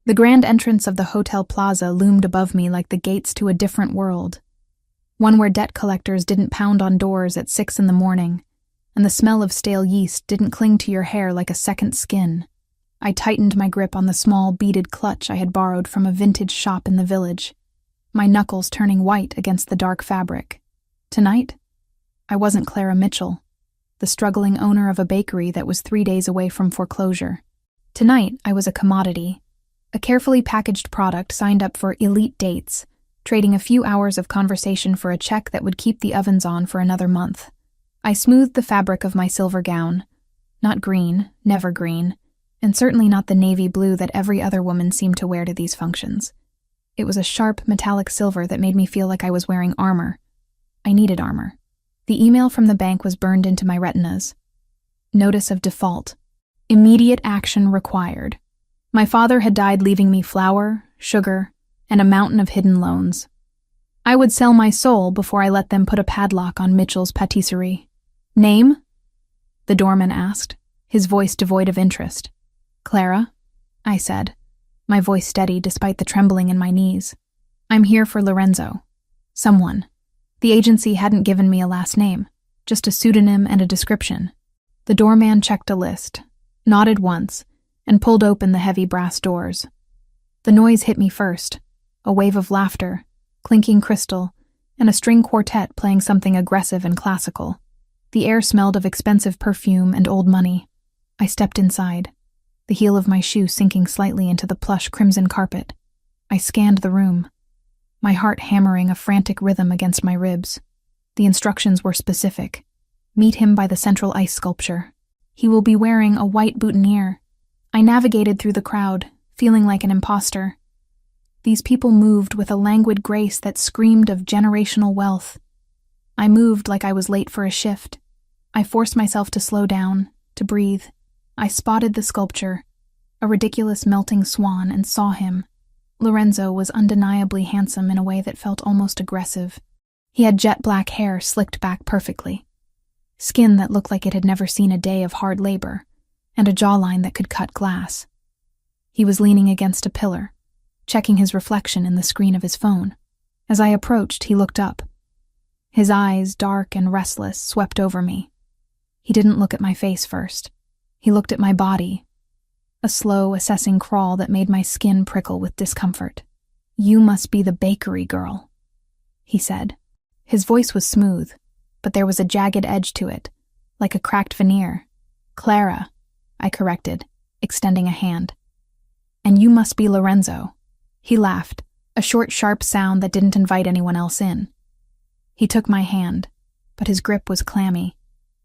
The grand entrance of the hotel plaza loomed above me like the gates to a different world, one where debt collectors didn't pound on doors at 6 a.m, and the smell of stale yeast didn't cling to your hair like a second skin. I tightened my grip on the small beaded clutch I had borrowed from a vintage shop in the village, my knuckles turning white against the dark fabric. Tonight, I wasn't Clara Mitchell, the struggling owner of a bakery that was 3 days away from foreclosure. Tonight, I was a commodity, a carefully packaged product signed up for elite dates, trading a few hours of conversation for a check that would keep the ovens on for another month. I smoothed the fabric of my silver gown. Not green, never green, and certainly not the navy blue that every other woman seemed to wear to these functions. It was a sharp, metallic silver that made me feel like I was wearing armor. I needed armor. The email from the bank was burned into my retinas. Notice of default. Immediate action required. My father had died leaving me flour, sugar, and a mountain of hidden loans. I would sell my soul before I let them put a padlock on Mitchell's patisserie. Name? The doorman asked, his voice devoid of interest. Clara, I said, my voice steady despite the trembling in my knees. I'm here for Lorenzo. Someone. The agency hadn't given me a last name, just a pseudonym and a description. The doorman checked a list, nodded once, and pulled open the heavy brass doors. The noise hit me first, a wave of laughter, clinking crystal, and a string quartet playing something aggressive and classical. The air smelled of expensive perfume and old money. I stepped inside, the heel of my shoe sinking slightly into the plush crimson carpet. I scanned the room, my heart hammering a frantic rhythm against my ribs. The instructions were specific. Meet him by the central ice sculpture. He will be wearing a white boutonniere. I navigated through the crowd, feeling like an imposter. These people moved with a languid grace that screamed of generational wealth. I moved like I was late for a shift. I forced myself to slow down, to breathe. I spotted the sculpture, a ridiculous melting swan, and saw him. Lorenzo was undeniably handsome in a way that felt almost aggressive. He had jet black hair slicked back perfectly, skin that looked like it had never seen a day of hard labor, and a jawline that could cut glass. He was leaning against a pillar, checking his reflection in the screen of his phone. As I approached, he looked up. His eyes, dark and restless, swept over me. He didn't look at my face first. He looked at my body, a slow, assessing crawl that made my skin prickle with discomfort. "You must be the bakery girl," he said. His voice was smooth, but there was a jagged edge to it, like a cracked veneer. "Clara," I corrected, extending a hand. "And you must be Lorenzo." He laughed, a short, sharp sound that didn't invite anyone else in. He took my hand, but his grip was clammy,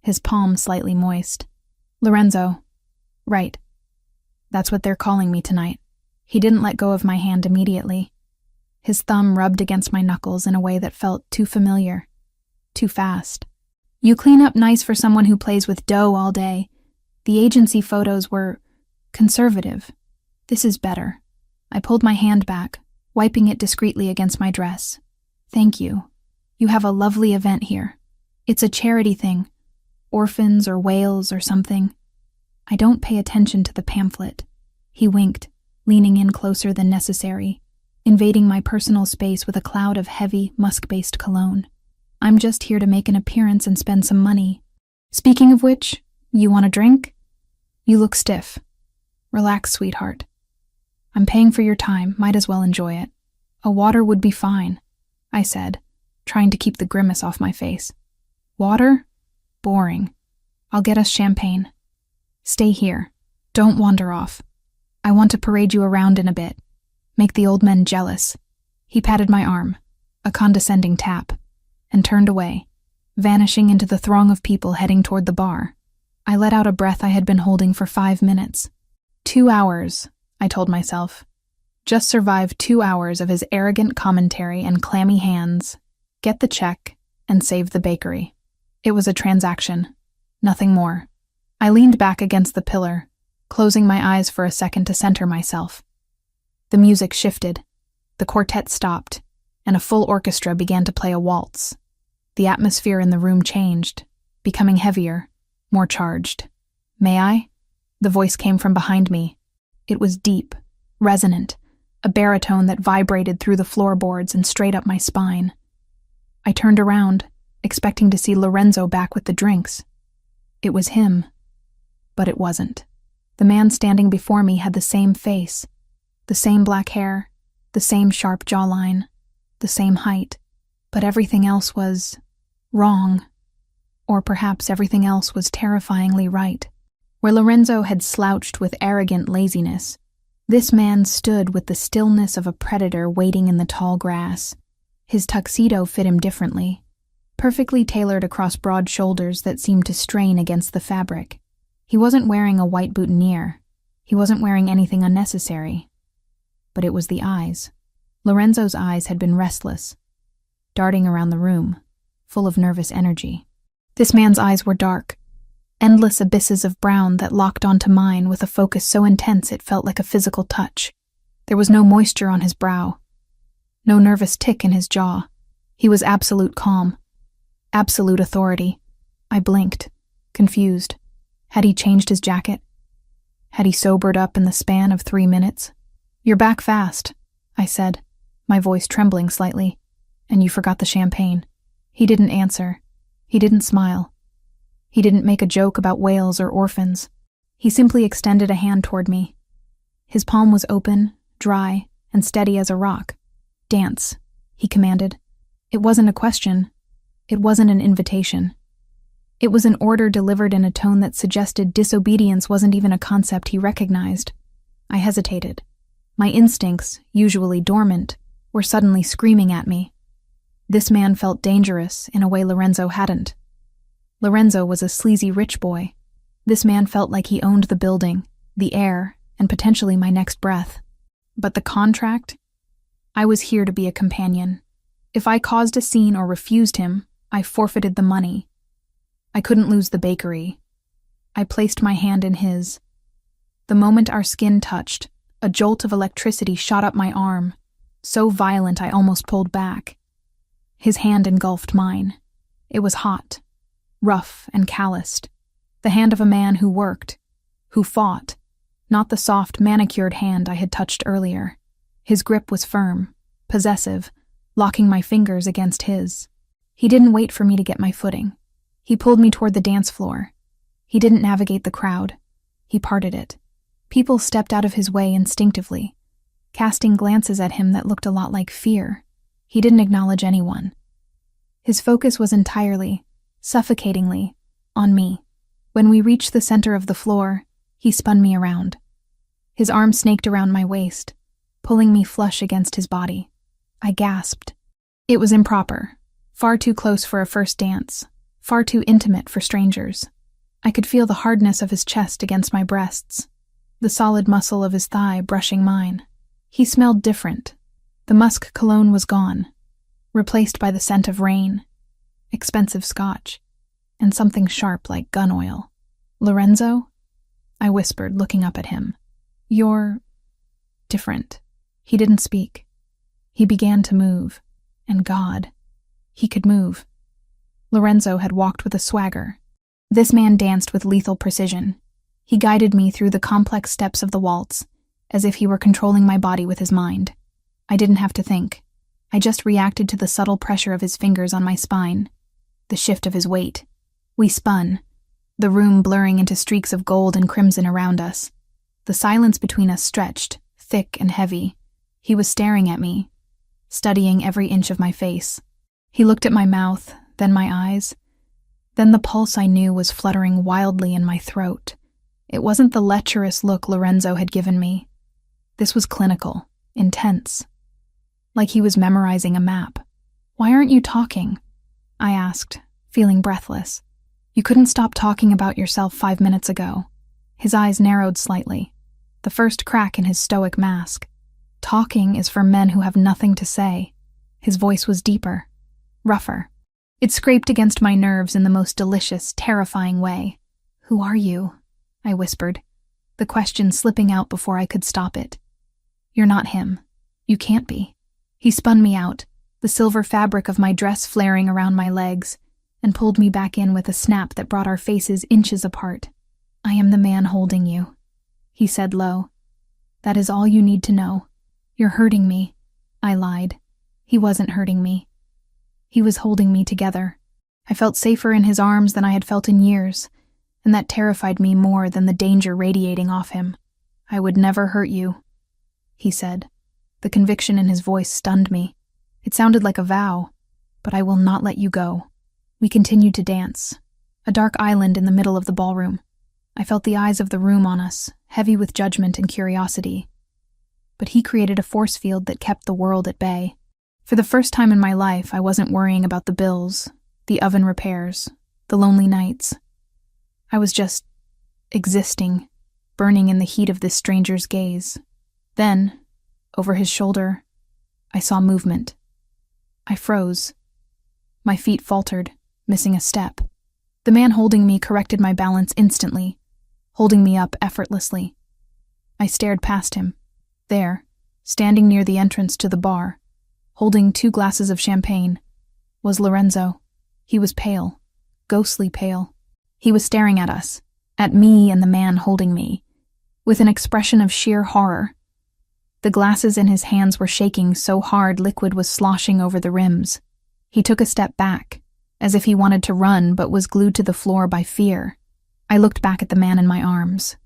his palm slightly moist. "Lorenzo. Right. That's what they're calling me tonight." He didn't let go of my hand immediately. His thumb rubbed against my knuckles in a way that felt too familiar, too fast. "You clean up nice for someone who plays with dough all day. The agency photos were conservative. This is better." I pulled my hand back, wiping it discreetly against my dress. "Thank you. You have a lovely event here. It's a charity thing. Orphans or whales or something. I don't pay attention to the pamphlet." He winked, leaning in closer than necessary, invading my personal space with a cloud of heavy, musk-based cologne. "I'm just here to make an appearance and spend some money. Speaking of which, you want a drink? You look stiff. Relax, sweetheart. I'm paying for your time, might as well enjoy it. A water would be fine," I said, trying to keep the grimace off my face. "Water? Boring. I'll get us champagne. Stay here. Don't wander off. I want to parade you around in a bit. Make the old men jealous." He patted my arm, a condescending tap, and turned away, vanishing into the throng of people heading toward the bar. I let out a breath I had been holding for 5 minutes. 2 hours, I told myself. Just survive 2 hours of his arrogant commentary and clammy hands, get the check, and save the bakery. It was a transaction, nothing more. I leaned back against the pillar, closing my eyes for a second to center myself. The music shifted, the quartet stopped, and a full orchestra began to play a waltz. The atmosphere in the room changed, becoming heavier, more charged. "May I?" The voice came from behind me. It was deep, resonant, a baritone that vibrated through the floorboards and straight up my spine. I turned around, expecting to see Lorenzo back with the drinks. It was him, but it wasn't. The man standing before me had the same face, the same black hair, the same sharp jawline, the same height, but everything else was wrong. Or perhaps everything else was terrifyingly right. Where Lorenzo had slouched with arrogant laziness, this man stood with the stillness of a predator waiting in the tall grass. His tuxedo fit him differently, perfectly tailored across broad shoulders that seemed to strain against the fabric. He wasn't wearing a white boutonniere. He wasn't wearing anything unnecessary. But it was the eyes. Lorenzo's eyes had been restless, darting around the room, full of nervous energy. This man's eyes were dark, endless abysses of brown that locked onto mine with a focus so intense it felt like a physical touch. There was no moisture on his brow, no nervous tick in his jaw. He was absolute calm, absolute authority. I blinked, confused. Had he changed his jacket? Had he sobered up in the span of 3 minutes? "You're back fast," I said, my voice trembling slightly. "And you forgot the champagne." He didn't answer. He didn't smile. He didn't make a joke about whales or orphans. He simply extended a hand toward me. His palm was open, dry, and steady as a rock. "Dance," he commanded. It wasn't a question. It wasn't an invitation. It was an order delivered in a tone that suggested disobedience wasn't even a concept he recognized. I hesitated. My instincts, usually dormant, were suddenly screaming at me. This man felt dangerous in a way Lorenzo hadn't. Lorenzo was a sleazy rich boy. This man felt like he owned the building, the air, and potentially my next breath. But the contract? I was here to be a companion. If I caused a scene or refused him, I forfeited the money. I couldn't lose the bakery. I placed my hand in his. The moment our skin touched, a jolt of electricity shot up my arm, so violent I almost pulled back. His hand engulfed mine. It was hot, rough and calloused. The hand of a man who worked, who fought, not the soft, manicured hand I had touched earlier. His grip was firm, possessive, locking my fingers against his. He didn't wait for me to get my footing. He pulled me toward the dance floor. He didn't navigate the crowd. He parted it. People stepped out of his way instinctively, casting glances at him that looked a lot like fear. He didn't acknowledge anyone. His focus was entirely, suffocatingly, on me. When we reached the center of the floor, he spun me around. His arm snaked around my waist, pulling me flush against his body. I gasped. It was improper, far too close for a first dance, far too intimate for strangers. I could feel the hardness of his chest against my breasts, the solid muscle of his thigh brushing mine. He smelled different. The musk cologne was gone, replaced by the scent of rain, expensive scotch, and something sharp like gun oil. "Lorenzo?" I whispered, looking up at him. "You're different." He didn't speak. He began to move, and God, he could move. Lorenzo had walked with a swagger. This man danced with lethal precision. He guided me through the complex steps of the waltz, as if he were controlling my body with his mind. I didn't have to think. I just reacted to the subtle pressure of his fingers on my spine, the shift of his weight. We spun, the room blurring into streaks of gold and crimson around us. The silence between us stretched, thick and heavy. He was staring at me, studying every inch of my face. He looked at my mouth, then my eyes. Then the pulse I knew was fluttering wildly in my throat. It wasn't the lecherous look Lorenzo had given me. This was clinical, intense. Like he was memorizing a map. "Why aren't you talking?" I asked, feeling breathless. "You couldn't stop talking about yourself 5 minutes ago." His eyes narrowed slightly, the first crack in his stoic mask. "Talking is for men who have nothing to say." His voice was deeper, rougher. It scraped against my nerves in the most delicious, terrifying way. "Who are you?" I whispered, the question slipping out before I could stop it. "You're not him. You can't be." He spun me out, the silver fabric of my dress flaring around my legs, and pulled me back in with a snap that brought our faces inches apart. "I am the man holding you," he said low. That is all you need to know. You're hurting me. I lied. He wasn't hurting me. He was holding me together. I felt safer in his arms than I had felt in years, and that terrified me more than the danger radiating off him. I would never hurt you, he said. The conviction in his voice stunned me. It sounded like a vow, but I will not let you go. We continued to dance, a dark island in the middle of the ballroom. I felt the eyes of the room on us, heavy with judgment and curiosity. But he created a force field that kept the world at bay. For the first time in my life, I wasn't worrying about the bills, the oven repairs, the lonely nights. I was just existing, burning in the heat of this stranger's gaze. Then, over his shoulder, I saw movement. I froze. My feet faltered, missing a step. The man holding me corrected my balance instantly, holding me up effortlessly. I stared past him. There, standing near the entrance to the bar, holding 2 glasses of champagne, was Lorenzo. He was pale, ghostly pale. He was staring at us, at me and the man holding me, with an expression of sheer horror. The glasses in his hands were shaking so hard liquid was sloshing over the rims. He took a step back, as if he wanted to run but was glued to the floor by fear. I looked back at the man in my arms.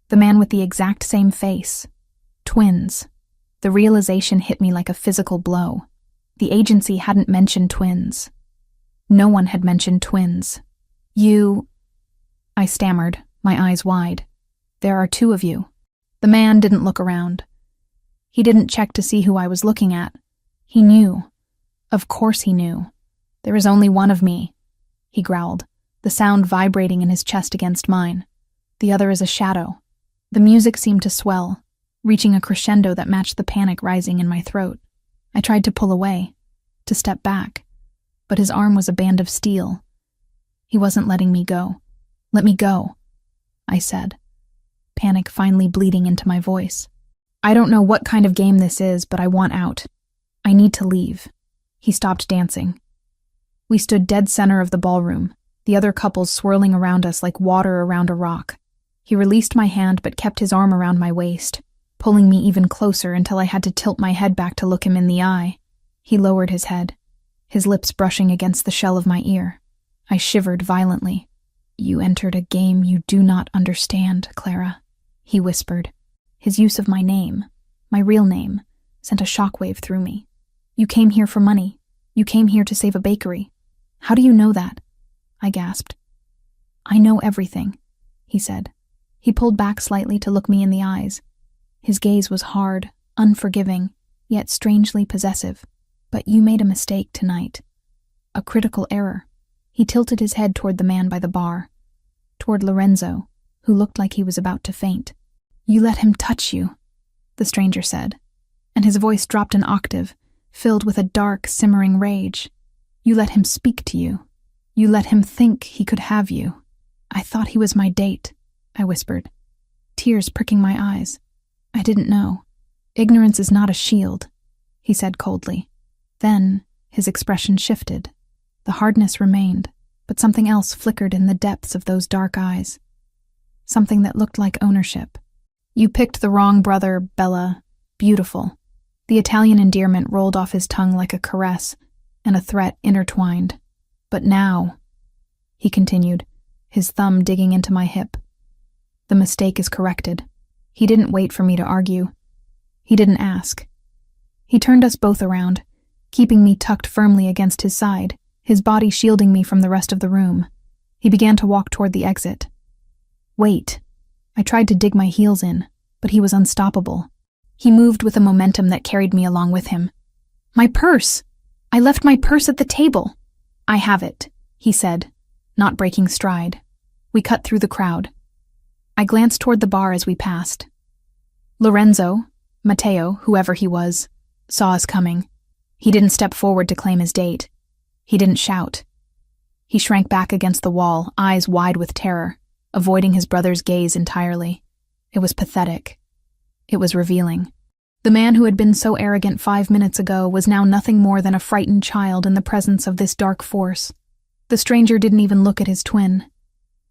The man with the exact same face. Twins. The realization hit me like a physical blow. The agency hadn't mentioned twins. No one had mentioned twins. You... I stammered, my eyes wide. There are 2 of you. The man didn't look around. He didn't check to see who I was looking at. He knew. Of course he knew. There is only one of me, he growled, the sound vibrating in his chest against mine. The other is a shadow. The music seemed to swell, reaching a crescendo that matched the panic rising in my throat. I tried to pull away, to step back, but his arm was a band of steel. He wasn't letting me go. Let me go, I said, panic finally bleeding into my voice. I don't know what kind of game this is, but I want out. I need to leave. He stopped dancing. We stood dead center of the ballroom, the other couples swirling around us like water around a rock. He released my hand but kept his arm around my waist, pulling me even closer until I had to tilt my head back to look him in the eye. He lowered his head, his lips brushing against the shell of my ear. I shivered violently. You entered a game you do not understand, Clara, he whispered. His use of my name, my real name, sent a shockwave through me. You came here for money. You came here to save a bakery. How do you know that? I gasped. I know everything, he said. He pulled back slightly to look me in the eyes. His gaze was hard, unforgiving, yet strangely possessive. But you made a mistake tonight. A critical error. He tilted his head toward the man by the bar, toward Lorenzo, who looked like he was about to faint. You let him touch you, the stranger said, and his voice dropped an octave, filled with a dark, simmering rage. You let him speak to you. You let him think he could have you. I thought he was my date, I whispered, tears pricking my eyes. I didn't know. Ignorance is not a shield, he said coldly. Then his expression shifted. The hardness remained, but something else flickered in the depths of those dark eyes. Something that looked like ownership. You picked the wrong brother, Bella. Beautiful. The Italian endearment rolled off his tongue like a caress, and a threat intertwined. But now, he continued, his thumb digging into my hip. The mistake is corrected. He didn't wait for me to argue. He didn't ask. He turned us both around, keeping me tucked firmly against his side, his body shielding me from the rest of the room. He began to walk toward the exit. Wait. I tried to dig my heels in, but he was unstoppable. He moved with a momentum that carried me along with him. My purse! I left my purse at the table. I have it, he said, not breaking stride. We cut through the crowd. I glanced toward the bar as we passed. Lorenzo, Matteo, whoever he was, saw us coming. He didn't step forward to claim his date. He didn't shout. He shrank back against the wall, eyes wide with terror, avoiding his brother's gaze entirely. It was pathetic. It was revealing. The man who had been so arrogant 5 minutes ago was now nothing more than a frightened child in the presence of this dark force. The stranger didn't even look at his twin.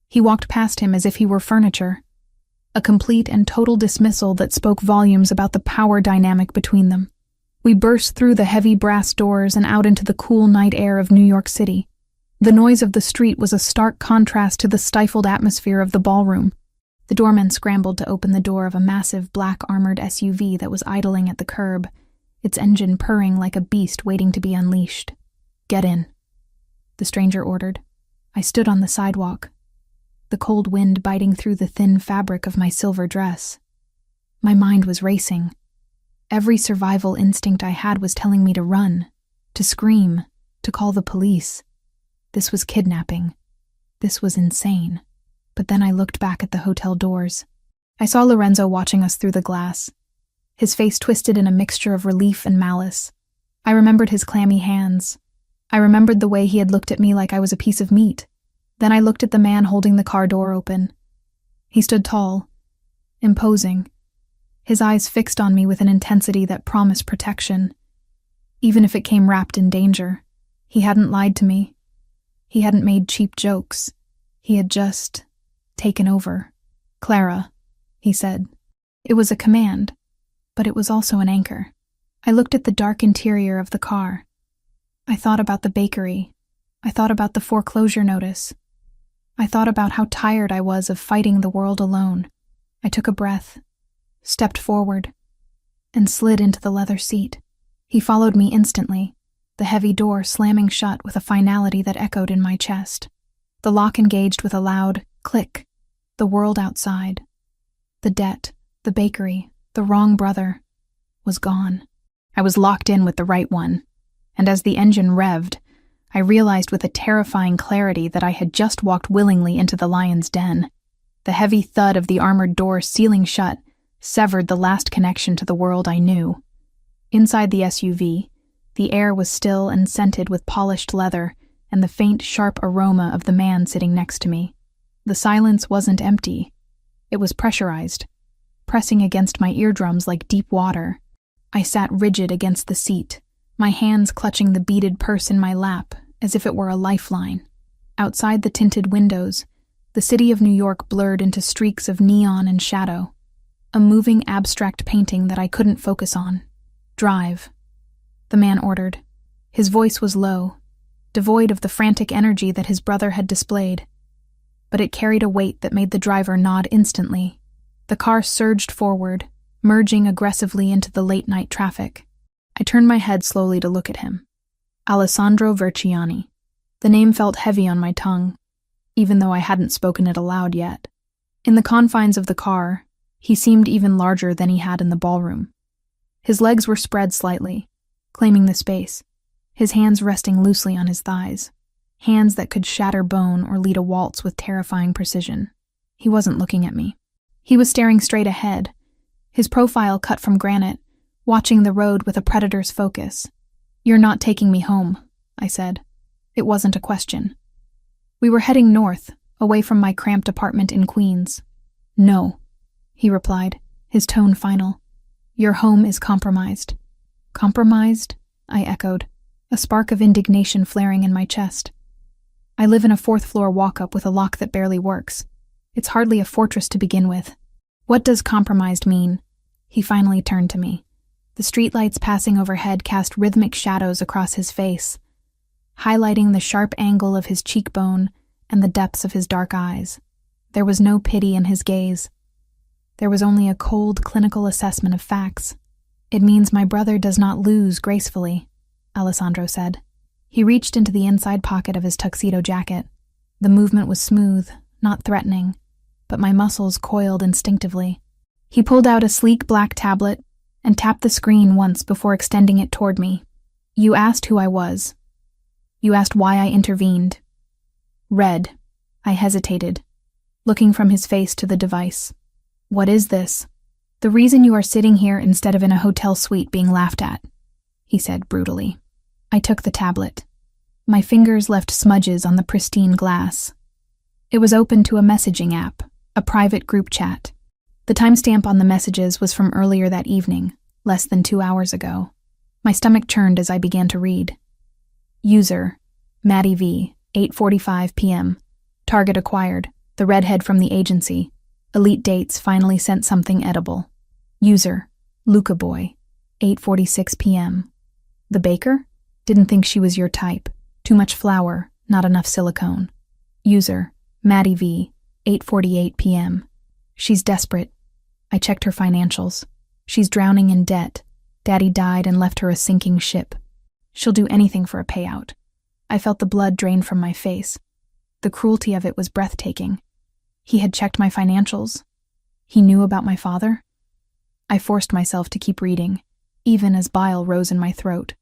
He walked past him as if he were furniture. a complete and total dismissal that spoke volumes about the power dynamic between them. We burst through the heavy brass doors and out into the cool night air of New York City. The noise of the street was a stark contrast to the stifled atmosphere of the ballroom. The doorman scrambled to open the door of a massive black armored SUV that was idling at the curb, its engine purring like a beast waiting to be unleashed. "Get in," the stranger ordered. I stood on the sidewalk, the cold wind biting through the thin fabric of my silver dress. My mind was racing. Every survival instinct I had was telling me to run, to scream, to call the police. This was kidnapping. This was insane. But then I looked back at the hotel doors. I saw Lorenzo watching us through the glass, his face twisted in a mixture of relief and malice. I remembered his clammy hands. I remembered the way he had looked at me like I was a piece of meat. Then I looked at the man holding the car door open. He stood tall, imposing, his eyes fixed on me with an intensity that promised protection. Even if it came wrapped in danger, he hadn't lied to me. He hadn't made cheap jokes. He had just taken over. "Clara," he said. It was a command, but it was also an anchor. I looked at the dark interior of the car. I thought about the bakery. I thought about the foreclosure notice. I thought about how tired I was of fighting the world alone. I took a breath, stepped forward, and slid into the leather seat. He followed me instantly, the heavy door slamming shut with a finality that echoed in my chest. The lock engaged with a loud click. The world outside, the debt, the bakery, the wrong brother, was gone. I was locked in with the right one, and as the engine revved, I realized with a terrifying clarity that I had just walked willingly into the lion's den. The heavy thud of the armored door sealing shut severed the last connection to the world I knew. Inside the SUV, the air was still and scented with polished leather and the faint, sharp aroma of the man sitting next to me. The silence wasn't empty. It was pressurized, pressing against my eardrums like deep water. I sat rigid against the seat, my hands clutching the beaded purse in my lap as if it were a lifeline. Outside the tinted windows, the city of New York blurred into streaks of neon and shadow, a moving abstract painting that I couldn't focus on. "Drive," the man ordered. His voice was low, devoid of the frantic energy that his brother had displayed, but it carried a weight that made the driver nod instantly. The car surged forward, merging aggressively into the late-night traffic. I turned my head slowly to look at him. Alessandro Verciani. The name felt heavy on my tongue, even though I hadn't spoken it aloud yet. In the confines of the car, he seemed even larger than he had in the ballroom. His legs were spread slightly, claiming the space, his hands resting loosely on his thighs, hands that could shatter bone or lead a waltz with terrifying precision. He wasn't looking at me. He was staring straight ahead, his profile cut from granite, watching the road with a predator's focus. "You're not taking me home," I said. It wasn't a question. We were heading north, away from my cramped apartment in Queens. "No," he replied, his tone final. "Your home is compromised." "Compromised?" I echoed, a spark of indignation flaring in my chest. "I live in a fourth-floor walk-up with a lock that barely works. It's hardly a fortress to begin with." "What does compromised mean?" He finally turned to me. The streetlights passing overhead cast rhythmic shadows across his face, highlighting the sharp angle of his cheekbone and the depths of his dark eyes. There was no pity in his gaze. There was only a cold, clinical assessment of facts. "It means my brother does not lose gracefully," Alessandro said. He reached into the inside pocket of his tuxedo jacket. The movement was smooth, not threatening, but my muscles coiled instinctively. He pulled out a sleek black tablet and tapped the screen once before extending it toward me. "You asked who I was. You asked why I intervened." "Red." I hesitated, looking from his face to the device. "What is this?" "The reason you are sitting here instead of in a hotel suite being laughed at," he said brutally. I took the tablet. My fingers left smudges on the pristine glass. It was open to a messaging app, a private group chat. The timestamp on the messages was from earlier that evening, less than 2 hours ago. My stomach churned as I began to read. User, Maddie V, 8:45 p.m. Target acquired, the redhead from the agency. Elite Dates finally sent something edible. User, Luca Boy, 8:46 p.m. The baker? Didn't think she was your type. Too much flour, not enough silicone. User, Maddie V, 8:48 p.m. She's desperate. I checked her financials. She's drowning in debt. Daddy died and left her a sinking ship. She'll do anything for a payout. I felt the blood drain from my face. The cruelty of it was breathtaking. He had checked my financials. He knew about my father. I forced myself to keep reading, even as bile rose in my throat.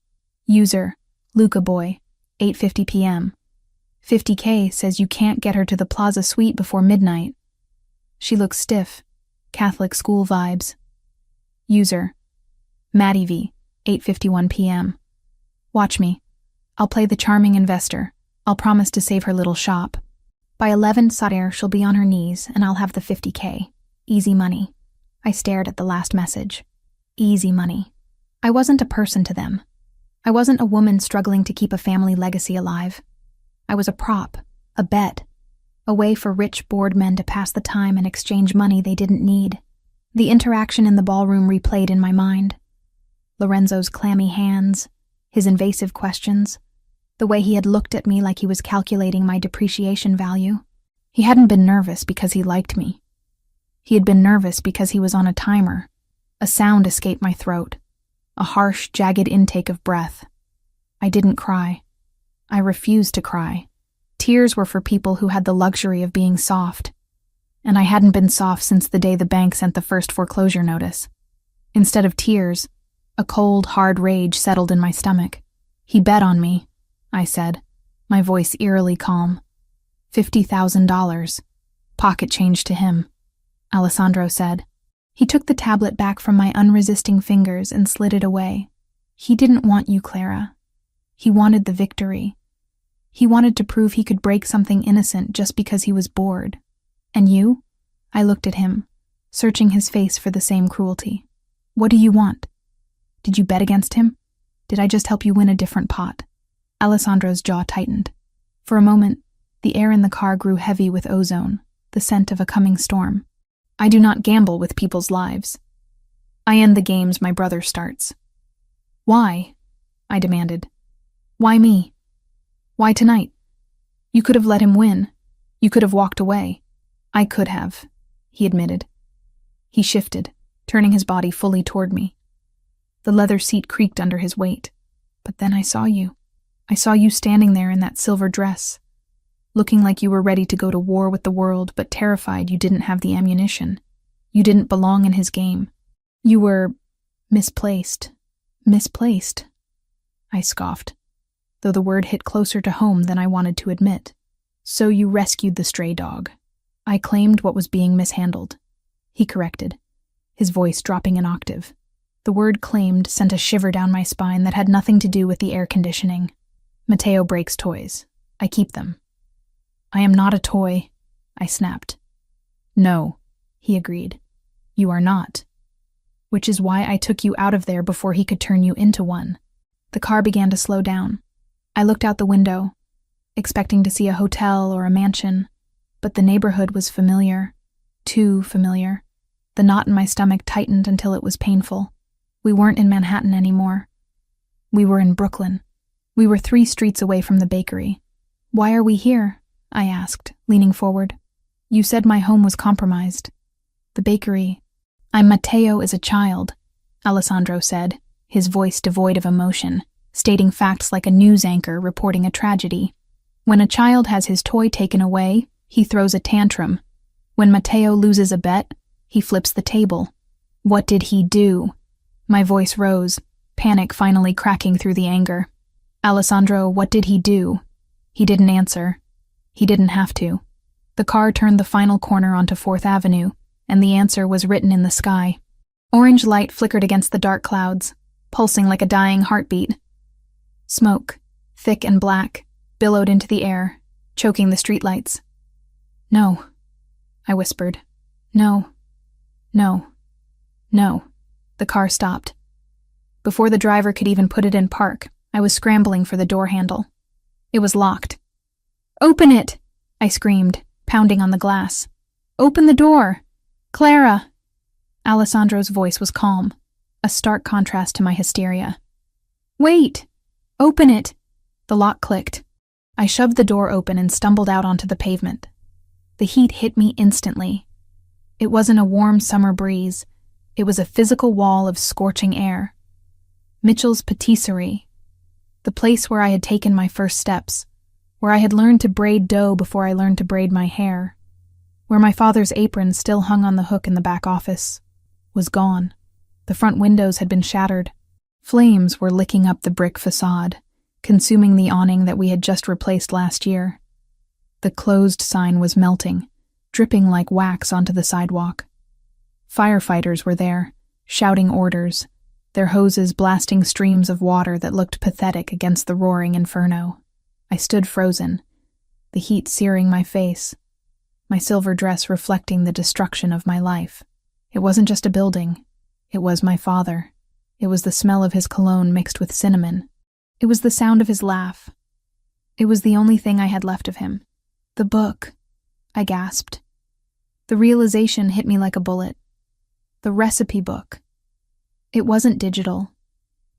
User, Luca Boy, 8:50 p.m. 50K says you can't get her to the Plaza Suite before midnight. She looks stiff. Catholic school vibes. User, Maddie V, 8:51 p.m. Watch me. I'll play the charming investor. I'll promise to save her little shop. By 11 Sadir, she'll be on her knees, and I'll have the 50K. Easy money. I stared at the last message. Easy money. I wasn't a person to them. I wasn't a woman struggling to keep a family legacy alive. I was a prop, a bet, a way for rich, bored men to pass the time and exchange money they didn't need. The interaction in the ballroom replayed in my mind. Lorenzo's clammy hands, his invasive questions, the way he had looked at me like he was calculating my depreciation value. He hadn't been nervous because he liked me. He had been nervous because he was on a timer. A sound escaped my throat, a harsh, jagged intake of breath. I didn't cry. I refused to cry. Tears were for people who had the luxury of being soft. And I hadn't been soft since the day the bank sent the first foreclosure notice. Instead of tears, a cold, hard rage settled in my stomach. He bet on me, I said, my voice eerily calm. $50,000. Pocket change to him, Alessandro said. He took the tablet back from my unresisting fingers and slid it away. He didn't want you, Clara. He wanted the victory. He wanted to prove he could break something innocent just because he was bored. And you? I looked at him, searching his face for the same cruelty. What do you want? Did you bet against him? Did I just help you win a different pot? Alessandro's jaw tightened. For a moment, the air in the car grew heavy with ozone, the scent of a coming storm. I do not gamble with people's lives. I end the games my brother starts. Why? I demanded. Why me? Why tonight? You could have let him win. You could have walked away. I could have, he admitted. He shifted, turning his body fully toward me. The leather seat creaked under his weight. But then I saw you. I saw you standing there in that silver dress, looking like you were ready to go to war with the world, but terrified you didn't have the ammunition. You didn't belong in his game. You were misplaced. Misplaced, I scoffed, though the word hit closer to home than I wanted to admit. So you rescued the stray dog. I claimed what was being mishandled. He corrected, his voice dropping an octave. The word claimed sent a shiver down my spine that had nothing to do with the air conditioning. Matteo breaks toys. I keep them. I am not a toy, I snapped. No, he agreed. You are not. Which is why I took you out of there before he could turn you into one. The car began to slow down. I looked out the window, expecting to see a hotel or a mansion, but the neighborhood was familiar. Too familiar. The knot in my stomach tightened until it was painful. We weren't in Manhattan anymore. We were in Brooklyn. We were 3 streets away from the bakery. Why are we here? I asked, leaning forward. You said my home was compromised. The bakery. I'm Matteo as a child, Alessandro said, his voice devoid of emotion, stating facts like a news anchor reporting a tragedy. When a child has his toy taken away, he throws a tantrum. When Matteo loses a bet, he flips the table. What did he do? My voice rose, panic finally cracking through the anger. Alessandro, what did he do? He didn't answer. He didn't have to. The car turned the final corner onto 4th Avenue, and the answer was written in the sky. Orange light flickered against the dark clouds, pulsing like a dying heartbeat. Smoke, thick and black, billowed into the air, choking the streetlights. No, I whispered. No, no, no. The car stopped. Before the driver could even put it in park, I was scrambling for the door handle. It was locked. Open it! I screamed, pounding on the glass. Open the door! Clara! Alessandro's voice was calm, a stark contrast to my hysteria. Wait! Open it! The lock clicked. I shoved the door open and stumbled out onto the pavement. The heat hit me instantly. It wasn't a warm summer breeze. It was a physical wall of scorching air. Mitchell's patisserie. The place where I had taken my first steps, where I had learned to braid dough before I learned to braid my hair, where my father's apron still hung on the hook in the back office, was gone. The front windows had been shattered. Flames were licking up the brick facade, consuming the awning that we had just replaced last year. The closed sign was melting, dripping like wax onto the sidewalk. Firefighters were there, shouting orders, their hoses blasting streams of water that looked pathetic against the roaring inferno. I stood frozen, the heat searing my face, my silver dress reflecting the destruction of my life. It wasn't just a building. It was my father. It was the smell of his cologne mixed with cinnamon. It was the sound of his laugh. It was the only thing I had left of him. The book, I gasped. The realization hit me like a bullet. The recipe book. It wasn't digital.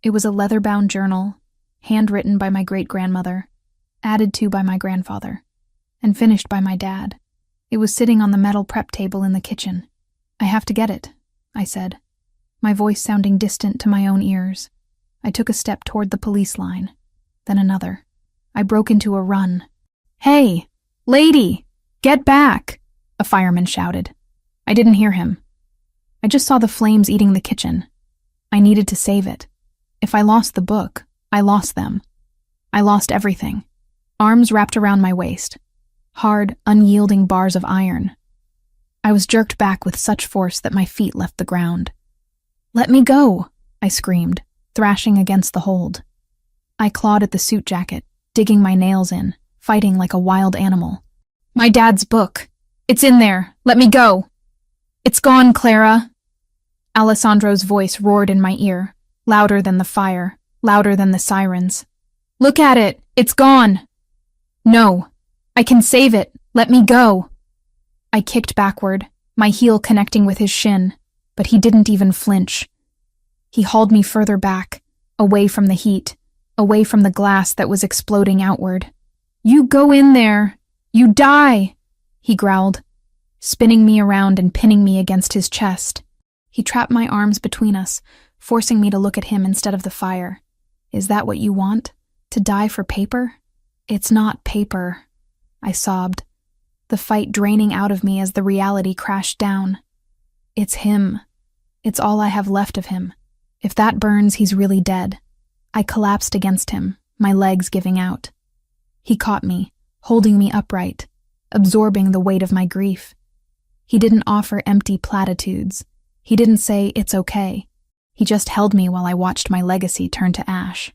It was a leather-bound journal, handwritten by my great-grandmother, added to by my grandfather, and finished by my dad. It was sitting on the metal prep table in the kitchen. I have to get it, I said, my voice sounding distant to my own ears. I took a step toward the police line, then another. I broke into a run. Hey! Lady! Get back! A fireman shouted. I didn't hear him. I just saw the flames eating the kitchen. I needed to save it. If I lost the book, I lost them. I lost everything. Arms wrapped around my waist. Hard, unyielding bars of iron. I was jerked back with such force that my feet left the ground. Let me go! I screamed, thrashing against the hold. I clawed at the suit jacket, digging my nails in, fighting like a wild animal. My dad's book. It's in there. Let me go. It's gone, Clara. Alessandro's voice roared in my ear, louder than the fire, louder than the sirens. Look at it. It's gone. No. I can save it. Let me go. I kicked backward, my heel connecting with his shin, but he didn't even flinch. He hauled me further back, away from the heat, away from the glass that was exploding outward. You go in there. You die, he growled, spinning me around and pinning me against his chest. He trapped my arms between us, forcing me to look at him instead of the fire. Is that what you want? To die for paper? It's not paper, I sobbed, the fight draining out of me as the reality crashed down. It's him. It's all I have left of him. If that burns, he's really dead. I collapsed against him, my legs giving out. He caught me, holding me upright, absorbing the weight of my grief. He didn't offer empty platitudes. He didn't say, it's okay. He just held me while I watched my legacy turn to ash.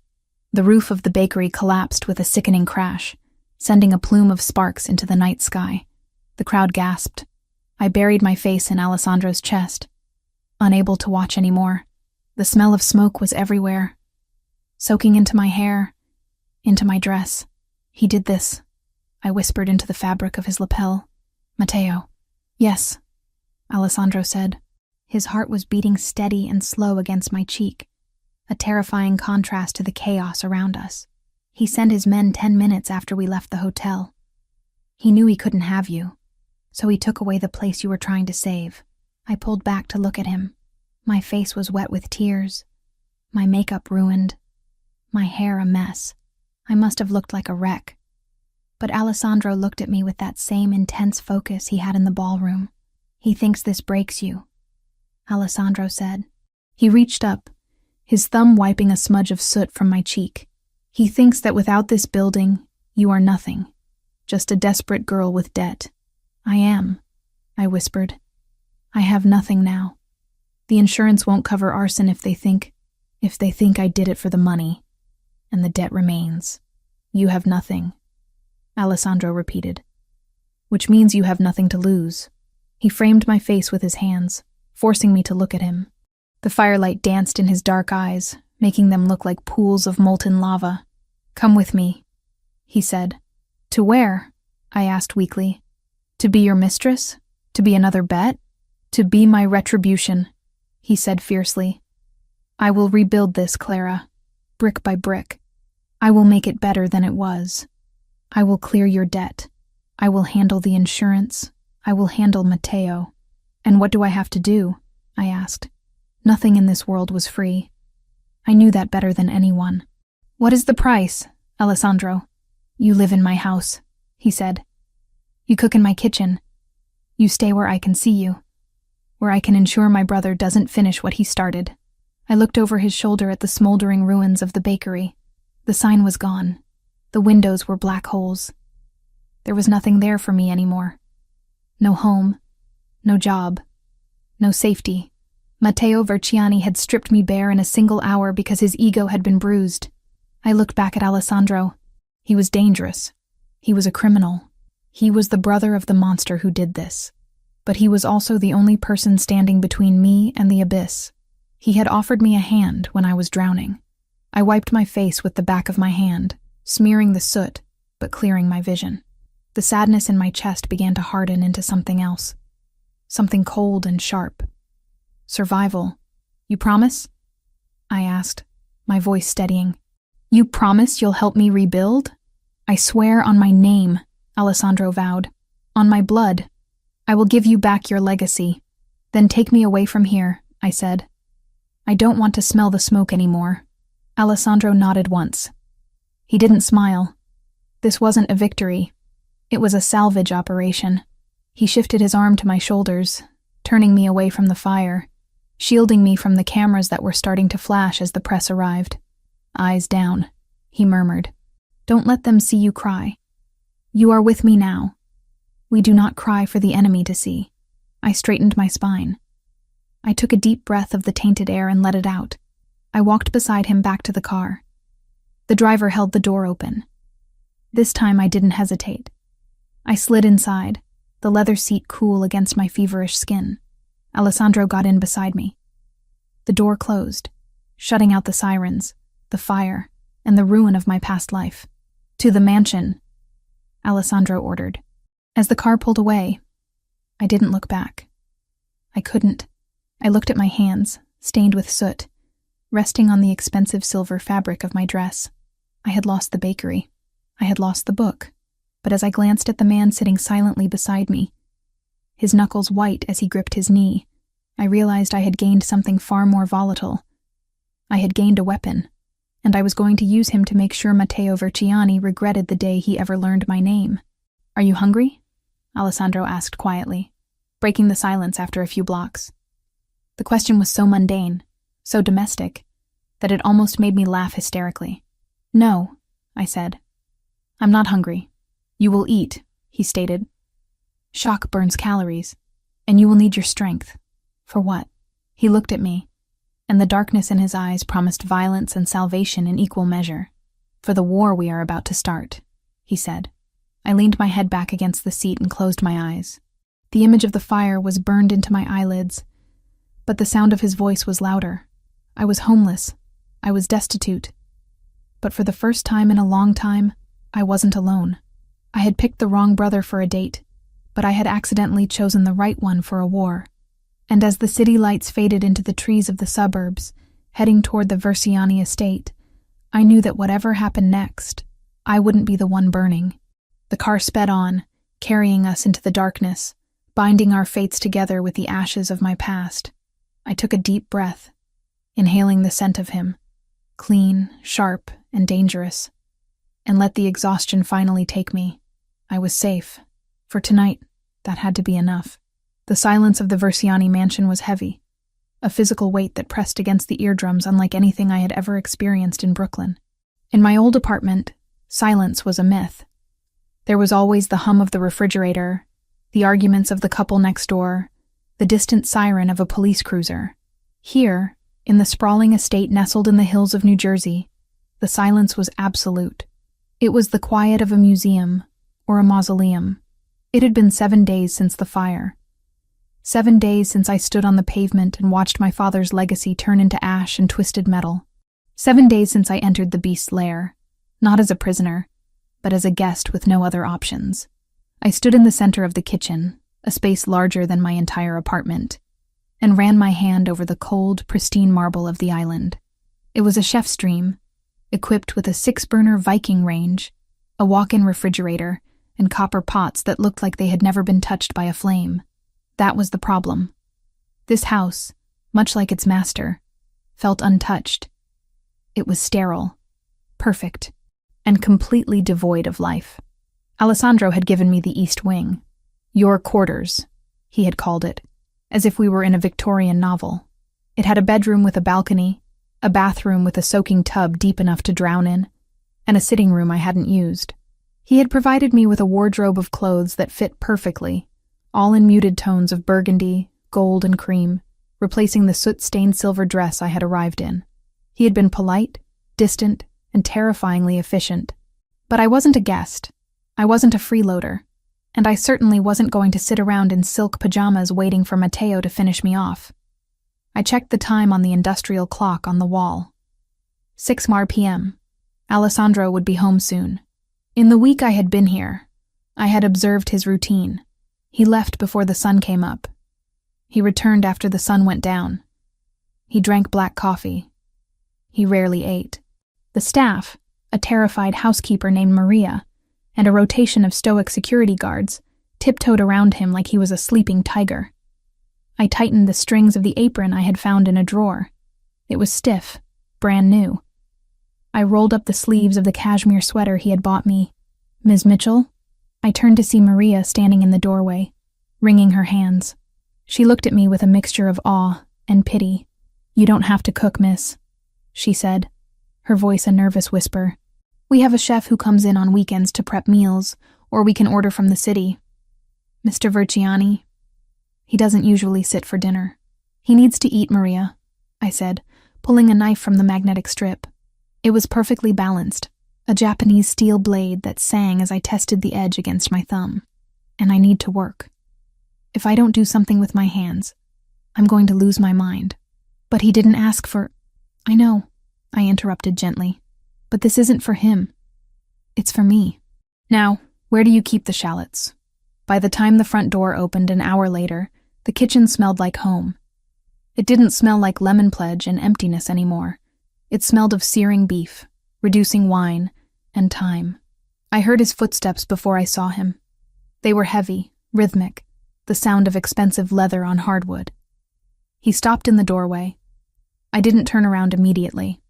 The roof of the bakery collapsed with a sickening crash, sending a plume of sparks into the night sky. The crowd gasped. I buried my face in Alessandro's chest, unable to watch anymore. The smell of smoke was everywhere, soaking into my hair, into my dress. He did this, I whispered into the fabric of his lapel. Matteo. Yes, Alessandro said. His heart was beating steady and slow against my cheek, a terrifying contrast to the chaos around us. He sent his men 10 minutes after we left the hotel. He knew he couldn't have you, so he took away the place you were trying to save. I pulled back to look at him. My face was wet with tears, my makeup ruined, my hair a mess. I must have looked like a wreck. But Alessandro looked at me with that same intense focus he had in the ballroom. He thinks this breaks you, Alessandro said. He reached up, his thumb wiping a smudge of soot from my cheek. He thinks that without this building, you are nothing, just a desperate girl with debt. I am, I whispered. I have nothing now. The insurance won't cover arson if they think I did it for the money. And the debt remains. You have nothing, Alessandro repeated. Which means you have nothing to lose. He framed my face with his hands, forcing me to look at him. The firelight danced in his dark eyes, making them look like pools of molten lava. Come with me, he said. To where? I asked weakly. To be your mistress? To be another bet? To be my retribution, he said fiercely. I will rebuild this, Clara, brick by brick. I will make it better than it was. I will clear your debt. I will handle the insurance. I will handle Matteo. And what do I have to do? I asked. Nothing in this world was free. I knew that better than anyone. What is the price, Alessandro? You live in my house, he said. You cook in my kitchen. You stay where I can see you, where I can ensure my brother doesn't finish what he started. I looked over his shoulder at the smoldering ruins of the bakery. The sign was gone. The windows were black holes. There was nothing there for me anymore. No home, no job, no safety. Matteo Verciani had stripped me bare in a single hour because his ego had been bruised. I looked back at Alessandro. He was dangerous. He was a criminal. He was the brother of the monster who did this. But he was also the only person standing between me and the abyss. He had offered me a hand when I was drowning. I wiped my face with the back of my hand, smearing the soot, but clearing my vision. The sadness in my chest began to harden into something else. Something cold and sharp. Survival. You promise? I asked, my voice steadying. You promise you'll help me rebuild? I swear on my name, Alessandro vowed. On my blood. I will give you back your legacy. Then take me away from here, I said. I don't want to smell the smoke anymore. Alessandro nodded once. He didn't smile. This wasn't a victory. It was a salvage operation. He shifted his arm to my shoulders, turning me away from the fire, shielding me from the cameras that were starting to flash as the press arrived. Eyes down, he murmured. Don't let them see you cry. You are with me now. We do not cry for the enemy to see. I straightened my spine. I took a deep breath of the tainted air and let it out. I walked beside him back to the car. The driver held the door open. This time I didn't hesitate. I slid inside, the leather seat cool against my feverish skin. Alessandro got in beside me. The door closed, shutting out the sirens, the fire, and the ruin of my past life. To the mansion, Alessandro ordered. As the car pulled away, I didn't look back. I couldn't. I looked at my hands, stained with soot, resting on the expensive silver fabric of my dress. I had lost the bakery. I had lost the book. But as I glanced at the man sitting silently beside me, his knuckles white as he gripped his knee, I realized I had gained something far more volatile. I had gained a weapon, and I was going to use him to make sure Matteo Verciani regretted the day he ever learned my name. Are you hungry? Alessandro asked quietly, breaking the silence after a few blocks. The question was so mundane, so domestic, that it almost made me laugh hysterically. No, I said. I'm not hungry. You will eat, he stated. Shock burns calories, and you will need your strength. For what? He looked at me, and the darkness in his eyes promised violence and salvation in equal measure. For the war we are about to start, he said. I leaned my head back against the seat and closed my eyes. The image of the fire was burned into my eyelids, but the sound of his voice was louder. I was homeless. I was destitute. But for the first time in a long time, I wasn't alone. I had picked the wrong brother for a date, but I had accidentally chosen the right one for a war. And as the city lights faded into the trees of the suburbs, heading toward the Verciani estate, I knew that whatever happened next, I wouldn't be the one burning. The car sped on, carrying us into the darkness, binding our fates together with the ashes of my past. I took a deep breath, inhaling the scent of him, clean, sharp, and dangerous, and let the exhaustion finally take me. I was safe. For tonight, that had to be enough. The silence of the Verciani mansion was heavy, a physical weight that pressed against the eardrums unlike anything I had ever experienced in Brooklyn. In my old apartment, silence was a myth. There was always the hum of the refrigerator, the arguments of the couple next door, the distant siren of a police cruiser. Here, in the sprawling estate nestled in the hills of New Jersey, the silence was absolute. It was the quiet of a museum or a mausoleum. It had been 7 days since the fire. 7 days since I stood on the pavement and watched my father's legacy turn into ash and twisted metal. 7 days since I entered the beast's lair, not as a prisoner, but as a guest with no other options. I stood in the center of the kitchen, a space larger than my entire apartment, and ran my hand over the cold, pristine marble of the island. It was a chef's dream, equipped with a 6-burner Viking range, a walk-in refrigerator, and copper pots that looked like they had never been touched by a flame. That was the problem. This house, much like its master, felt untouched. It was sterile, perfect, and completely devoid of life. Alessandro had given me the East Wing. Your quarters, he had called it, as if we were in a Victorian novel. It had a bedroom with a balcony, a bathroom with a soaking tub deep enough to drown in, and a sitting room I hadn't used. He had provided me with a wardrobe of clothes that fit perfectly, all in muted tones of burgundy, gold, and cream, replacing the soot-stained silver dress I had arrived in. He had been polite, distant, and terrifyingly efficient. But I wasn't a guest. I wasn't a freeloader. And I certainly wasn't going to sit around in silk pajamas waiting for Matteo to finish me off. I checked the time on the industrial clock on the wall. 6 p.m. Alessandro would be home soon. In the week I had been here, I had observed his routine. He left before the sun came up. He returned after the sun went down. He drank black coffee. He rarely ate. The staff, a terrified housekeeper named Maria, and a rotation of stoic security guards, tiptoed around him like he was a sleeping tiger. I tightened the strings of the apron I had found in a drawer. It was stiff, brand new. I rolled up the sleeves of the cashmere sweater he had bought me. Ms. Mitchell? I turned to see Maria standing in the doorway, wringing her hands. She looked at me with a mixture of awe and pity. You don't have to cook, miss, she said, her voice a nervous whisper. We have a chef who comes in on weekends to prep meals, or we can order from the city. Mr. Verciani? He doesn't usually sit for dinner. He needs to eat, Maria, I said, pulling a knife from the magnetic strip. It was perfectly balanced, a Japanese steel blade that sang as I tested the edge against my thumb. And I need to work. If I don't do something with my hands, I'm going to lose my mind. But he didn't ask for... I know, I interrupted gently. But this isn't for him. It's for me. Now, where do you keep the shallots? By the time the front door opened an hour later, the kitchen smelled like home. It didn't smell like lemon pledge and emptiness anymore. It smelled of searing beef, reducing wine, and time. I heard his footsteps before I saw him. They were heavy, rhythmic, the sound of expensive leather on hardwood. He stopped in the doorway. I didn't turn around immediately.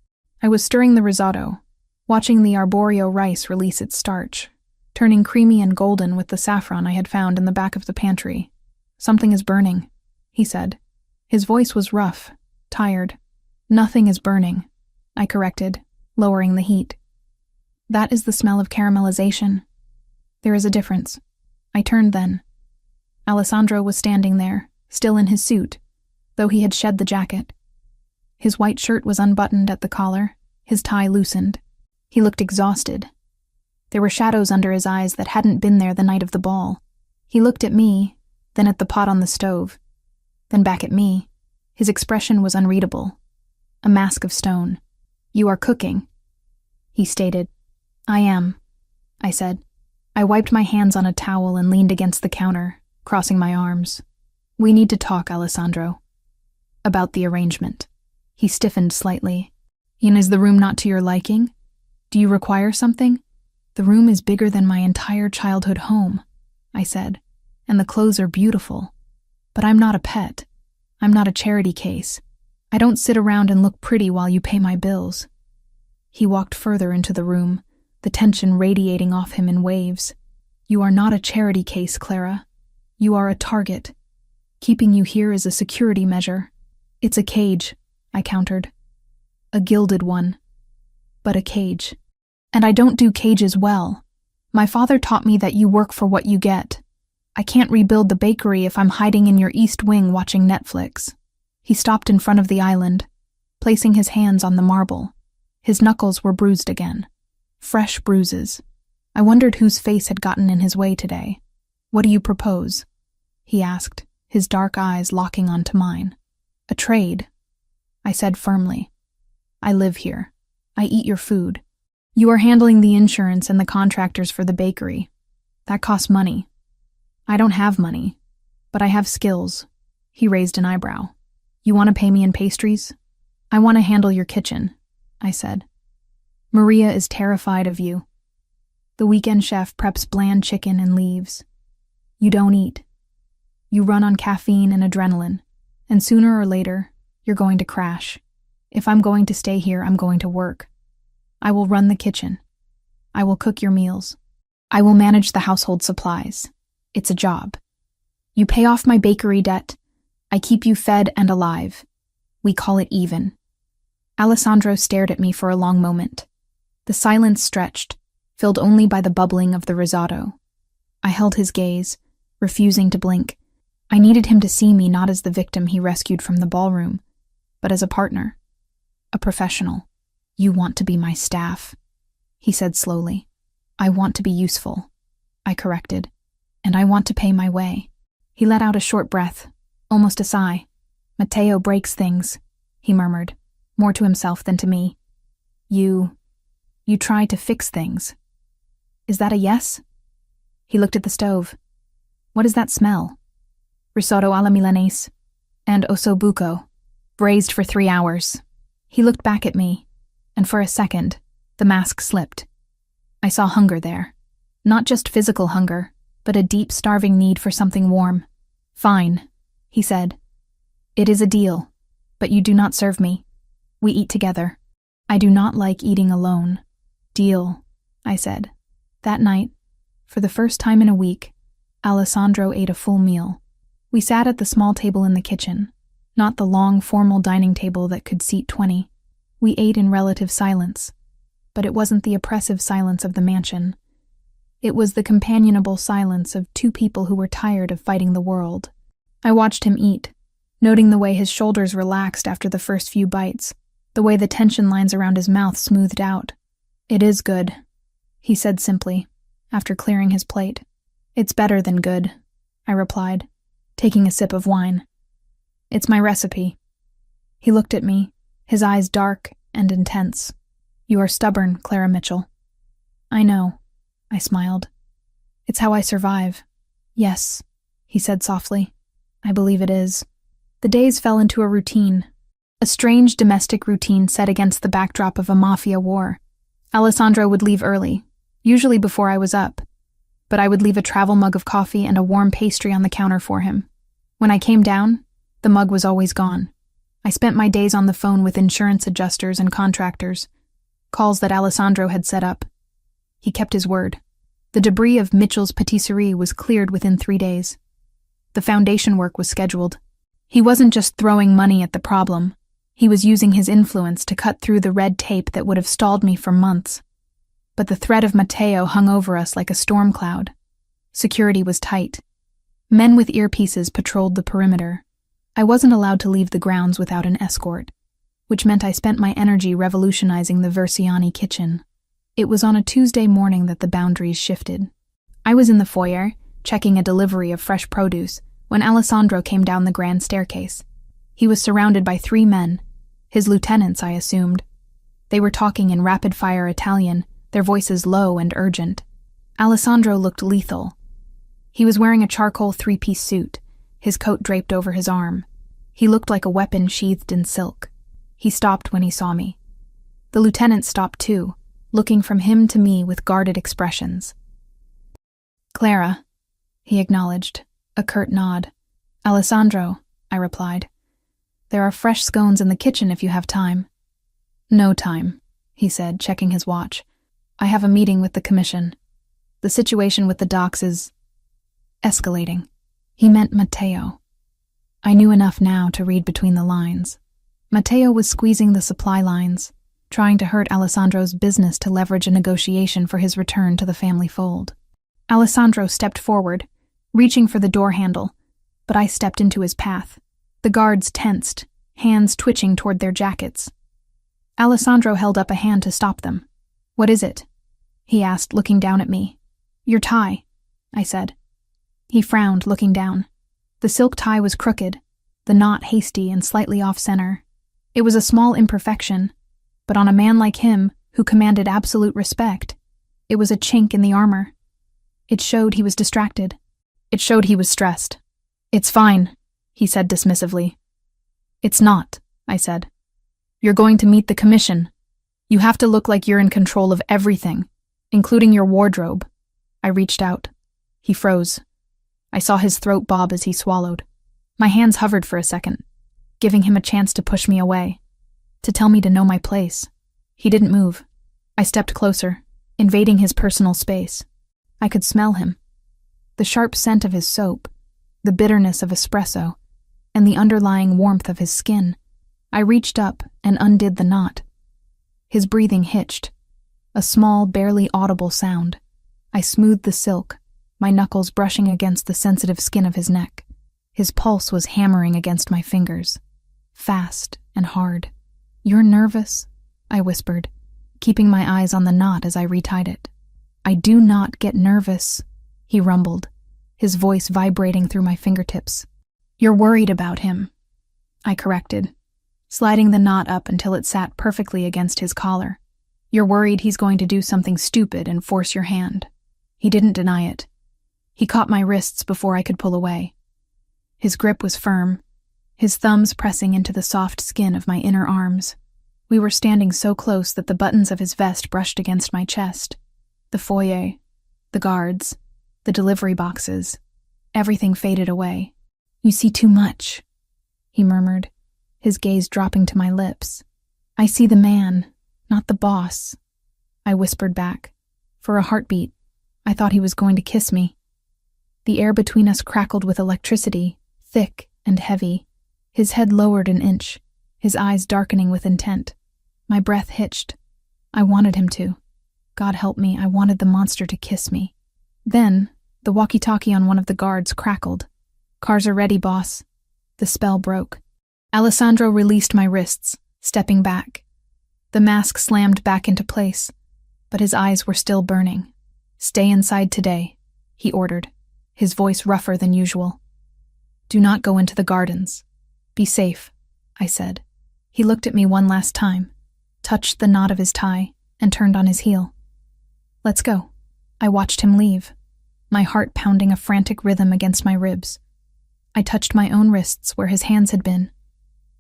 I was stirring the risotto, watching the arborio rice release its starch, turning creamy and golden with the saffron I had found in the back of the pantry. Something is burning, he said. His voice was rough, tired. Nothing is burning, I corrected, lowering the heat. That is the smell of caramelization. There is a difference. I turned then. Alessandro was standing there, still in his suit, though he had shed the jacket. His white shirt was unbuttoned at the collar, his tie loosened. He looked exhausted. There were shadows under his eyes that hadn't been there the night of the ball. He looked at me, then at the pot on the stove, then back at me. His expression was unreadable. A mask of stone. You are cooking, he stated. I am, I said. I wiped my hands on a towel and leaned against the counter, crossing my arms. We need to talk, Alessandro. About the arrangement. He stiffened slightly. Is the room not to your liking? Do you require something? The room is bigger than my entire childhood home, I said, and the clothes are beautiful. But I'm not a pet. I'm not a charity case. I don't sit around and look pretty while you pay my bills. He walked further into the room, the tension radiating off him in waves. You are not a charity case, Clara. You are a target. Keeping you here is a security measure. It's a cage, I countered. A gilded one. But a cage. And I don't do cages well. My father taught me that you work for what you get. I can't rebuild the bakery if I'm hiding in your East Wing watching Netflix. He stopped in front of the island, placing his hands on the marble. His knuckles were bruised again. Fresh bruises. I wondered whose face had gotten in his way today. What do you propose? He asked, his dark eyes locking onto mine. A trade, I said firmly. I live here. I eat your food. You are handling the insurance and the contractors for the bakery. That costs money. I don't have money, but I have skills. He raised an eyebrow. You want to pay me in pastries? I want to handle your kitchen, I said. Maria is terrified of you. The weekend chef preps bland chicken and leaves. You don't eat. You run on caffeine and adrenaline, and sooner or later, you're going to crash. If I'm going to stay here, I'm going to work. I will run the kitchen. I will cook your meals. I will manage the household supplies. It's a job. You pay off my bakery debt. I keep you fed and alive. We call it even. Alessandro stared at me for a long moment. The silence stretched, filled only by the bubbling of the risotto. I held his gaze, refusing to blink. I needed him to see me not as the victim he rescued from the ballroom, but as a partner, a professional. You want to be my staff, he said slowly. I want to be useful, I corrected, and I want to pay my way. He let out a short breath, almost a sigh. Matteo breaks things, he murmured, more to himself than to me. You try to fix things. Is that a yes? He looked at the stove. What is that smell? Risotto alla Milanese and ossobuco, braised for 3 hours. He looked back at me, and for a second, the mask slipped. I saw hunger there. Not just physical hunger, but a deep, starving need for something warm. Fine, he said. It is a deal, but you do not serve me. We eat together. I do not like eating alone. Deal, I said. That night, for the first time in a week, Alessandro ate a full meal. We sat at the small table in the kitchen, not the long, formal dining table that could seat 20. We ate in relative silence, but it wasn't the oppressive silence of the mansion. It was the companionable silence of two people who were tired of fighting the world. I watched him eat, noting the way his shoulders relaxed after the first few bites, the way the tension lines around his mouth smoothed out. It is good, he said simply, after clearing his plate. It's better than good, I replied, taking a sip of wine. It's my recipe. He looked at me, his eyes dark and intense. You are stubborn, Clara Mitchell. I know, I smiled. It's how I survive. Yes, he said softly. I believe it is. The days fell into a routine, a strange domestic routine set against the backdrop of a mafia war. Alessandro would leave early, usually before I was up, but I would leave a travel mug of coffee and a warm pastry on the counter for him. When I came down, the mug was always gone. I spent my days on the phone with insurance adjusters and contractors, calls that Alessandro had set up. He kept his word. The debris of Mitchell's patisserie was cleared within 3 days. The foundation work was scheduled. He wasn't just throwing money at the problem. He was using his influence to cut through the red tape that would have stalled me for months. But the threat of Matteo hung over us like a storm cloud. Security was tight. Men with earpieces patrolled the perimeter. I wasn't allowed to leave the grounds without an escort, which meant I spent my energy revolutionizing the Versiani kitchen. It was on a Tuesday morning that the boundaries shifted. I was in the foyer, checking a delivery of fresh produce, when Alessandro came down the grand staircase. He was surrounded by 3 men, his lieutenants, I assumed. They were talking in rapid-fire Italian, their voices low and urgent. Alessandro looked lethal. He was wearing a charcoal 3-piece suit, his coat draped over his arm. He looked like a weapon sheathed in silk. He stopped when he saw me. The lieutenant stopped too, looking from him to me with guarded expressions. Clara, he acknowledged, a curt nod. Alessandro, I replied. There are fresh scones in the kitchen if you have time. No time, he said, checking his watch. I have a meeting with the commission. The situation with the docks is escalating. He meant Matteo. I knew enough now to read between the lines. Matteo was squeezing the supply lines, trying to hurt Alessandro's business to leverage a negotiation for his return to the family fold. Alessandro stepped forward, reaching for the door handle, but I stepped into his path. The guards tensed, hands twitching toward their jackets. Alessandro held up a hand to stop them. What is it? He asked, looking down at me. Your tie, I said. He frowned, looking down. The silk tie was crooked, the knot hasty and slightly off-center. It was a small imperfection, but on a man like him, who commanded absolute respect, it was a chink in the armor. It showed he was distracted. It showed he was stressed. It's fine, he said dismissively. It's not, I said. You're going to meet the commission. You have to look like you're in control of everything, including your wardrobe. I reached out. He froze. I saw his throat bob as he swallowed. My hands hovered for a second, giving him a chance to push me away, to tell me to know my place. He didn't move. I stepped closer, invading his personal space. I could smell him. The sharp scent of his soap, the bitterness of espresso, and the underlying warmth of his skin. I reached up and undid the knot. His breathing hitched, a small, barely audible sound. I smoothed the silk, my knuckles brushing against the sensitive skin of his neck. His pulse was hammering against my fingers, fast and hard. You're nervous? I whispered, keeping my eyes on the knot as I retied it. I do not get nervous, he rumbled, his voice vibrating through my fingertips. You're worried about him, I corrected, sliding the knot up until it sat perfectly against his collar. You're worried he's going to do something stupid and force your hand. He didn't deny it. He caught my wrists before I could pull away. His grip was firm, his thumbs pressing into the soft skin of my inner arms. We were standing so close that the buttons of his vest brushed against my chest. The foyer, the guards, the delivery boxes, everything faded away. You see too much, he murmured, his gaze dropping to my lips. I see the man, not the boss, I whispered back. For a heartbeat, I thought he was going to kiss me. The air between us crackled with electricity, thick and heavy. His head lowered an inch, his eyes darkening with intent. My breath hitched. I wanted him to. God help me, I wanted the monster to kiss me. Then, the walkie-talkie on one of the guards crackled. Cars are ready, boss. The spell broke. Alessandro released my wrists, stepping back. The mask slammed back into place, but his eyes were still burning. Stay inside today, he ordered, his voice rougher than usual. Do not go into the gardens. Be safe, I said. He looked at me one last time, touched the knot of his tie, and turned on his heel. Let's go. I watched him leave, my heart pounding a frantic rhythm against my ribs. I touched my own wrists where his hands had been.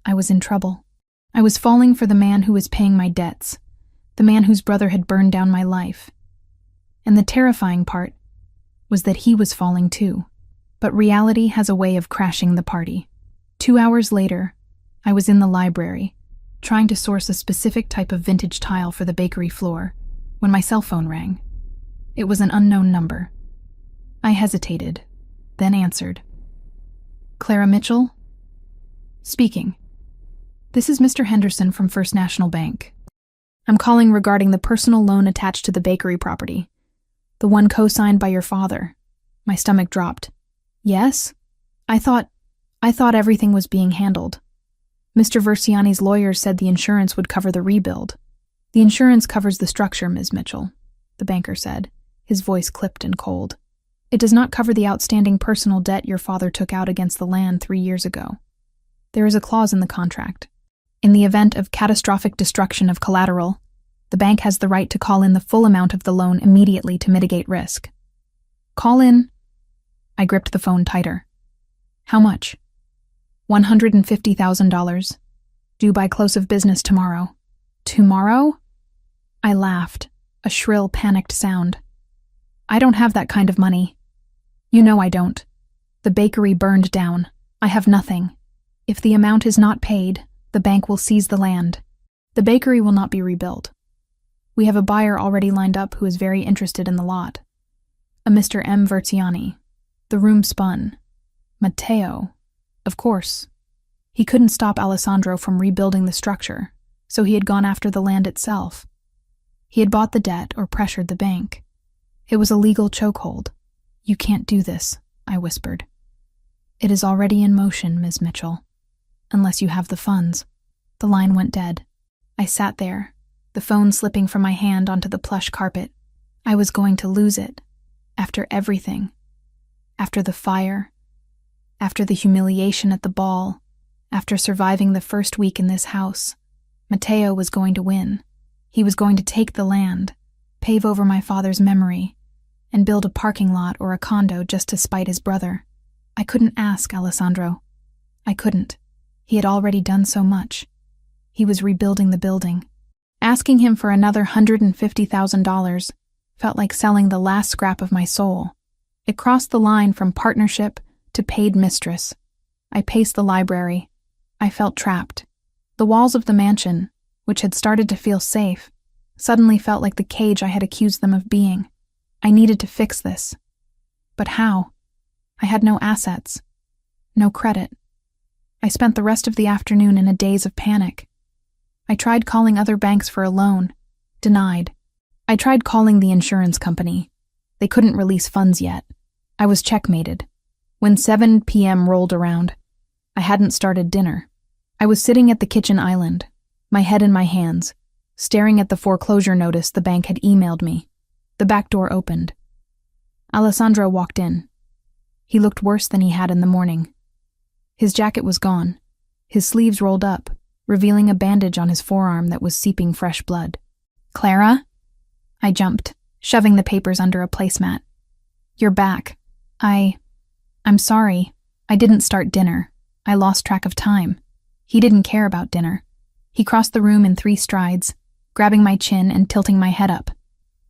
I was in trouble. I was falling for the man who was paying my debts, the man whose brother had burned down my life. And the terrifying part was that he was falling too. But reality has a way of crashing the party. 2 hours later, I was in the library, trying to source a specific type of vintage tile for the bakery floor, when my cell phone rang. It was an unknown number. I hesitated, then answered. Clara Mitchell? Speaking. This is Mr. Henderson from First National Bank. I'm calling regarding the personal loan attached to the bakery property. The one co-signed by your father. My stomach dropped. Yes? I thought everything was being handled. Mr. Versiani's lawyers said the insurance would cover the rebuild. The insurance covers the structure, Ms. Mitchell, the banker said, his voice clipped and cold. It does not cover the outstanding personal debt your father took out against the land 3 years ago. There is a clause in the contract. In the event of catastrophic destruction of collateral, the bank has the right to call in the full amount of the loan immediately to mitigate risk. Call in. I gripped the phone tighter. How much? $150,000. Due by close of business tomorrow. Tomorrow? I laughed, a shrill, panicked sound. I don't have that kind of money. You know I don't. The bakery burned down. I have nothing. If the amount is not paid, the bank will seize the land. The bakery will not be rebuilt. We have a buyer already lined up who is very interested in the lot. A Mr. M. Versiani. The room spun. Matteo. Of course. He couldn't stop Alessandro from rebuilding the structure, so he had gone after the land itself. He had bought the debt or pressured the bank. It was a legal chokehold. You can't do this, I whispered. It is already in motion, Ms. Mitchell. Unless you have the funds. The line went dead. I sat there, the phone slipping from my hand onto the plush carpet. I was going to lose it. After everything. After the fire. After the humiliation at the ball. After surviving the first week in this house. Matteo was going to win. He was going to take the land, pave over my father's memory, and build a parking lot or a condo just to spite his brother. I couldn't ask Alessandro. I couldn't. He had already done so much. He was rebuilding the building. Asking him for another $150,000 felt like selling the last scrap of my soul. It crossed the line from partnership to paid mistress. I paced the library. I felt trapped. The walls of the mansion, which had started to feel safe, suddenly felt like the cage I had accused them of being. I needed to fix this. But how? I had no assets. No credit. I spent the rest of the afternoon in a daze of panic. I tried calling other banks for a loan. Denied. I tried calling the insurance company. They couldn't release funds yet. I was checkmated. When 7 p.m. rolled around, I hadn't started dinner. I was sitting at the kitchen island, my head in my hands, staring at the foreclosure notice the bank had emailed me. The back door opened. Alessandro walked in. He looked worse than he had in the morning. His jacket was gone, his sleeves rolled up, revealing a bandage on his forearm that was seeping fresh blood. "Clara?" I jumped, shoving the papers under a placemat. "You're back. I'm sorry. I didn't start dinner. I lost track of time." He didn't care about dinner. He crossed the room in 3 strides, grabbing my chin and tilting my head up.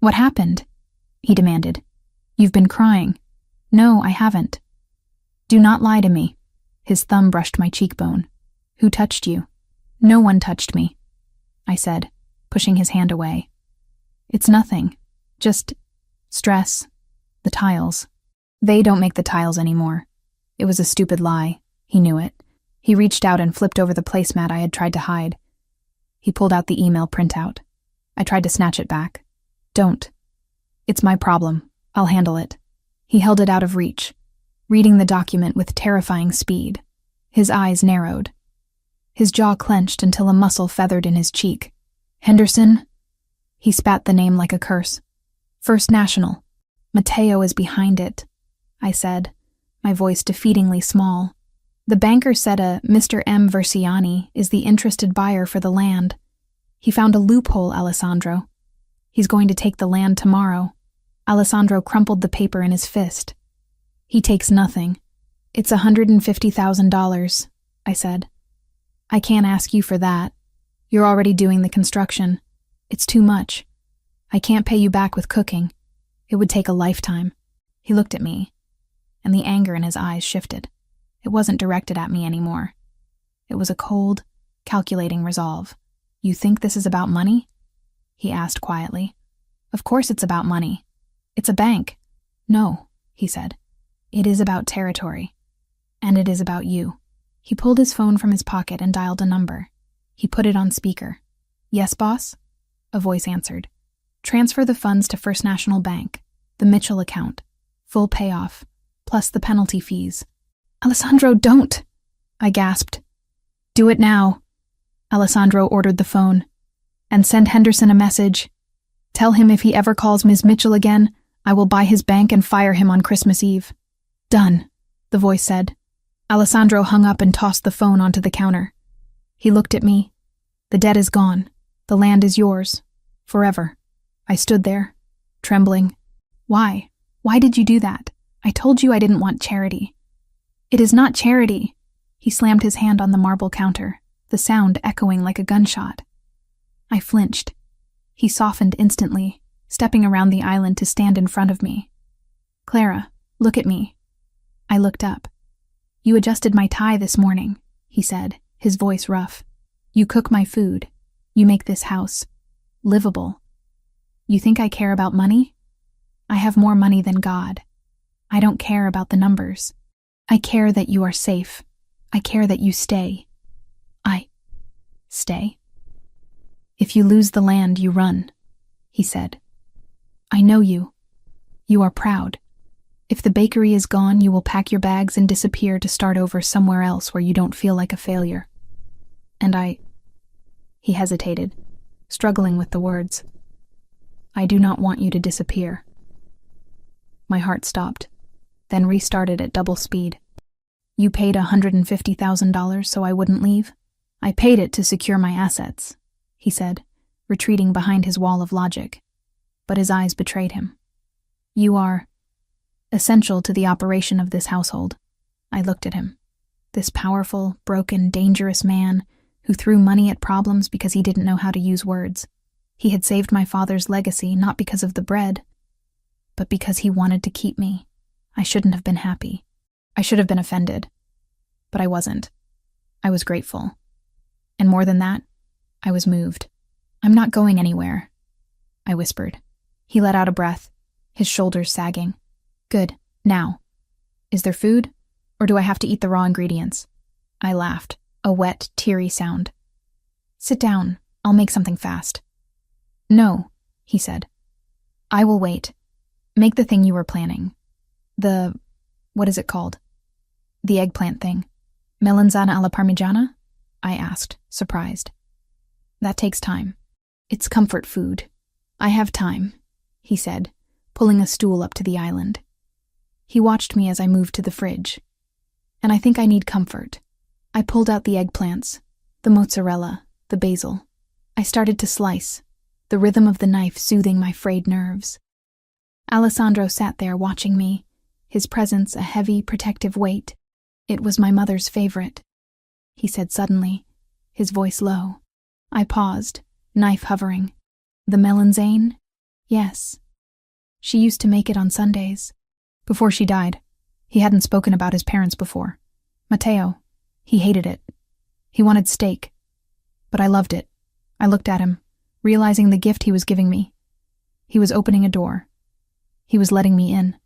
"What happened?" he demanded. "You've been crying." "No, I haven't." "Do not lie to me." His thumb brushed my cheekbone. "Who touched you?" "No one touched me," I said, pushing his hand away. "It's nothing. Just stress. The tiles. They don't make the tiles anymore." It was a stupid lie. He knew it. He reached out and flipped over the placemat I had tried to hide. He pulled out the email printout. I tried to snatch it back. "Don't. It's my problem. I'll handle it." He held it out of reach, reading the document with terrifying speed. His eyes narrowed. His jaw clenched until a muscle feathered in his cheek. "Henderson?" He spat the name like a curse. "First National. Matteo is behind it," I said, my voice defeatingly small. "The banker said a Mr. M. Versiani is the interested buyer for the land. He found a loophole, Alessandro. He's going to take the land tomorrow." Alessandro crumpled the paper in his fist. "He takes nothing. It's $150,000, I said. "I can't ask you for that. You're already doing the construction. It's too much. I can't pay you back with cooking. It would take a lifetime." He looked at me, and the anger in his eyes shifted. It wasn't directed at me anymore. It was a cold, calculating resolve. "You think this is about money?" he asked quietly. "Of course it's about money. It's a bank." "No," he said. "It is about territory. And it is about you." He pulled his phone from his pocket and dialed a number. He put it on speaker. "Yes, boss?" a voice answered. "Transfer the funds to First National Bank, the Mitchell account. Full payoff, plus the penalty fees." "Alessandro, don't!" I gasped. "Do it now," Alessandro ordered the phone. "And send Henderson a message. Tell him if he ever calls Ms. Mitchell again, I will buy his bank and fire him on Christmas Eve." "Done," the voice said. Alessandro hung up and tossed the phone onto the counter. He looked at me. "The debt is gone. The land is yours. Forever." I stood there, trembling. "Why? Why did you do that? I told you I didn't want charity." "It is not charity." He slammed his hand on the marble counter, the sound echoing like a gunshot. I flinched. He softened instantly, stepping around the island to stand in front of me. "Clara, look at me." I looked up. "You adjusted my tie this morning," he said, his voice rough. "You cook my food. You make this house livable. You think I care about money? I have more money than God. I don't care about the numbers. I care that you are safe. I care that you stay. I stay. If you lose the land, you run," he said. "I know you. You are proud. If the bakery is gone, you will pack your bags and disappear to start over somewhere else where you don't feel like a failure. And He hesitated, struggling with the words. "I do not want you to disappear." My heart stopped, then restarted at double speed. "You paid $150,000 so I wouldn't leave?" "I paid it to secure my assets," he said, retreating behind his wall of logic. But his eyes betrayed him. "You are essential to the operation of this household." I looked at him. this powerful, broken, dangerous man who threw money at problems because he didn't know how to use words. He had saved my father's legacy not because of the bread, but because he wanted to keep me. I shouldn't have been happy. I should have been offended. But I wasn't. I was grateful. And more than that, I was moved. "I'm not going anywhere," I whispered. He let out a breath, his shoulders sagging. "Good. Now. Is there food? Or do I have to eat the raw ingredients?" I laughed, a wet, teary sound. "Sit down. I'll make something fast." "No," he said. "I will wait. Make the thing you were planning. What is it called? The eggplant thing. Melanzana alla parmigiana?" I asked, surprised. "That takes time. It's comfort food. I have time," he said, pulling a stool up to the island. He watched me as I moved to the fridge. "And I think I need comfort." I pulled out the eggplants, the mozzarella, the basil. I started to slice, the rhythm of the knife soothing my frayed nerves. Alessandro sat there watching me, his presence a heavy, protective weight. "It was my mother's favorite," he said suddenly, his voice low. I paused, knife hovering. "The melanzane?" "Yes. She used to make it on Sundays." Before she died, he hadn't spoken about his parents before. Matteo, he hated it. He wanted steak. But I loved it. I looked at him, realizing the gift he was giving me. He was opening a door. He was letting me in.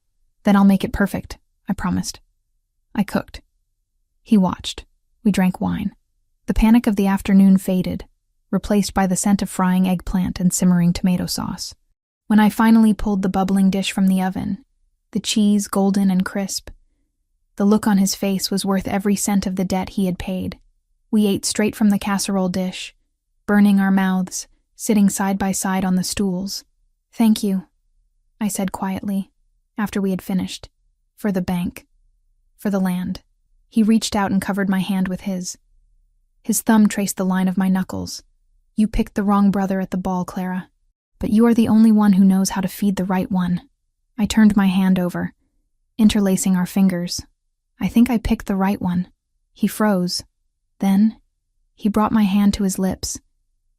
"Then I'll make it perfect," I promised. I cooked. He watched. We drank wine. The panic of the afternoon faded, replaced by the scent of frying eggplant and simmering tomato sauce. When I finally pulled the bubbling dish from the oven, the cheese golden and crisp, the look on his face was worth every cent of the debt he had paid. We ate straight from the casserole dish, burning our mouths, sitting side by side on the stools. "Thank you," I said quietly, after we had finished. "For the bank. For the land." He reached out and covered my hand with his. His thumb traced the line of my knuckles. "You picked the wrong brother at the ball, Clara. But you are the only one who knows how to feed the right one." I turned my hand over, interlacing our fingers. "I think I picked the right one." He froze. Then, he brought my hand to his lips,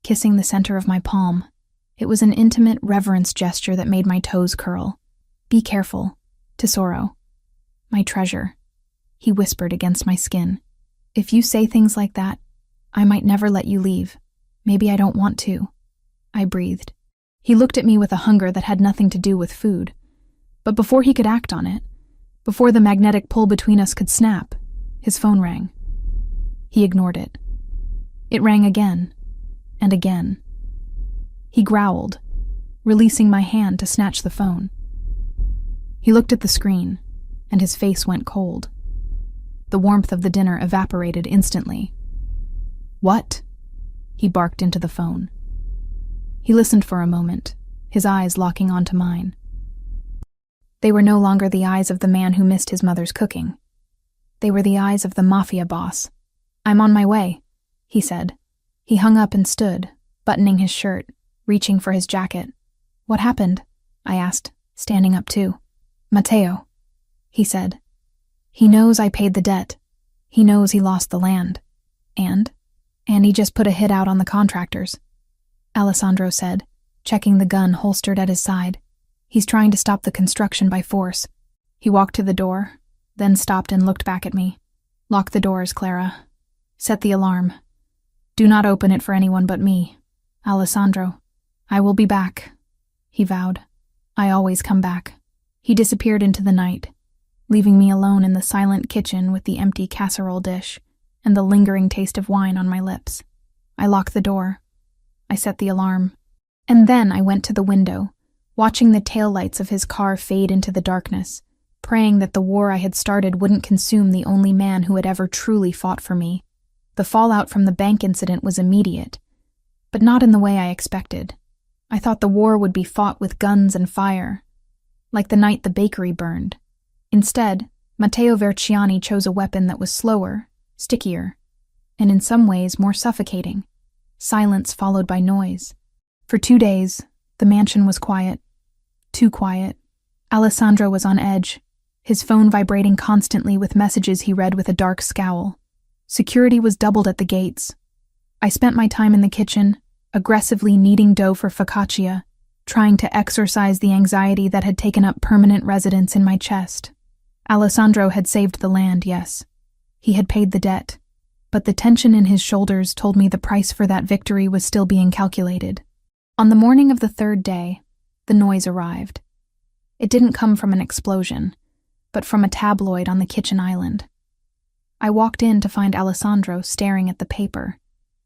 kissing the center of my palm. It was an intimate reverence gesture that made my toes curl. "Be careful, tesoro. My treasure," he whispered against my skin. "If you say things like that, I might never let you leave. Maybe I don't want to." I breathed. He looked at me with a hunger that had nothing to do with food. But before he could act on it, before the magnetic pull between us could snap, his phone rang. He ignored it. It rang again, and again. He growled, releasing my hand to snatch the phone. He looked at the screen, and his face went cold. The warmth of the dinner evaporated instantly. "What?" He barked into the phone. He listened for a moment, his eyes locking onto mine. They were no longer the eyes of the man who missed his mother's cooking. They were the eyes of the Mafia boss. "I'm on my way," he said. He hung up and stood, buttoning his shirt, reaching for his jacket. "What happened?" I asked, standing up too. "Matteo," he said. "He knows I paid the debt. He knows he lost the land. And he just put a hit out on the contractors," Alessandro said, checking the gun holstered at his side. "He's trying to stop the construction by force." He walked to the door, then stopped and looked back at me. "Lock the doors, Clara. Set the alarm. Do not open it for anyone but me. Alessandro, I will be back," he vowed. "I always come back." He disappeared into the night, leaving me alone in the silent kitchen with the empty casserole dish and the lingering taste of wine on my lips. I locked the door. I set the alarm. And then I went to the window, watching the taillights of his car fade into the darkness, praying that the war I had started wouldn't consume the only man who had ever truly fought for me. The fallout from the bank incident was immediate, but not in the way I expected. I thought the war would be fought with guns and fire, like the night the bakery burned. Instead, Matteo Verciani chose a weapon that was slower, stickier, and in some ways more suffocating. Silence followed by noise. For 2 days, the mansion was quiet. Too quiet. Alessandro was on edge, his phone vibrating constantly with messages he read with a dark scowl. Security was doubled at the gates. I spent my time in the kitchen, aggressively kneading dough for focaccia, trying to exorcise the anxiety that had taken up permanent residence in my chest. Alessandro had saved the land, yes. He had paid the debt. But the tension in his shoulders told me the price for that victory was still being calculated. On the morning of the third day, the noise arrived. It didn't come from an explosion, but from a tabloid on the kitchen island. I walked in to find Alessandro staring at the paper,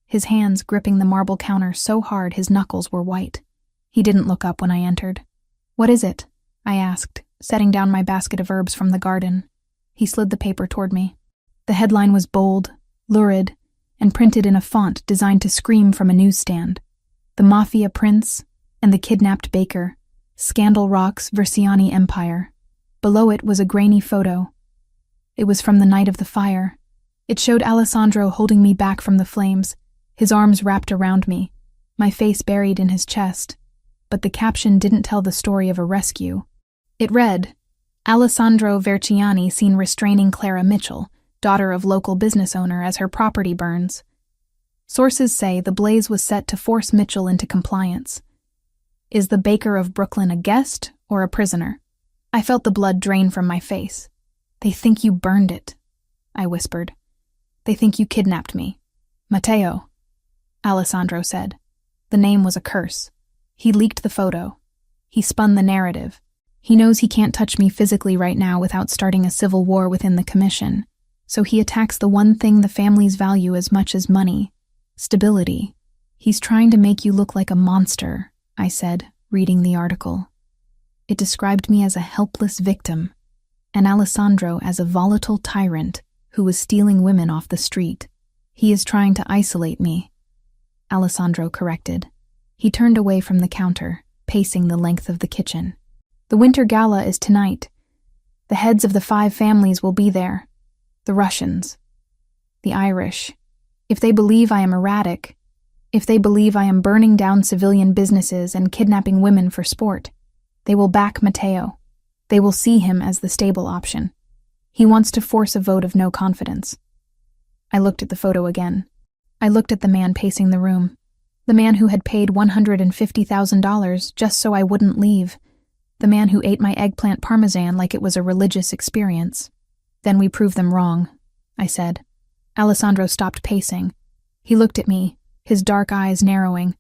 his hands gripping the marble counter so hard his knuckles were white. He didn't look up when I entered. "What is it?" I asked, setting down my basket of herbs from the garden. He slid the paper toward me. The headline was bold, lurid, and printed in a font designed to scream from a newsstand. The Mafia prince and the kidnapped baker. Scandal rocks Versiani empire. Below it was a grainy photo. It was from the night of the fire. It showed Alessandro holding me back from the flames, his arms wrapped around me, my face buried in his chest. But the caption didn't tell the story of a rescue. It read, "Alessandro Versiani seen restraining Clara Mitchell, daughter of local business owner, as her property burns. Sources say the blaze was set to force Mitchell into compliance. Is the baker of Brooklyn a guest or a prisoner?" I felt the blood drain from my face. "They think you burned it," I whispered. "They think you kidnapped me." "Matteo," Alessandro said. The name was a curse. He leaked the photo. He spun the narrative. He knows he can't touch me physically right now without starting a civil war within the commission. So he attacks the one thing the families value as much as money: stability. "He's trying to make you look like a monster," I said, reading the article. It described me as a helpless victim, and Alessandro as a volatile tyrant who was stealing women off the street. "He is trying to isolate me," Alessandro corrected. He turned away from the counter, pacing the length of the kitchen. "The winter gala is tonight. The heads of the 5 families will be there. The Russians. The Irish. If they believe I am erratic, if they believe I am burning down civilian businesses and kidnapping women for sport, they will back Matteo. They will see him as the stable option. He wants to force a vote of no confidence." I looked at the photo again. I looked at the man pacing the room. The man who had paid $150,000 just so I wouldn't leave. The man who ate my eggplant parmesan like it was a religious experience. "Then we prove them wrong," I said. Alessandro stopped pacing. He looked at me, his dark eyes narrowing.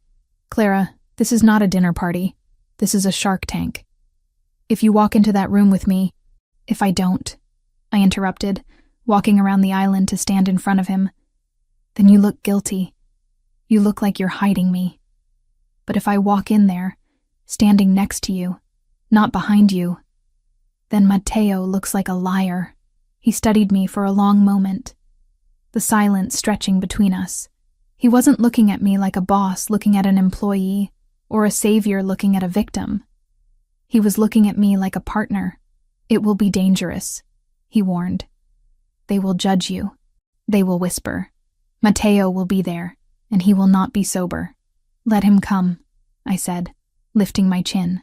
"Clara, this is not a dinner party. This is a Shark Tank. If you walk into that room with me—" "If I don't," I interrupted, walking around the island to stand in front of him. "Then you look guilty. You look like you're hiding me. But if I walk in there, standing next to you, not behind you, then Matteo looks like a liar." He studied me for a long moment, the silence stretching between us. He wasn't looking at me like a boss looking at an employee, or a savior looking at a victim. He was looking at me like a partner. "It will be dangerous," he warned. "They will judge you. They will whisper. Matteo will be there, and he will not be sober. Let him come," I said, lifting my chin.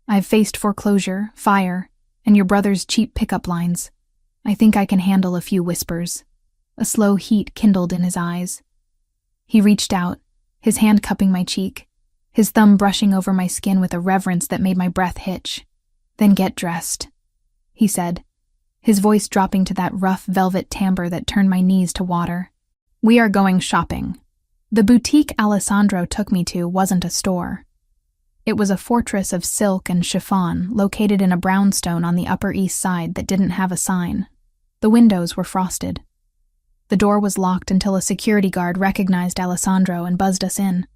"I've faced foreclosure, fire, and your brother's cheap pickup lines. I think I can handle a few whispers." A slow heat kindled in his eyes. He reached out, his hand cupping my cheek, his thumb brushing over my skin with a reverence that made my breath hitch. "Then get dressed," he said, his voice dropping to that rough velvet timbre that turned my knees to water. "We are going shopping." The boutique Alessandro took me to wasn't a store. It was a fortress of silk and chiffon located in a brownstone on the Upper East Side that didn't have a sign. The windows were frosted. The door was locked until a security guard recognized Alessandro and buzzed us in.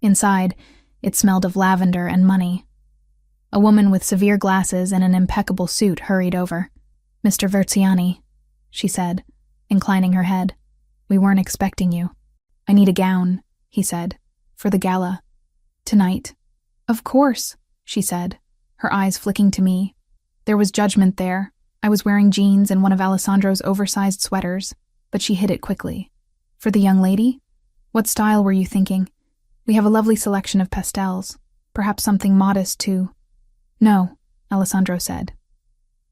Inside, it smelled of lavender and money. A woman with severe glasses and an impeccable suit hurried over. "Mr. Versiani," she said, inclining her head. "We weren't expecting you." "I need a gown," he said, "for the gala. Tonight." "Of course," she said, her eyes flicking to me. There was judgment there. I was wearing jeans and one of Alessandro's oversized sweaters, but she hid it quickly. "For the young lady? What style were you thinking? We have a lovely selection of pastels. Perhaps something modest, too." "No," Alessandro said.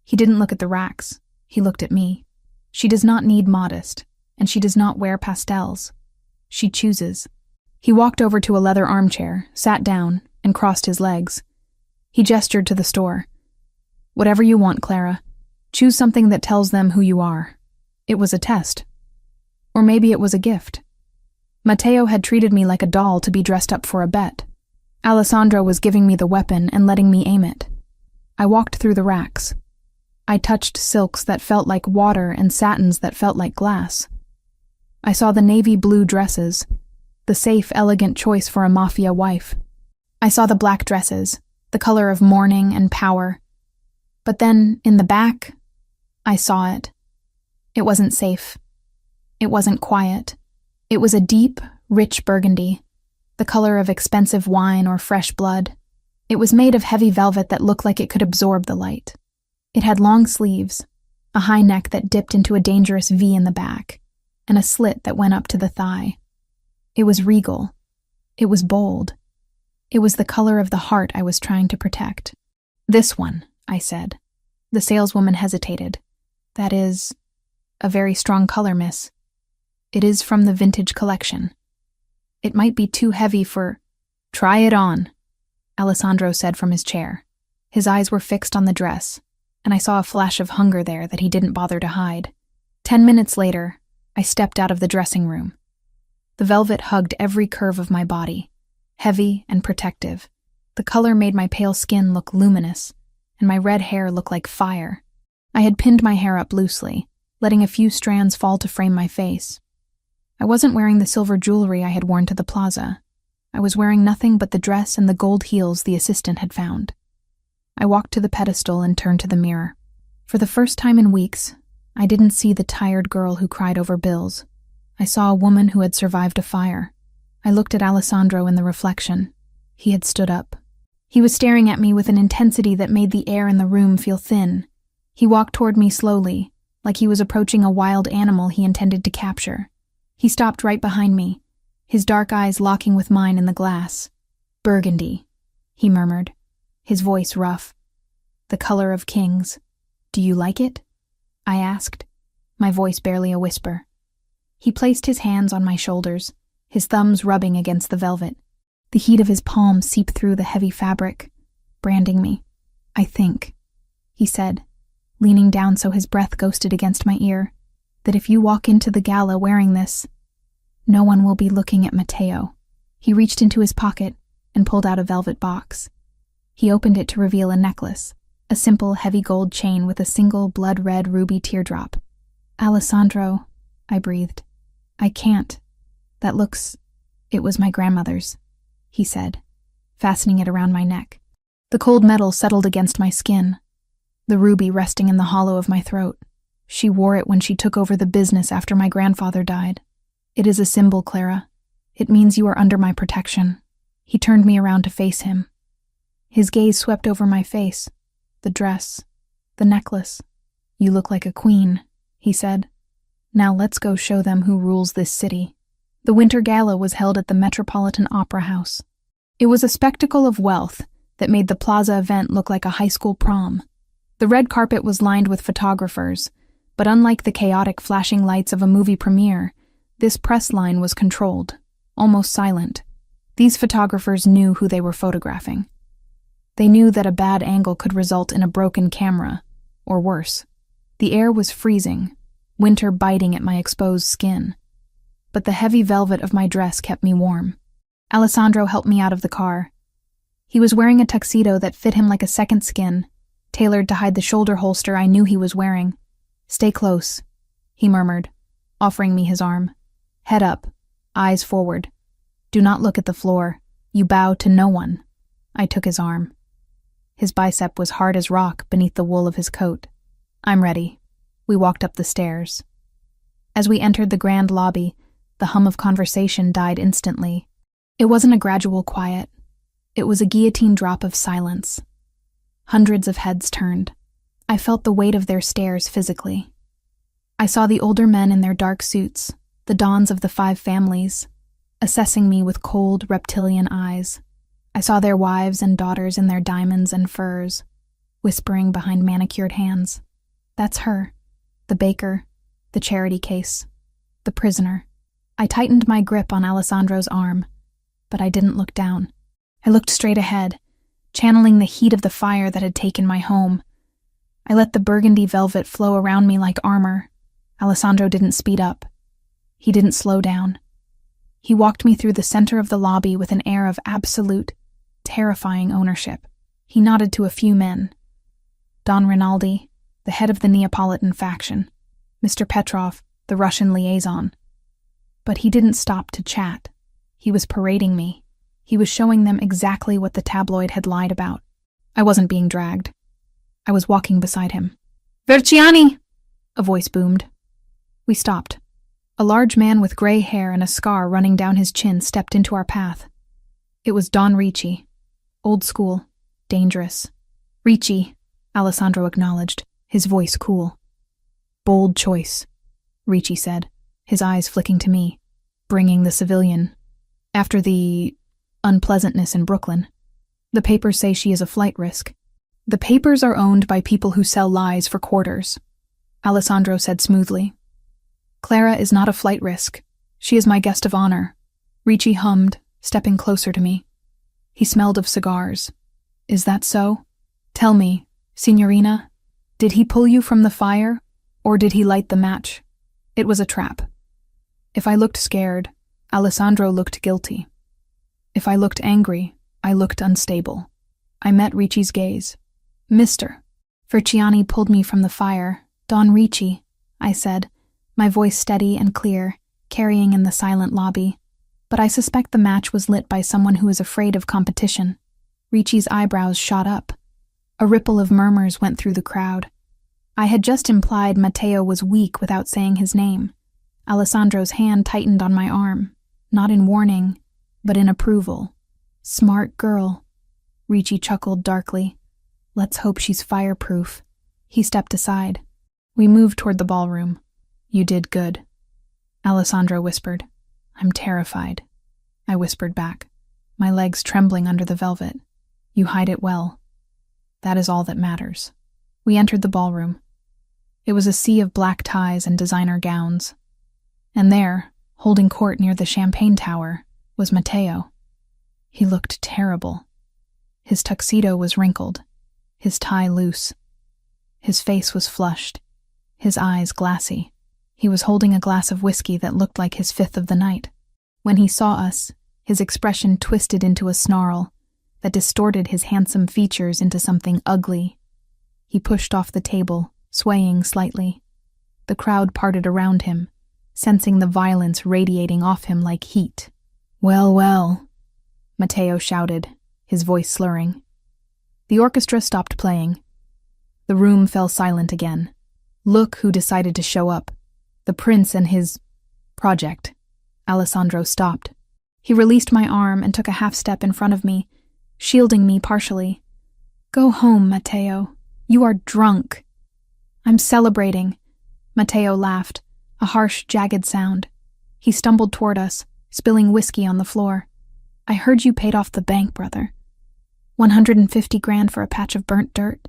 He didn't look at the racks. He looked at me. "She does not need modest, and she does not wear pastels. She chooses. He walked over to a leather armchair, sat down, and crossed his legs. He gestured to the store. Whatever you want, Clara. Choose something that tells them who you are. It was a test. Or maybe it was a gift. Matteo had treated me like a doll to be dressed up for a bet. Alessandro was giving me the weapon and letting me aim it. I walked through the racks. I touched silks that felt like water and satins that felt like glass. I saw the navy blue dresses, the safe, elegant choice for a Mafia wife. I saw the black dresses, the color of mourning and power. But then, in the back, I saw it. It wasn't safe. It wasn't quiet. It was a deep, rich burgundy, the color of expensive wine or fresh blood. It was made of heavy velvet that looked like it could absorb the light. It had long sleeves, a high neck that dipped into a dangerous V in the back, and a slit that went up to the thigh. It was regal. It was bold. It was the color of the heart I was trying to protect. This one, I said. The saleswoman hesitated. That is a very strong color, miss. It is from the vintage collection. It might be too heavy for— Try it on, Alessandro said from his chair. His eyes were fixed on the dress, and I saw a flash of hunger there that he didn't bother to hide. 10 minutes later, I stepped out of the dressing room. The velvet hugged every curve of my body, heavy and protective. The color made my pale skin look luminous, and my red hair look like fire. I had pinned my hair up loosely, letting a few strands fall to frame my face. I wasn't wearing the silver jewelry I had worn to the plaza. I was wearing nothing but the dress and the gold heels the assistant had found. I walked to the pedestal and turned to the mirror. For the first time in weeks, I didn't see the tired girl who cried over bills. I saw a woman who had survived a fire. I looked at Alessandro in the reflection. He had stood up. He was staring at me with an intensity that made the air in the room feel thin. He walked toward me slowly, like he was approaching a wild animal he intended to capture. He stopped right behind me, his dark eyes locking with mine in the glass. Burgundy, he murmured, his voice rough. The color of kings. Do you like it? I asked, my voice barely a whisper. He placed his hands on my shoulders, his thumbs rubbing against the velvet. The heat of his palm seeped through the heavy fabric, branding me. I think, he said, leaning down so his breath ghosted against my ear, that if you walk into the gala wearing this, no one will be looking at Matteo. He reached into his pocket and pulled out a velvet box. He opened it to reveal a necklace, a simple, heavy gold chain with a single blood-red ruby teardrop. Alessandro, I breathed. I can't. That looks— It was my grandmother's, he said, fastening it around my neck. The cold metal settled against my skin, the ruby resting in the hollow of my throat. She wore it when she took over the business after my grandfather died. It is a symbol, Clara. It means you are under my protection. He turned me around to face him. His gaze swept over my face, the dress, the necklace. You look like a queen, he said. Now let's go show them who rules this city. The winter gala was held at the Metropolitan Opera House. It was a spectacle of wealth that made the plaza event look like a high school prom. The red carpet was lined with photographers, but unlike the chaotic flashing lights of a movie premiere, this press line was controlled, almost silent. These photographers knew who they were photographing. They knew that a bad angle could result in a broken camera, or worse. The air was freezing, winter biting at my exposed skin. But the heavy velvet of my dress kept me warm. Alessandro helped me out of the car. He was wearing a tuxedo that fit him like a second skin, tailored to hide the shoulder holster I knew he was wearing. Stay close, he murmured, offering me his arm. Head up, eyes forward. Do not look at the floor. You bow to no one. I took his arm. His bicep was hard as rock beneath the wool of his coat. I'm ready. We walked up the stairs. As we entered the grand lobby, the hum of conversation died instantly. It wasn't a gradual quiet. It was a guillotine drop of silence. Hundreds of heads turned. I felt the weight of their stares physically. I saw the older men in their dark suits, the dons of the 5 families, assessing me with cold, reptilian eyes. I saw their wives and daughters in their diamonds and furs, whispering behind manicured hands. That's her, the baker, the charity case. The prisoner. I tightened my grip on Alessandro's arm, but I didn't look down. I looked straight ahead, channeling the heat of the fire that had taken my home. I let the burgundy velvet flow around me like armor. Alessandro didn't speed up. He didn't slow down. He walked me through the center of the lobby with an air of absolute, terrifying ownership. He nodded to a few men. Don Rinaldi, the head of the Neapolitan faction. Mr. Petrov, the Russian liaison. But he didn't stop to chat. He was parading me. He was showing them exactly what the tabloid had lied about. I wasn't being dragged. I was walking beside him. "Verciani!" a voice boomed. We stopped. A large man with gray hair and a scar running down his chin stepped into our path. It was Don Ricci. Old school. Dangerous. "Ricci," Alessandro acknowledged, his voice cool. "Bold choice," Ricci said, his eyes flicking to me. "Bringing the civilian. After the unpleasantness in Brooklyn. The papers say she is a flight risk." "The papers are owned by people who sell lies for quarters," Alessandro said smoothly. "Clara is not a flight risk. She is my guest of honor," Ricci hummed, stepping closer to me. He smelled of cigars. "Is that so? Tell me, Signorina, did he pull you from the fire, or did he light the match?" It was a trap. If I looked scared, Alessandro looked guilty. If I looked angry, I looked unstable. I met Ricci's gaze. "Mr. Verciani pulled me from the fire. Don Ricci," I said, my voice steady and clear, carrying in the silent lobby. But I suspect the match was lit by someone who is afraid of competition. Ricci's eyebrows shot up. A ripple of murmurs went through the crowd. I had just implied Matteo was weak without saying his name. Alessandro's hand tightened on my arm, not in warning, but in approval. "Smart girl," Ricci chuckled darkly. "Let's hope she's fireproof." He stepped aside. We moved toward the ballroom. "You did good," Alessandro whispered. "I'm terrified," I whispered back, my legs trembling under the velvet. "You hide it well. That is all that matters." We entered the ballroom. It was a sea of black ties and designer gowns. And there, holding court near the champagne tower, was Matteo. He looked terrible. His tuxedo was wrinkled, his tie loose. His face was flushed, his eyes glassy. He was holding a glass of whiskey that looked like his fifth of the night. When he saw us, his expression twisted into a snarl that distorted his handsome features into something ugly. He pushed off the table, swaying slightly. The crowd parted around him, sensing the violence radiating off him like heat. "Well, well," Matteo shouted, his voice slurring. The orchestra stopped playing. The room fell silent again. Look who decided to show up. The prince and his project. Alessandro stopped. He released my arm and took a half step in front of me, shielding me partially. "Go home, Matteo. You are drunk." "I'm celebrating," Matteo laughed, a harsh, jagged sound. He stumbled toward us, spilling whiskey on the floor. "I heard you paid off the bank, brother. 150 grand for a patch of burnt dirt.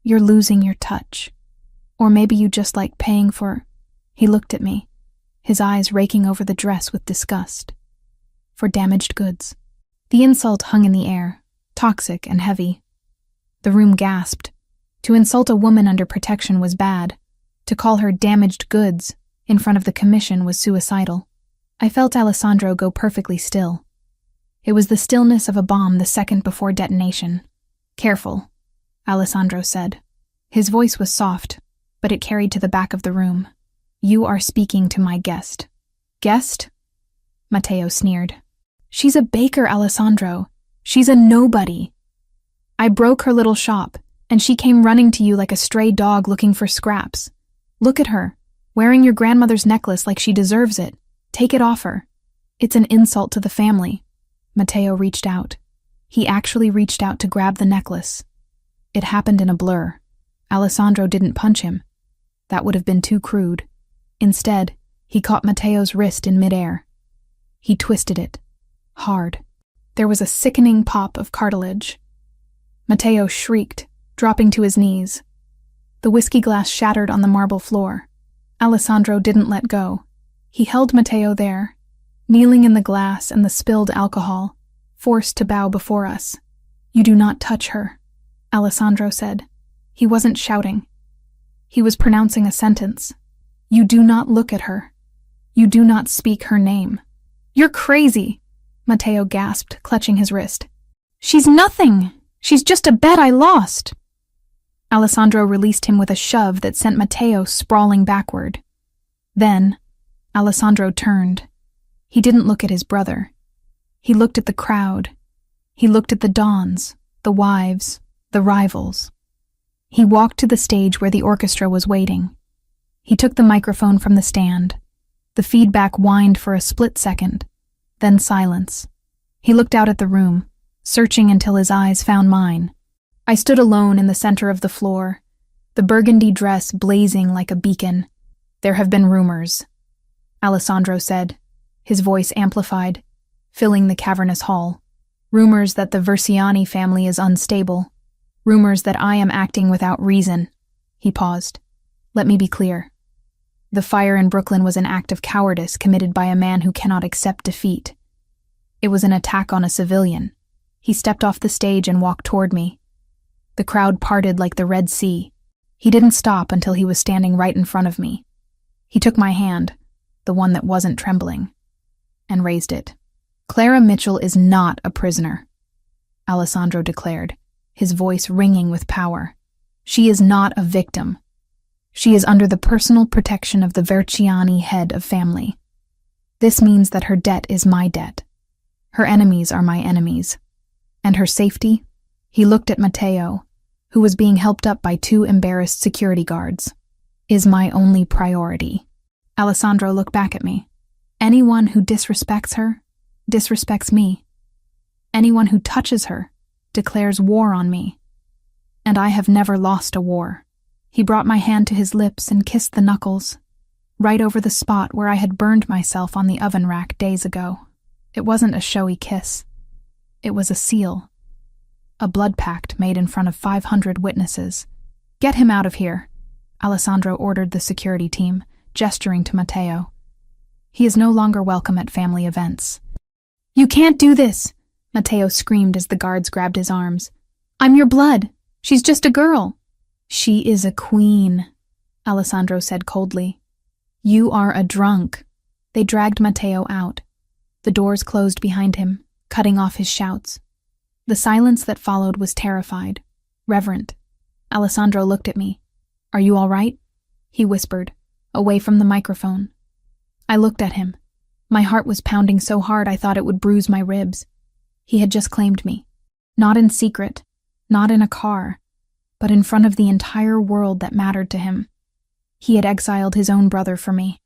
You're losing your touch. Or maybe you just like paying for..." He looked at me, his eyes raking over the dress with disgust. "For damaged goods." The insult hung in the air, toxic and heavy. The room gasped. To insult a woman under protection was bad. To call her damaged goods in front of the commission was suicidal. I felt Alessandro go perfectly still. It was the stillness of a bomb the second before detonation. "Careful," Alessandro said. His voice was soft, but it carried to the back of the room. "You are speaking to my guest." "Guest?" Matteo sneered. "She's a baker, Alessandro. She's a nobody. I broke her little shop, and she came running to you like a stray dog looking for scraps. Look at her, wearing your grandmother's necklace like she deserves it. Take it off her. It's an insult to the family." Matteo reached out. He actually reached out to grab the necklace. It happened in a blur. Alessandro didn't punch him. That would have been too crude. Instead, he caught Matteo's wrist in midair. He twisted it. Hard. There was a sickening pop of cartilage. Matteo shrieked, dropping to his knees. The whiskey glass shattered on the marble floor. Alessandro didn't let go. He held Matteo there, kneeling in the glass and the spilled alcohol, forced to bow before us. "You do not touch her," Alessandro said. He wasn't shouting. He was pronouncing a sentence. "You do not look at her. You do not speak her name." "You're crazy," Matteo gasped, clutching his wrist. "She's nothing. She's just a bet I lost." Alessandro released him with a shove that sent Matteo sprawling backward. Then, Alessandro turned. He didn't look at his brother. He looked at the crowd. He looked at the dons, the wives, the rivals. He walked to the stage where the orchestra was waiting. He took the microphone from the stand. The feedback whined for a split second, then silence. He looked out at the room, searching until his eyes found mine. I stood alone in the center of the floor, the burgundy dress blazing like a beacon. "There have been rumors," Alessandro said, his voice amplified, filling the cavernous hall. "Rumors that the Versiani family is unstable. Rumors that I am acting without reason." He paused. "Let me be clear. The fire in Brooklyn was an act of cowardice committed by a man who cannot accept defeat. It was an attack on a civilian." He stepped off the stage and walked toward me. The crowd parted like the Red Sea. He didn't stop until he was standing right in front of me. He took my hand, the one that wasn't trembling, and raised it. "Clara Mitchell is not a prisoner," Alessandro declared, his voice ringing with power. "She is not a victim. She is under the personal protection of the Versiani head of family. This means that her debt is my debt. Her enemies are my enemies. And her safety?" He looked at Matteo, who was being helped up by 2 embarrassed security guards. "Is my only priority." Alessandro looked back at me. "Anyone who disrespects her, disrespects me. Anyone who touches her declares war on me. And I have never lost a war." He brought my hand to his lips and kissed the knuckles, right over the spot where I had burned myself on the oven rack days ago. It wasn't a showy kiss. It was a seal. A blood pact made in front of 500 witnesses. "Get him out of here," Alessandro ordered the security team, gesturing to Matteo. "He is no longer welcome at family events." "You can't do this," Matteo screamed as the guards grabbed his arms. "I'm your blood. She's just a girl." "She is a queen," Alessandro said coldly. "You are a drunk." They dragged Matteo out. The doors closed behind him, cutting off his shouts. The silence that followed was terrified, reverent. Alessandro looked at me. "Are you all right?" he whispered, away from the microphone. I looked at him. My heart was pounding so hard I thought it would bruise my ribs. He had just claimed me. Not in secret, not in a car, but in front of the entire world that mattered to him. He had exiled his own brother for me.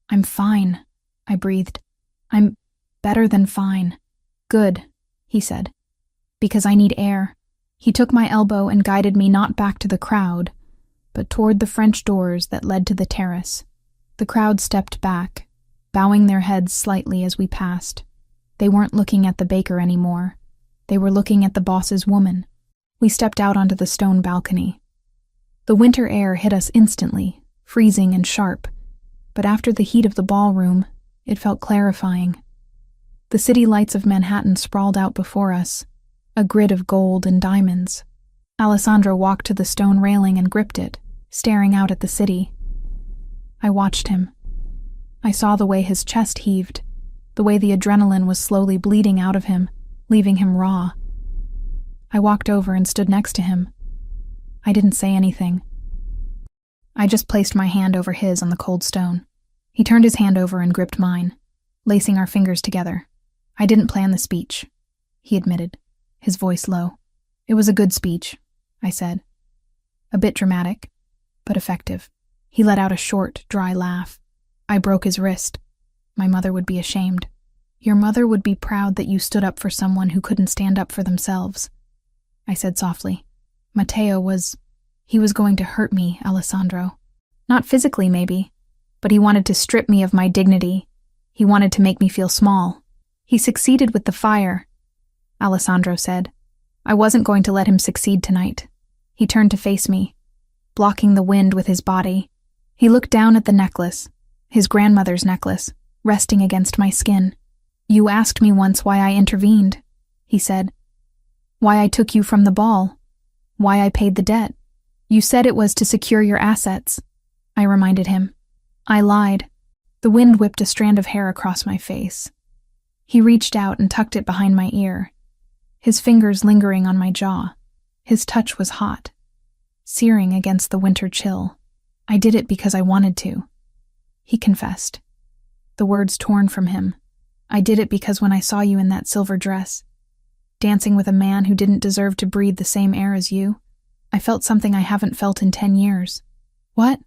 "I'm fine," I breathed. "I'm better than fine." "Good," he said. "Because I need air." He took my elbow and guided me not back to the crowd, but toward the French doors that led to the terrace. The crowd stepped back, bowing their heads slightly as we passed. They weren't looking at the baker anymore. They were looking at the boss's woman. We stepped out onto the stone balcony. The winter air hit us instantly, freezing and sharp, but after the heat of the ballroom, it felt clarifying. The city lights of Manhattan sprawled out before us, a grid of gold and diamonds. Alessandro walked to the stone railing and gripped it, staring out at the city. I watched him. I saw the way his chest heaved, the way the adrenaline was slowly bleeding out of him, leaving him raw. I walked over and stood next to him. I didn't say anything. I just placed my hand over his on the cold stone. He turned his hand over and gripped mine, lacing our fingers together. "I didn't plan the speech," he admitted, his voice low. "It was a good speech," I said. "A bit dramatic, but effective." He let out a short, dry laugh. "I broke his wrist. My mother would be ashamed." "Your mother would be proud that you stood up for someone who couldn't stand up for themselves," I said softly. "Matteo he was going to hurt me, Alessandro. Not physically, maybe, but he wanted to strip me of my dignity. He wanted to make me feel small. He succeeded with the fire," Alessandro said. "I wasn't going to let him succeed tonight." He turned to face me, blocking the wind with his body. He looked down at the necklace, his grandmother's necklace, resting against my skin. "You asked me once why I intervened," he said. "Why I took you from the ball. Why I paid the debt. You said it was to secure your assets," I reminded him. I lied. The wind whipped a strand of hair across my face. He reached out and tucked it behind my ear, his fingers lingering on my jaw. His touch was hot, searing against the winter chill. "I did it because I wanted to," he confessed, the words torn from him. "I did it because when I saw you in that silver dress, dancing with a man who didn't deserve to breathe the same air as you, I felt something I haven't felt in 10 years. "What?"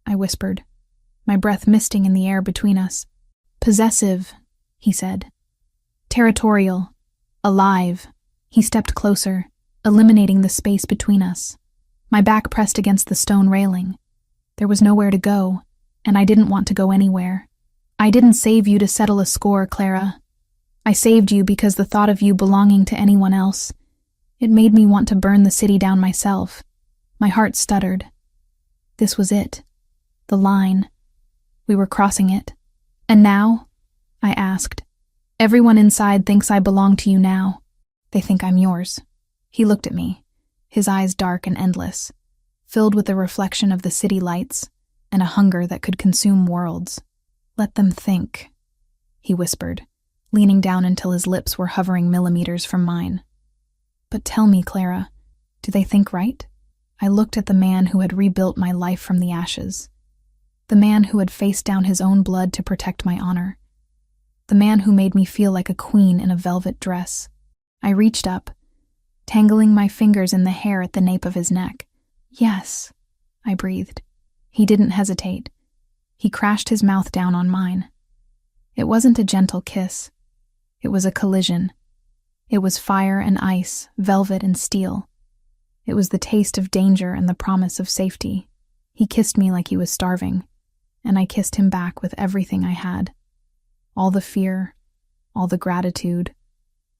I whispered, my breath misting in the air between us. "Possessive," he said. "Territorial. Alive." He stepped closer, eliminating the space between us. My back pressed against the stone railing. There was nowhere to go, and I didn't want to go anywhere. "I didn't save you to settle a score, Clara. I saved you because the thought of you belonging to anyone else, it made me want to burn the city down myself." My heart stuttered. This was it. The line. We were crossing it. "And now?" I asked. "Everyone inside thinks I belong to you now. They think I'm yours." He looked at me, his eyes dark and endless, filled with the reflection of the city lights and a hunger that could consume worlds. "Let them think," he whispered, leaning down until his lips were hovering millimeters from mine. "But tell me, Clara, do they think right?" I looked at the man who had rebuilt my life from the ashes. The man who had faced down his own blood to protect my honor. The man who made me feel like a queen in a velvet dress. I reached up, tangling my fingers in the hair at the nape of his neck. "Yes," I breathed. He didn't hesitate. He crashed his mouth down on mine. It wasn't a gentle kiss. It was a collision. It was fire and ice, velvet and steel. It was the taste of danger and the promise of safety. He kissed me like he was starving, and I kissed him back with everything I had. All the fear, all the gratitude,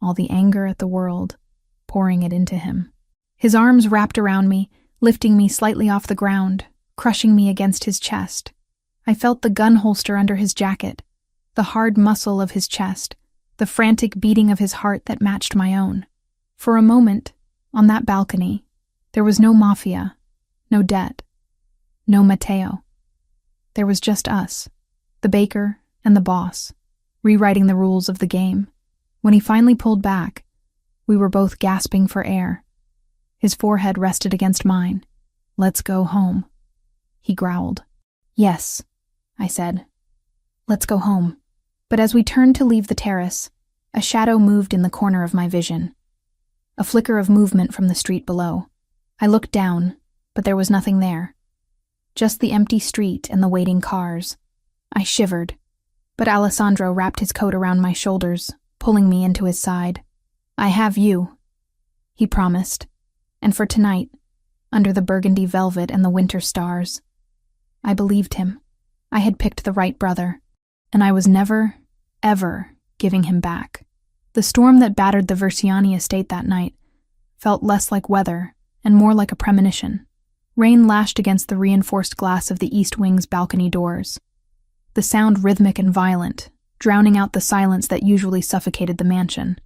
all the anger at the world, pouring it into him. His arms wrapped around me, lifting me slightly off the ground, crushing me against his chest. I felt the gun holster under his jacket, the hard muscle of his chest, the frantic beating of his heart that matched my own. For a moment, on that balcony, there was no Mafia, no debt, no Matteo. There was just us, the baker and the boss, rewriting the rules of the game. When he finally pulled back, we were both gasping for air. His forehead rested against mine. "Let's go home," he growled. "Yes," I said. "Let's go home." But as we turned to leave the terrace, a shadow moved in the corner of my vision. A flicker of movement from the street below. I looked down, but there was nothing there. Just the empty street and the waiting cars. I shivered, but Alessandro wrapped his coat around my shoulders, pulling me into his side. "I have you," he promised, and for tonight, under the burgundy velvet and the winter stars. I believed him. I had picked the right brother, and I was never, ever giving him back. The storm that battered the Versiani estate that night felt less like weather and more like a premonition. Rain lashed against the reinforced glass of the East Wing's balcony doors, the sound rhythmic and violent, drowning out the silence that usually suffocated the mansion.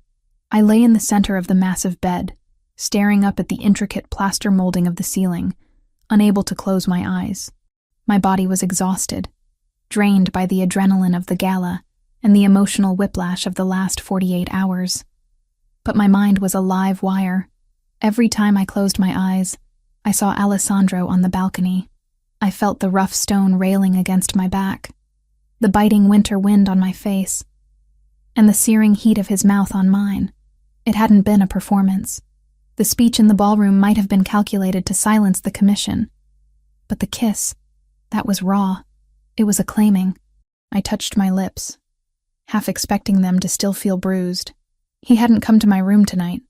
I lay in the center of the massive bed, staring up at the intricate plaster molding of the ceiling, unable to close my eyes. My body was exhausted, drained by the adrenaline of the gala and the emotional whiplash of the last 48 hours. But my mind was a live wire. Every time I closed my eyes, I saw Alessandro on the balcony. I felt the rough stone railing against my back, the biting winter wind on my face, and the searing heat of his mouth on mine. It hadn't been a performance. The speech in the ballroom might have been calculated to silence the commission. But the kiss, that was raw. It was acclaiming. I touched my lips, half expecting them to still feel bruised. He hadn't come to my room tonight.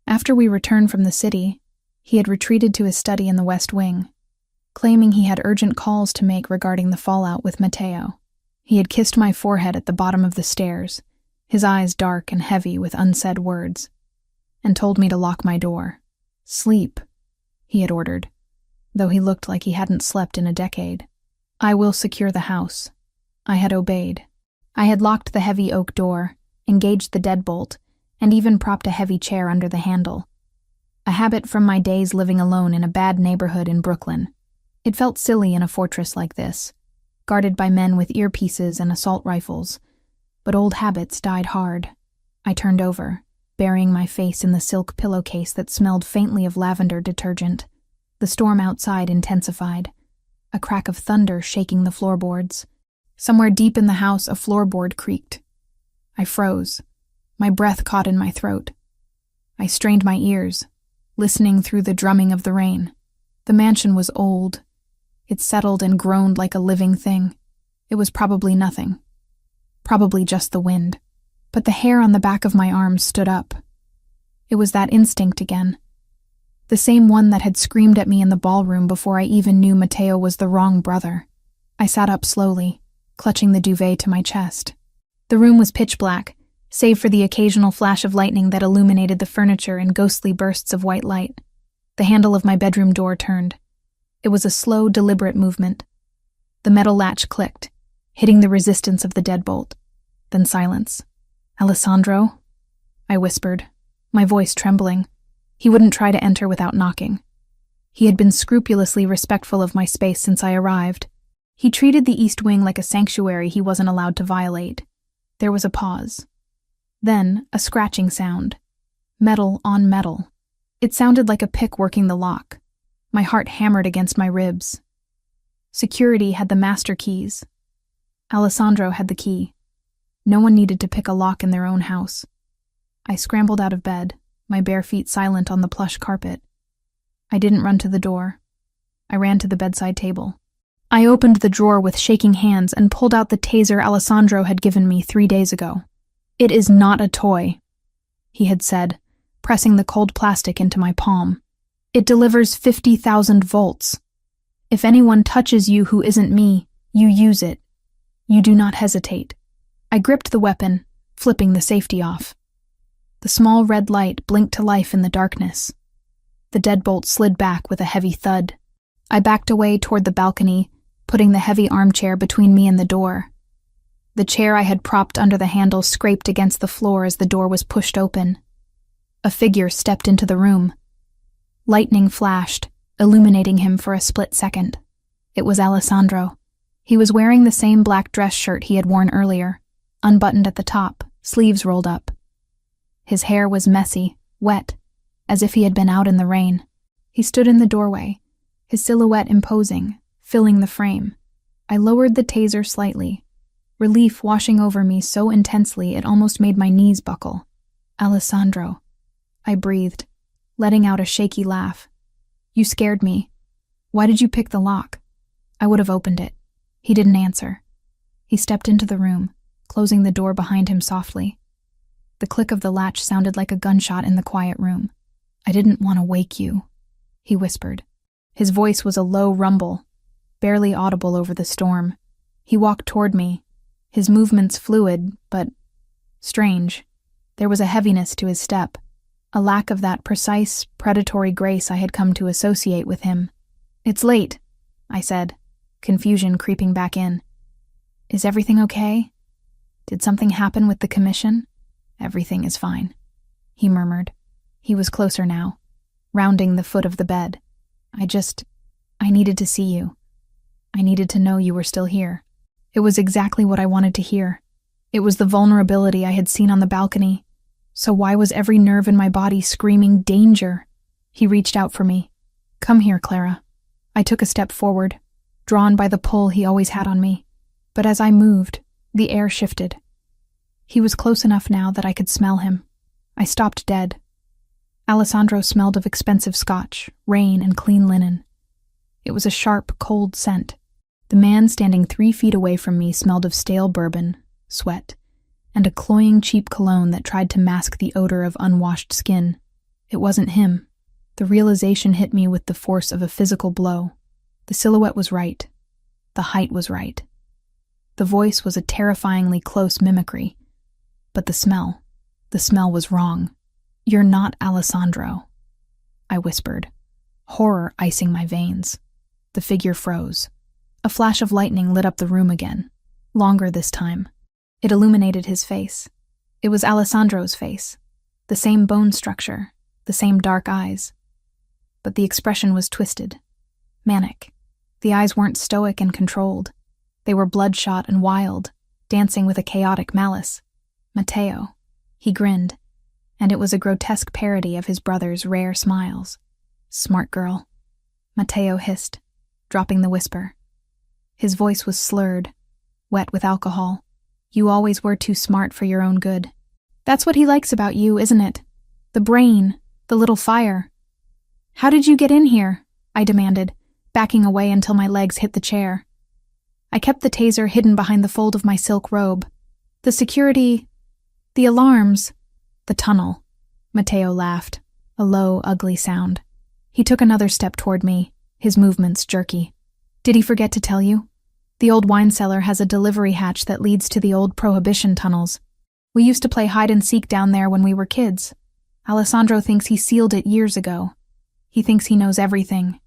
After we returned from the city, he had retreated to his study in the West Wing, claiming he had urgent calls to make regarding the fallout with Matteo. He had kissed my forehead at the bottom of the stairs, his eyes dark and heavy with unsaid words, and told me to lock my door. "Sleep," he had ordered, though he looked like he hadn't slept in a decade. "I will secure the house." I had obeyed. I had locked the heavy oak door, engaged the deadbolt, and even propped a heavy chair under the handle. A habit from my days living alone in a bad neighborhood in Brooklyn. It felt silly in a fortress like this, guarded by men with earpieces and assault rifles. But old habits died hard. I turned over, burying my face in the silk pillowcase that smelled faintly of lavender detergent. The storm outside intensified, a crack of thunder shaking the floorboards. Somewhere deep in the house, a floorboard creaked. I froze. My breath caught in my throat. I strained my ears, listening through the drumming of the rain. The mansion was old. It settled and groaned like a living thing. It was probably nothing. Probably just the wind. But the hair on the back of my arms stood up. It was that instinct again. The same one that had screamed at me in the ballroom before I even knew Matteo was the wrong brother. I sat up slowly, clutching the duvet to my chest. The room was pitch black, save for the occasional flash of lightning that illuminated the furniture in ghostly bursts of white light. The handle of my bedroom door turned. It was a slow, deliberate movement. The metal latch clicked, hitting the resistance of the deadbolt. Then silence. "Alessandro?" I whispered, my voice trembling. He wouldn't try to enter without knocking. He had been scrupulously respectful of my space since I arrived. He treated the East Wing like a sanctuary he wasn't allowed to violate. There was a pause. Then, a scratching sound. Metal on metal. It sounded like a pick working the lock. My heart hammered against my ribs. Security had the master keys. Alessandro had the key. No one needed to pick a lock in their own house. I scrambled out of bed, my bare feet silent on the plush carpet. I didn't run to the door. I ran to the bedside table. I opened the drawer with shaking hands and pulled out the taser Alessandro had given me 3 days ago. "It is not a toy," he had said, pressing the cold plastic into my palm. "It delivers 50,000 volts. If anyone touches you who isn't me, you use it. You do not hesitate." I gripped the weapon, flipping the safety off. The small red light blinked to life in the darkness. The deadbolt slid back with a heavy thud. I backed away toward the balcony, putting the heavy armchair between me and the door. The chair I had propped under the handle scraped against the floor as the door was pushed open. A figure stepped into the room. Lightning flashed, illuminating him for a split second. It was Alessandro. He was wearing the same black dress shirt he had worn earlier, unbuttoned at the top, sleeves rolled up. His hair was messy, wet, as if he had been out in the rain. He stood in the doorway, his silhouette imposing, filling the frame. I lowered the taser slightly, relief washing over me so intensely it almost made my knees buckle. "Alessandro," I breathed, letting out a shaky laugh. "You scared me. Why did you pick the lock?" I would have opened it. He didn't answer. He stepped into the room, closing the door behind him softly. The click of the latch sounded like a gunshot in the quiet room. "I didn't want to wake you," he whispered. His voice was a low rumble, barely audible over the storm. He walked toward me, his movements fluid, but strange. There was a heaviness to his step, a lack of that precise, predatory grace I had come to associate with him. "It's late," I said, confusion creeping back in. "Is everything okay? Did something happen with the commission?" "Everything is fine," he murmured. He was closer now, rounding the foot of the bed. I needed to see you. I needed to know you were still here." It was exactly what I wanted to hear. It was the vulnerability I had seen on the balcony. So why was every nerve in my body screaming danger? He reached out for me. "Come here, Clara." I took a step forward, drawn by the pull he always had on me. But as I moved, the air shifted. He was close enough now that I could smell him. I stopped dead. Alessandro smelled of expensive scotch, rain, and clean linen. It was a sharp, cold scent. The man standing 3 feet away from me smelled of stale bourbon, sweat, and a cloying cheap cologne that tried to mask the odor of unwashed skin. It wasn't him. The realization hit me with the force of a physical blow. The silhouette was right. The height was right. The voice was a terrifyingly close mimicry. But the smell was wrong. "You're not Alessandro," I whispered, horror icing my veins. The figure froze. A flash of lightning lit up the room again, longer this time. It illuminated his face. It was Alessandro's face. The same bone structure, the same dark eyes. But the expression was twisted, manic. The eyes weren't stoic and controlled. They were bloodshot and wild, dancing with a chaotic malice. Matteo. He grinned, and it was a grotesque parody of his brother's rare smiles. Smart girl. Matteo hissed, dropping the whisper. His voice was slurred, wet with alcohol. You always were too smart for your own good. That's what he likes about you, isn't it? The brain, the little fire. How did you get in here? I demanded, backing away until my legs hit the chair. I kept the taser hidden behind the fold of my silk robe. The security, the alarms, the tunnel. Matteo laughed, a low, ugly sound. He took another step toward me, his movements jerky. Did he forget to tell you? The old wine cellar has a delivery hatch that leads to the old Prohibition tunnels. We used to play hide and seek down there when we were kids. Alessandro thinks he sealed it years ago. He thinks he knows everything.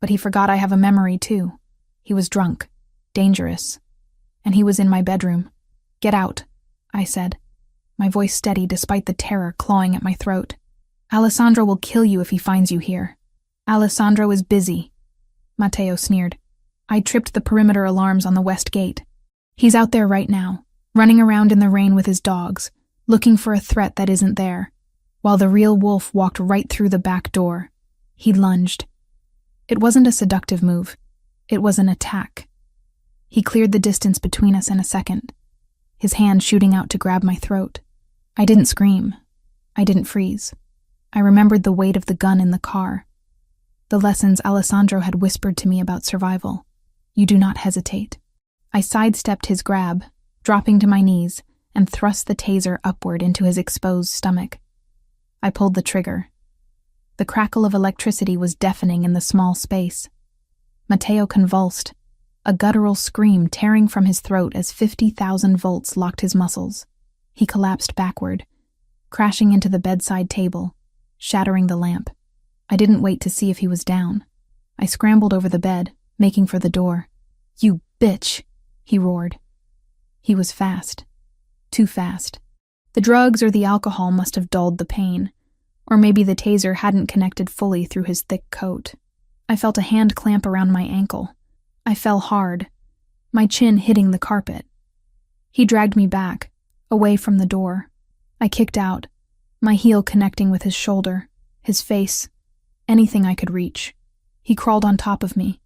But he forgot I have a memory, too. He was drunk, dangerous, and he was in my bedroom. Get out, I said, my voice steady despite the terror clawing at my throat. Alessandro will kill you if he finds you here. Alessandro is busy, Matteo sneered. I tripped the perimeter alarms on the west gate. He's out there right now, running around in the rain with his dogs, looking for a threat that isn't there, while the real wolf walked right through the back door. He lunged. It wasn't a seductive move. It was an attack. He cleared the distance between us in a second, his hand shooting out to grab my throat. I didn't scream. I didn't freeze. I remembered the weight of the gun in the car. The lessons Alessandro had whispered to me about survival. You do not hesitate. I sidestepped his grab, dropping to my knees, and thrust the taser upward into his exposed stomach. I pulled the trigger. The crackle of electricity was deafening in the small space. Matteo convulsed, a guttural scream tearing from his throat as 50,000 volts locked his muscles. He collapsed backward, crashing into the bedside table, shattering the lamp. I didn't wait to see if he was down. I scrambled over the bed, making for the door. You bitch, he roared. He was fast. Too fast. The drugs or the alcohol must have dulled the pain, or maybe the taser hadn't connected fully through his thick coat. I felt a hand clamp around my ankle. I fell hard, my chin hitting the carpet. He dragged me back, away from the door. I kicked out, my heel connecting with his shoulder, his face, anything I could reach. He crawled on top of me,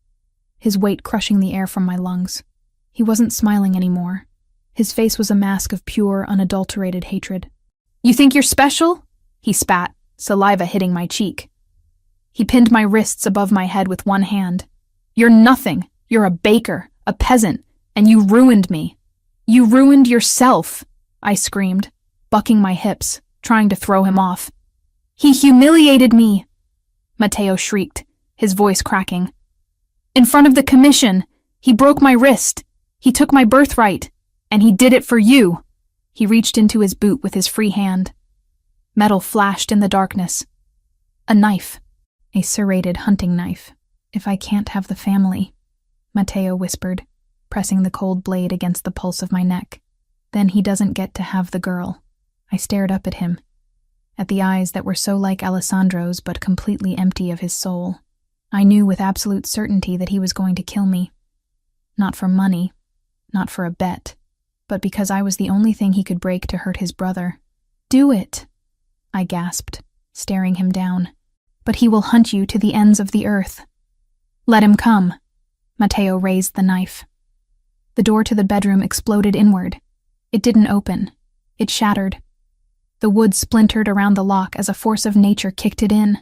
his weight crushing the air from my lungs. He wasn't smiling anymore. His face was a mask of pure, unadulterated hatred. You think you're special? He spat, saliva hitting my cheek. He pinned my wrists above my head with one hand. You're nothing. You're a baker, a peasant, and you ruined me. You ruined yourself, I screamed, bucking my hips, trying to throw him off. He humiliated me, Matteo shrieked, his voice cracking. In front of the commission, he broke my wrist. He took my birthright, and he did it for you. He reached into his boot with his free hand. Metal flashed in the darkness. A knife. A serrated hunting knife. If I can't have the family, Matteo whispered, pressing the cold blade against the pulse of my neck. Then he doesn't get to have the girl. I stared up at him, at the eyes that were so like Alessandro's but completely empty of his soul. I knew with absolute certainty that he was going to kill me. Not for money, not for a bet, but because I was the only thing he could break to hurt his brother. Do it, I gasped, staring him down. But he will hunt you to the ends of the earth. Let him come. Matteo raised the knife. The door to the bedroom exploded inward. It didn't open. It shattered. The wood splintered around the lock as a force of nature kicked it in.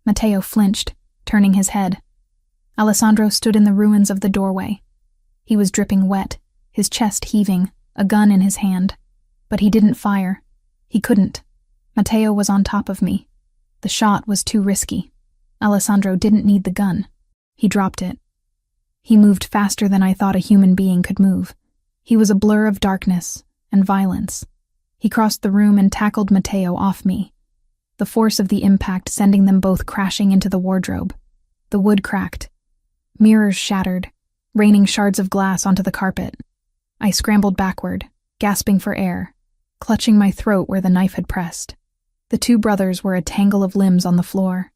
Matteo flinched, turning his head. Alessandro stood in the ruins of the doorway. He was dripping wet, his chest heaving, a gun in his hand. But he didn't fire. He couldn't. Matteo was on top of me. The shot was too risky. Alessandro didn't need the gun. He dropped it. He moved faster than I thought a human being could move. He was a blur of darkness and violence. He crossed the room and tackled Matteo off me, the force of the impact sending them both crashing into the wardrobe. The wood cracked. Mirrors shattered, raining shards of glass onto the carpet. I scrambled backward, gasping for air, clutching my throat where the knife had pressed. The two brothers were a tangle of limbs on the floor.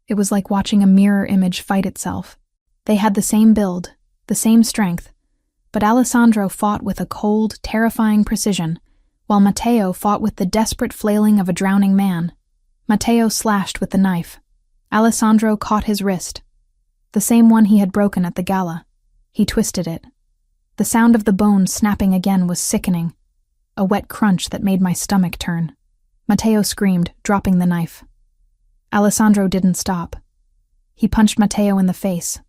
It was like watching a mirror image fight itself. They had the same build, the same strength, but Alessandro fought with a cold, terrifying precision, while Matteo fought with the desperate flailing of a drowning man. Matteo slashed with the knife. Alessandro caught his wrist, the same one he had broken at the gala. He twisted it. The sound of the bone snapping again was sickening, a wet crunch that made my stomach turn. Matteo screamed, dropping the knife. Alessandro didn't stop. He punched Matteo in the face.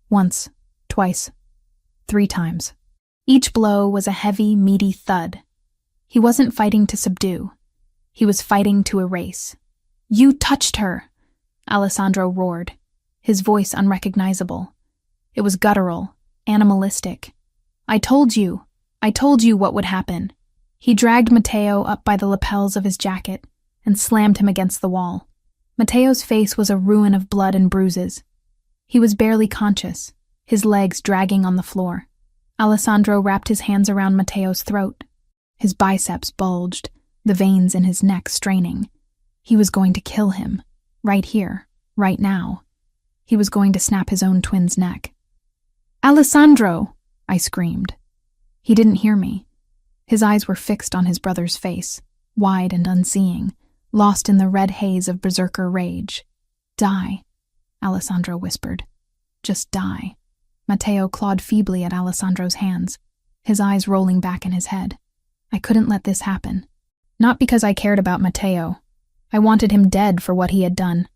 Once, twice, 3 times. Each blow was a heavy, meaty thud. He wasn't fighting to subdue. He was fighting to erase. "You touched her!" Alessandro roared, his voice unrecognizable. It was guttural, animalistic. I told you what would happen." He dragged Matteo up by the lapels of his jacket and slammed him against the wall. Matteo's face was a ruin of blood and bruises. He was barely conscious, his legs dragging on the floor. Alessandro wrapped his hands around Matteo's throat. His biceps bulged, the veins in his neck straining. He was going to kill him, right here, right now. He was going to snap his own twin's neck. "Alessandro!" I screamed. He didn't hear me. His eyes were fixed on his brother's face, wide and unseeing, lost in the red haze of berserker rage. "Die," Alessandro whispered. "Just die." Matteo clawed feebly at Alessandro's hands, his eyes rolling back in his head. I couldn't let this happen. Not because I cared about Matteo. I wanted him dead for what he had done,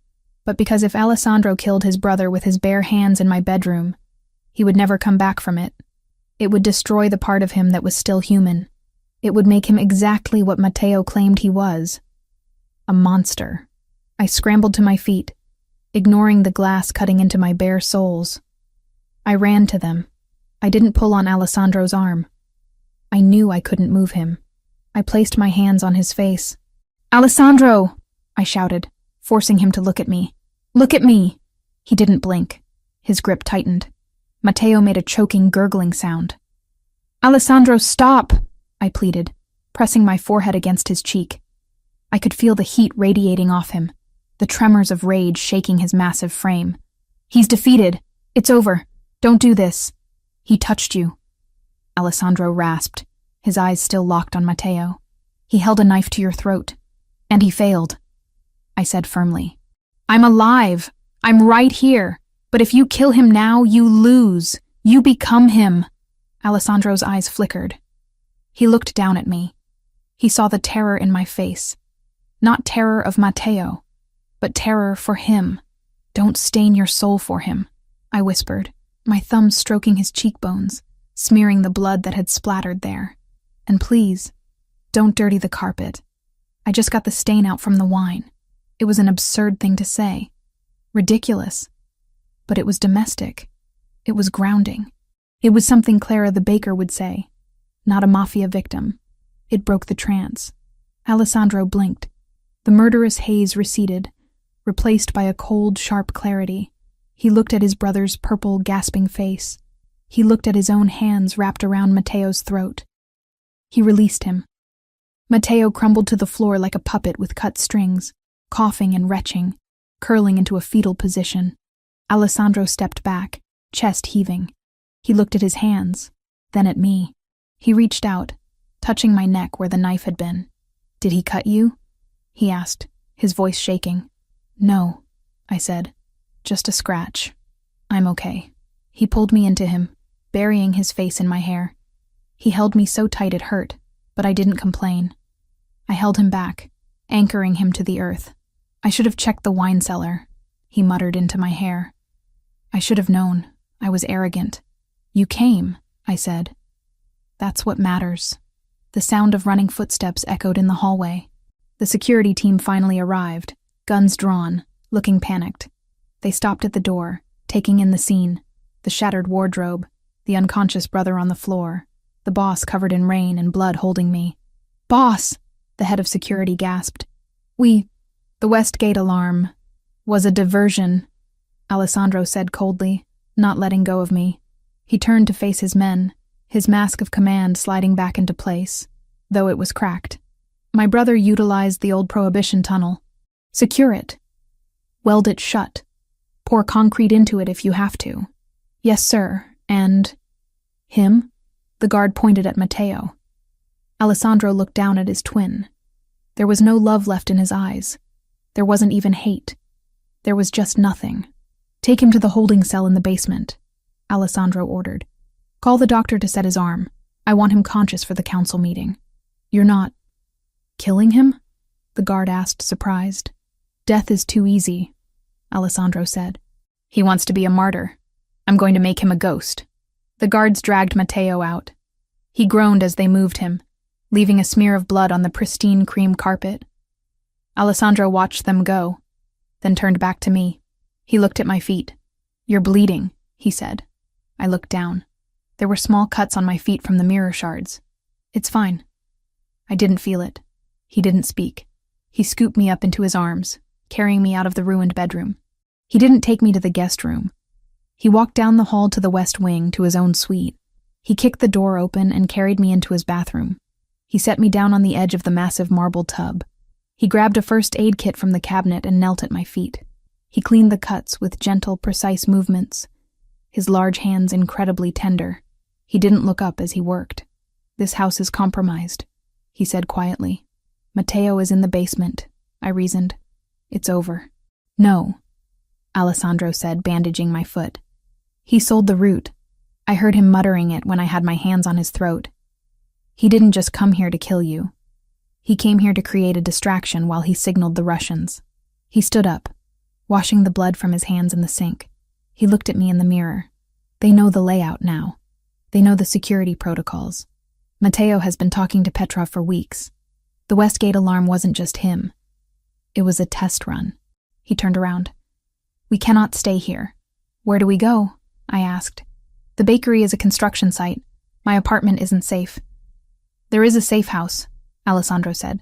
but because if Alessandro killed his brother with his bare hands in my bedroom, he would never come back from it. It would destroy the part of him that was still human. It would make him exactly what Matteo claimed he was. A monster. I scrambled to my feet, ignoring the glass cutting into my bare soles. I ran to them. I didn't pull on Alessandro's arm. I knew I couldn't move him. I placed my hands on his face. "Alessandro!" I shouted, forcing him to look at me. "Look at me!" He didn't blink. His grip tightened. Matteo made a choking, gurgling sound. "Alessandro, stop!" I pleaded, pressing my forehead against his cheek. I could feel the heat radiating off him, the tremors of rage shaking his massive frame. "He's defeated. It's over. Don't do this. He touched you." Alessandro rasped, his eyes still locked on Matteo. "He held a knife to your throat. And he failed." I said firmly. "I'm alive. I'm right here. But if you kill him now, you lose. You become him." Alessandro's eyes flickered. He looked down at me. He saw the terror in my face. Not terror of Matteo, but terror for him. "Don't stain your soul for him," I whispered, my thumb stroking his cheekbones, smearing the blood that had splattered there. "And please, don't dirty the carpet. I just got the stain out from the wine." It was an absurd thing to say. Ridiculous. But it was domestic. It was grounding. It was something Clara the baker would say, not a Mafia victim. It broke the trance. Alessandro blinked. The murderous haze receded, replaced by a cold, sharp clarity. He looked at his brother's purple, gasping face. He looked at his own hands wrapped around Matteo's throat. He released him. Matteo crumbled to the floor like a puppet with cut strings, coughing and retching, curling into a fetal position. Alessandro stepped back, chest heaving. He looked at his hands, then at me. He reached out, touching my neck where the knife had been. "Did he cut you?" he asked, his voice shaking. "No," I said. "Just a scratch. I'm okay." He pulled me into him, burying his face in my hair. He held me so tight it hurt, but I didn't complain. I held him back, anchoring him to the earth. "I should have checked the wine cellar," he muttered into my hair. "I should have known. I was arrogant." "You came," I said. "That's what matters." The sound of running footsteps echoed in the hallway. The security team finally arrived, guns drawn, looking panicked. They stopped at the door, taking in the scene, the shattered wardrobe, the unconscious brother on the floor, the boss covered in rain and blood holding me. "Boss!" the head of security gasped. The Westgate alarm was a diversion," Alessandro said coldly, not letting go of me. He turned to face his men, his mask of command sliding back into place. though it was cracked. My brother utilized the old Prohibition tunnel. Secure it. Weld it shut. Pour concrete into it if you have to. Yes, sir, and… Him? The guard pointed at Matteo. Alessandro looked down at his twin. There was no love left in his eyes. There wasn't even hate. There was just nothing. Take him to the holding cell in the basement, Alessandro ordered. Call the doctor to set his arm. I want him conscious for the council meeting. You're not… killing him? The guard asked, surprised. Death is too easy, Alessandro said. He wants to be a martyr. I'm going to make him a ghost. The guards dragged Matteo out. He groaned as they moved him, leaving a smear of blood on the pristine cream carpet. Alessandro watched them go, then turned back to me. He looked at my feet. You're bleeding, he said. I looked down. There were small cuts on my feet from the mirror shards. It's fine. I didn't feel it. He didn't speak. He scooped me up into his arms, carrying me out of the ruined bedroom. He didn't take me to the guest room. He walked down the hall to the west wing to his own suite. He kicked the door open and carried me into his bathroom. He set me down on the edge of the massive marble tub. He grabbed a first aid kit from the cabinet and knelt at my feet. He cleaned the cuts with gentle, precise movements, his large hands incredibly tender. He didn't look up as he worked. This house is compromised, he said quietly. Matteo is in the basement, I reasoned. It's over. No, Alessandro said, bandaging my foot. He sold the root. I heard him muttering it when I had my hands on his throat. He didn't just come here to kill you. He came here to create a distraction while he signaled the Russians. He stood up, washing the blood from his hands in the sink. He looked at me in the mirror. They know the layout now. They know the security protocols. Matteo has been talking to Petrov for weeks. The Westgate alarm wasn't just him. It was a test run. He turned around. We cannot stay here. Where do we go? I asked. The bakery is a construction site. My apartment isn't safe. There is a safe house, Alessandro said.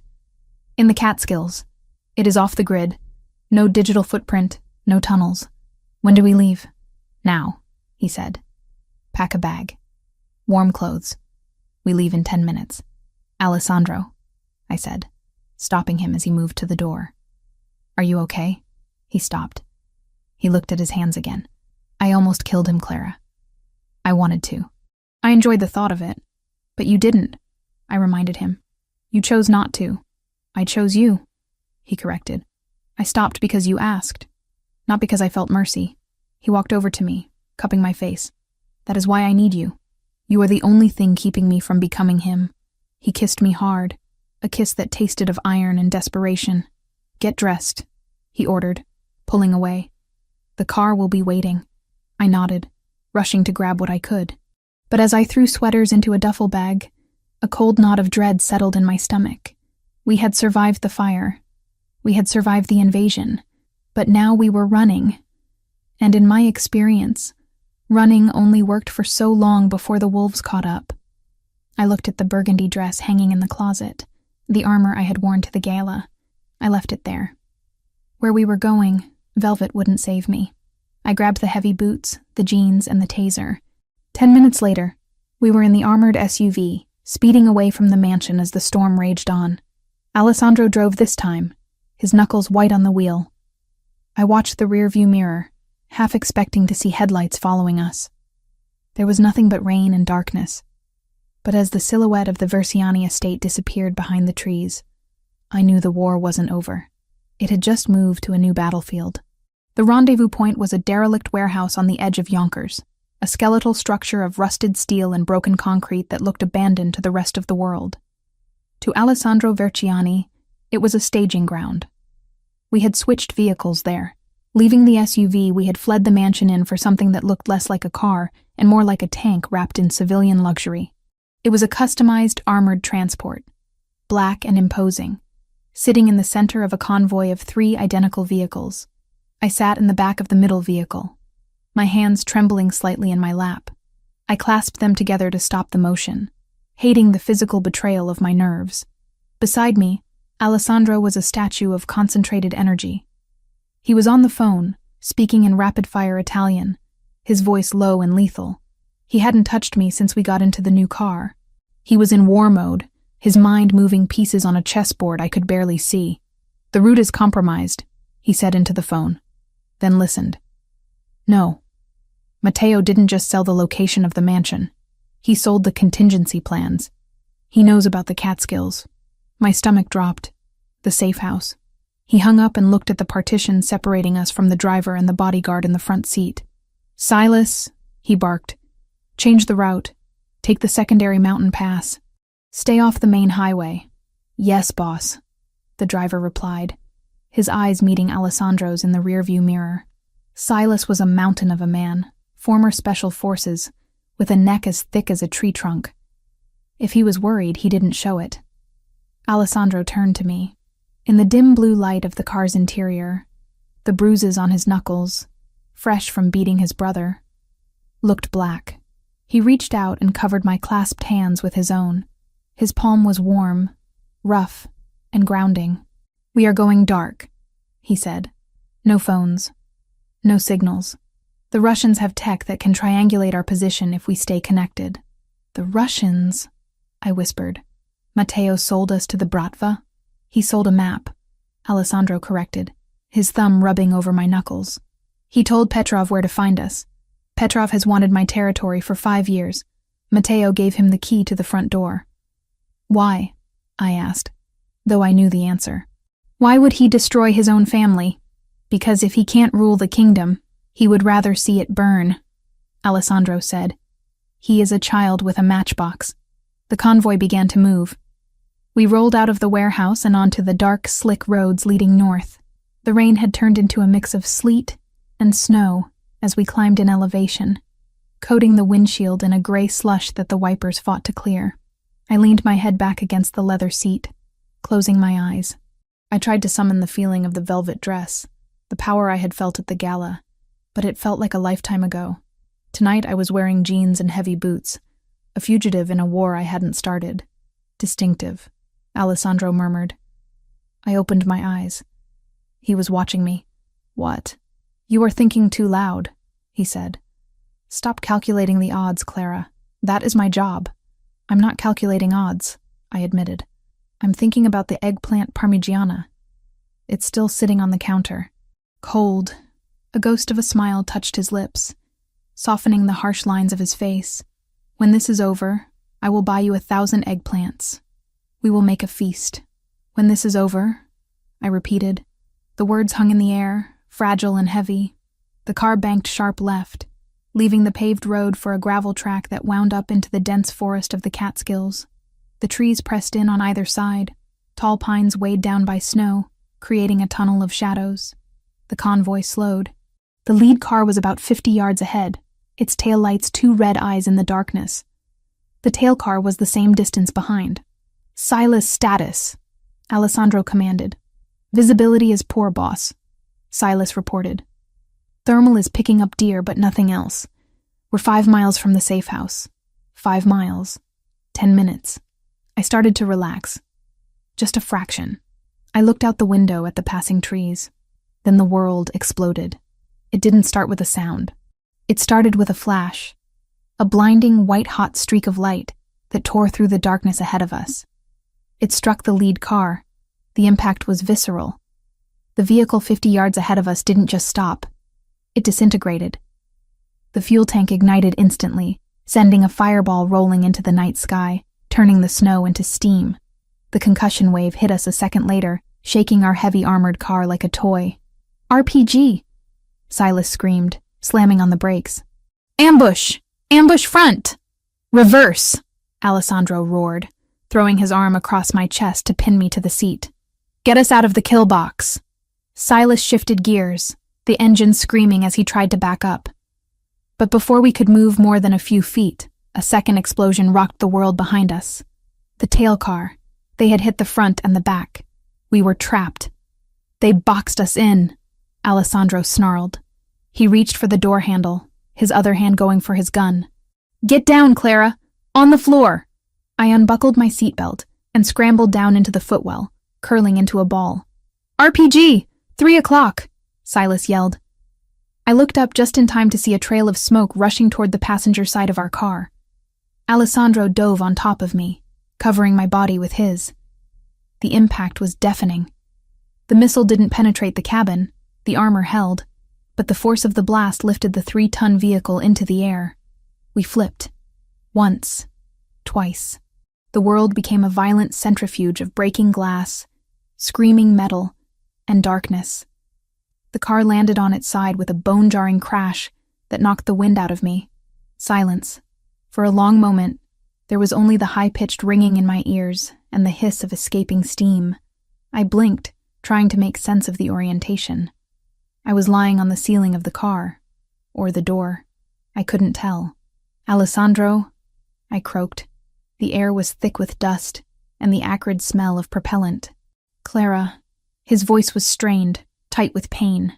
In the Catskills. It is off the grid. No digital footprint, no tunnels. When do we leave? Now, he said. Pack a bag. Warm clothes. We leave in 10 minutes. Alessandro, I said, stopping him as he moved to the door. Are you okay? He stopped. He looked at his hands again. I almost killed him, Clara. I wanted to. I enjoyed the thought of it. But you didn't, I reminded him. You chose not to. I chose you, he corrected. I stopped because you asked, not because I felt mercy. He walked over to me, cupping my face. That is why I need you. You are the only thing keeping me from becoming him. He kissed me hard, a kiss that tasted of iron and desperation. Get dressed, he ordered, pulling away. The car will be waiting. I nodded, rushing to grab what I could. But as I threw sweaters into a duffel bag, a cold knot of dread settled in my stomach. We had survived the fire. We had survived the invasion. But now we were running. And in my experience, running only worked for so long before the wolves caught up. I looked at the burgundy dress hanging in the closet, the armor I had worn to the gala. I left it there. Where we were going, velvet wouldn't save me. I grabbed the heavy boots, the jeans, and the taser. 10 minutes later, we were in the armored SUV, speeding away from the mansion as the storm raged on. Alessandro drove this time, his knuckles white on the wheel. I watched the rearview mirror, half expecting to see headlights following us. There was nothing but rain and darkness. But as the silhouette of the Versiani estate disappeared behind the trees, I knew the war wasn't over. It had just moved to a new battlefield. The rendezvous point was a derelict warehouse on the edge of Yonkers, a skeletal structure of rusted steel and broken concrete that looked abandoned to the rest of the world. To Alessandro Versiani, it was a staging ground. We had switched vehicles there. Leaving the SUV, we had fled the mansion in for something that looked less like a car and more like a tank wrapped in civilian luxury. It was a customized, armored transport, black and imposing, sitting in the center of a convoy of 3 identical vehicles. I sat in the back of the middle vehicle, my hands trembling slightly in my lap. I clasped them together to stop the motion, hating the physical betrayal of my nerves. Beside me, Alessandro was a statue of concentrated energy. He was on the phone, speaking in rapid-fire Italian, his voice low and lethal. He hadn't touched me since we got into the new car. He was in war mode, his mind moving pieces on a chessboard I could barely see. "The route is compromised," he said into the phone, then listened. No. Matteo didn't just sell the location of the mansion. He sold the contingency plans. He knows about the Catskills. My stomach dropped. The safe house. He hung up and looked at the partition separating us from the driver and the bodyguard in the front seat. "Silas," he barked. "Change the route. Take the secondary mountain pass. Stay off the main highway." "Yes, boss," the driver replied, his eyes meeting Alessandro's in the rearview mirror. Silas was a mountain of a man, former special forces, with a neck as thick as a tree trunk. If he was worried, he didn't show it. Alessandro turned to me. In the dim blue light of the car's interior, the bruises on his knuckles, fresh from beating his brother, looked black. He reached out and covered my clasped hands with his own. His palm was warm, rough, and grounding. "We are going dark," he said. "No phones. No signals. The Russians have tech that can triangulate our position if we stay connected." "The Russians?" I whispered. "Matteo sold us to the Bratva?" "He sold a map," Alessandro corrected, his thumb rubbing over my knuckles. "He told Petrov where to find us. Petrov has wanted my territory for 5 years. Matteo gave him the key to the front door." "Why?" I asked, though I knew the answer. "Why would he destroy his own family? Because if he can't rule the kingdom, he would rather see it burn," Alessandro said. "He is a child with a matchbox." The convoy began to move. We rolled out of the warehouse and onto the dark, slick roads leading north. The rain had turned into a mix of sleet and snow as we climbed in elevation, coating the windshield in a gray slush that the wipers fought to clear. I leaned my head back against the leather seat, closing my eyes. I tried to summon the feeling of the velvet dress, the power I had felt at the gala, but it felt like a lifetime ago. Tonight I was wearing jeans and heavy boots, a fugitive in a war I hadn't started. "Distinctive," Alessandro murmured. I opened my eyes. He was watching me. "What?" "You are thinking too loud," he said. "Stop calculating the odds, Clara. That is my job." "I'm not calculating odds," I admitted. "I'm thinking about the eggplant parmigiana. It's still sitting on the counter. Cold." A ghost of a smile touched his lips, softening the harsh lines of his face. "When this is over, I will buy you 1,000 eggplants. We will make a feast." "When this is over," I repeated. The words hung in the air, fragile and heavy. The car banked sharp left, leaving the paved road for a gravel track that wound up into the dense forest of the Catskills. The trees pressed in on either side, tall pines weighed down by snow, creating a tunnel of shadows. The convoy slowed. The lead car was about 50 yards ahead, its taillights 2 red eyes in the darkness. The tail car was the same distance behind. "Silas, status," Alessandro commanded. "Visibility is poor, boss," Silas reported. "Thermal is picking up deer, but nothing else. We're 5 miles from the safe house. 5 miles. 10 minutes. I started to relax. Just a fraction. I looked out the window at the passing trees. Then the world exploded. It didn't start with a sound. It started with a flash. A blinding, white-hot streak of light that tore through the darkness ahead of us. It struck the lead car. The impact was visceral. The vehicle 50 yards ahead of us didn't just stop. It disintegrated. The fuel tank ignited instantly, sending a fireball rolling into the night sky, turning the snow into steam. The concussion wave hit us a second later, shaking our heavy armored car like a toy. "RPG!" Silas screamed, slamming on the brakes. "Ambush! Ambush front!" "Reverse!" Alessandro roared, throwing his arm across my chest to pin me to the seat. "Get us out of the kill box!" Silas shifted gears, the engine screaming as he tried to back up. But before we could move more than a few feet, a second explosion rocked the world behind us. The tail car. They had hit the front and the back. We were trapped. "They boxed us in," Alessandro snarled. He reached for the door handle, his other hand going for his gun. "Get down, Clara! On the floor!" I unbuckled my seatbelt and scrambled down into the footwell, curling into a ball. "RPG! 3 o'clock!" Silas yelled. I looked up just in time to see a trail of smoke rushing toward the passenger side of our car. Alessandro dove on top of me, covering my body with his. The impact was deafening. The missile didn't penetrate the cabin, the armor held, but the force of the blast lifted the 3-ton vehicle into the air. We flipped. Once. Twice. The world became a violent centrifuge of breaking glass, screaming metal, and darkness. The car landed on its side with a bone-jarring crash that knocked the wind out of me. Silence. For a long moment, there was only the high-pitched ringing in my ears and the hiss of escaping steam. I blinked, trying to make sense of the orientation. I was lying on the ceiling of the car, or the door. I couldn't tell. "Alessandro," I croaked. The air was thick with dust and the acrid smell of propellant. "Clara." His voice was strained, tight with pain.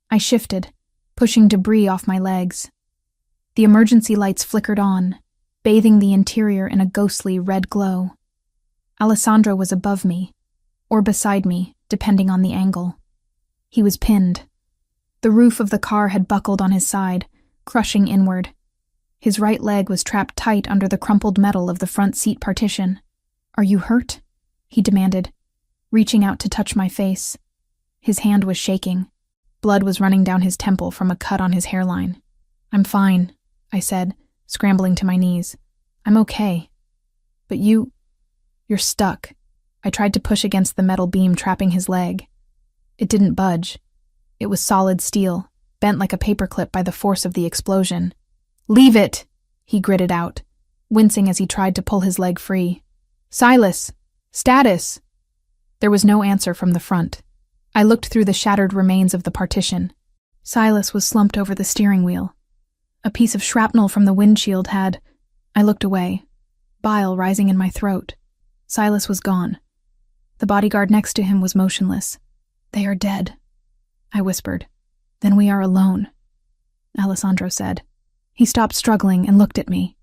I shifted, pushing debris off my legs. The emergency lights flickered on, bathing the interior in a ghostly red glow. Alessandro was above me, or beside me, depending on the angle. He was pinned. The roof of the car had buckled on his side, crushing inward. His right leg was trapped tight under the crumpled metal of the front seat partition. "Are you hurt?" he demanded, reaching out to touch my face. His hand was shaking. Blood was running down his temple from a cut on his hairline. "I'm fine," I said, scrambling to my knees. "I'm okay. But you're stuck." I tried to push against the metal beam trapping his leg. It didn't budge. It was solid steel, bent like a paperclip by the force of the explosion. "Leave it!" he gritted out, wincing as he tried to pull his leg free. "Silas! Status!" There was no answer from the front. I looked through the shattered remains of the partition. Silas was slumped over the steering wheel. A piece of shrapnel from the windshield had... I looked away, bile rising in my throat. Silas was gone. The bodyguard next to him was motionless. "They are dead," I whispered. "Then we are alone," Alessandro said. He stopped struggling and looked at me.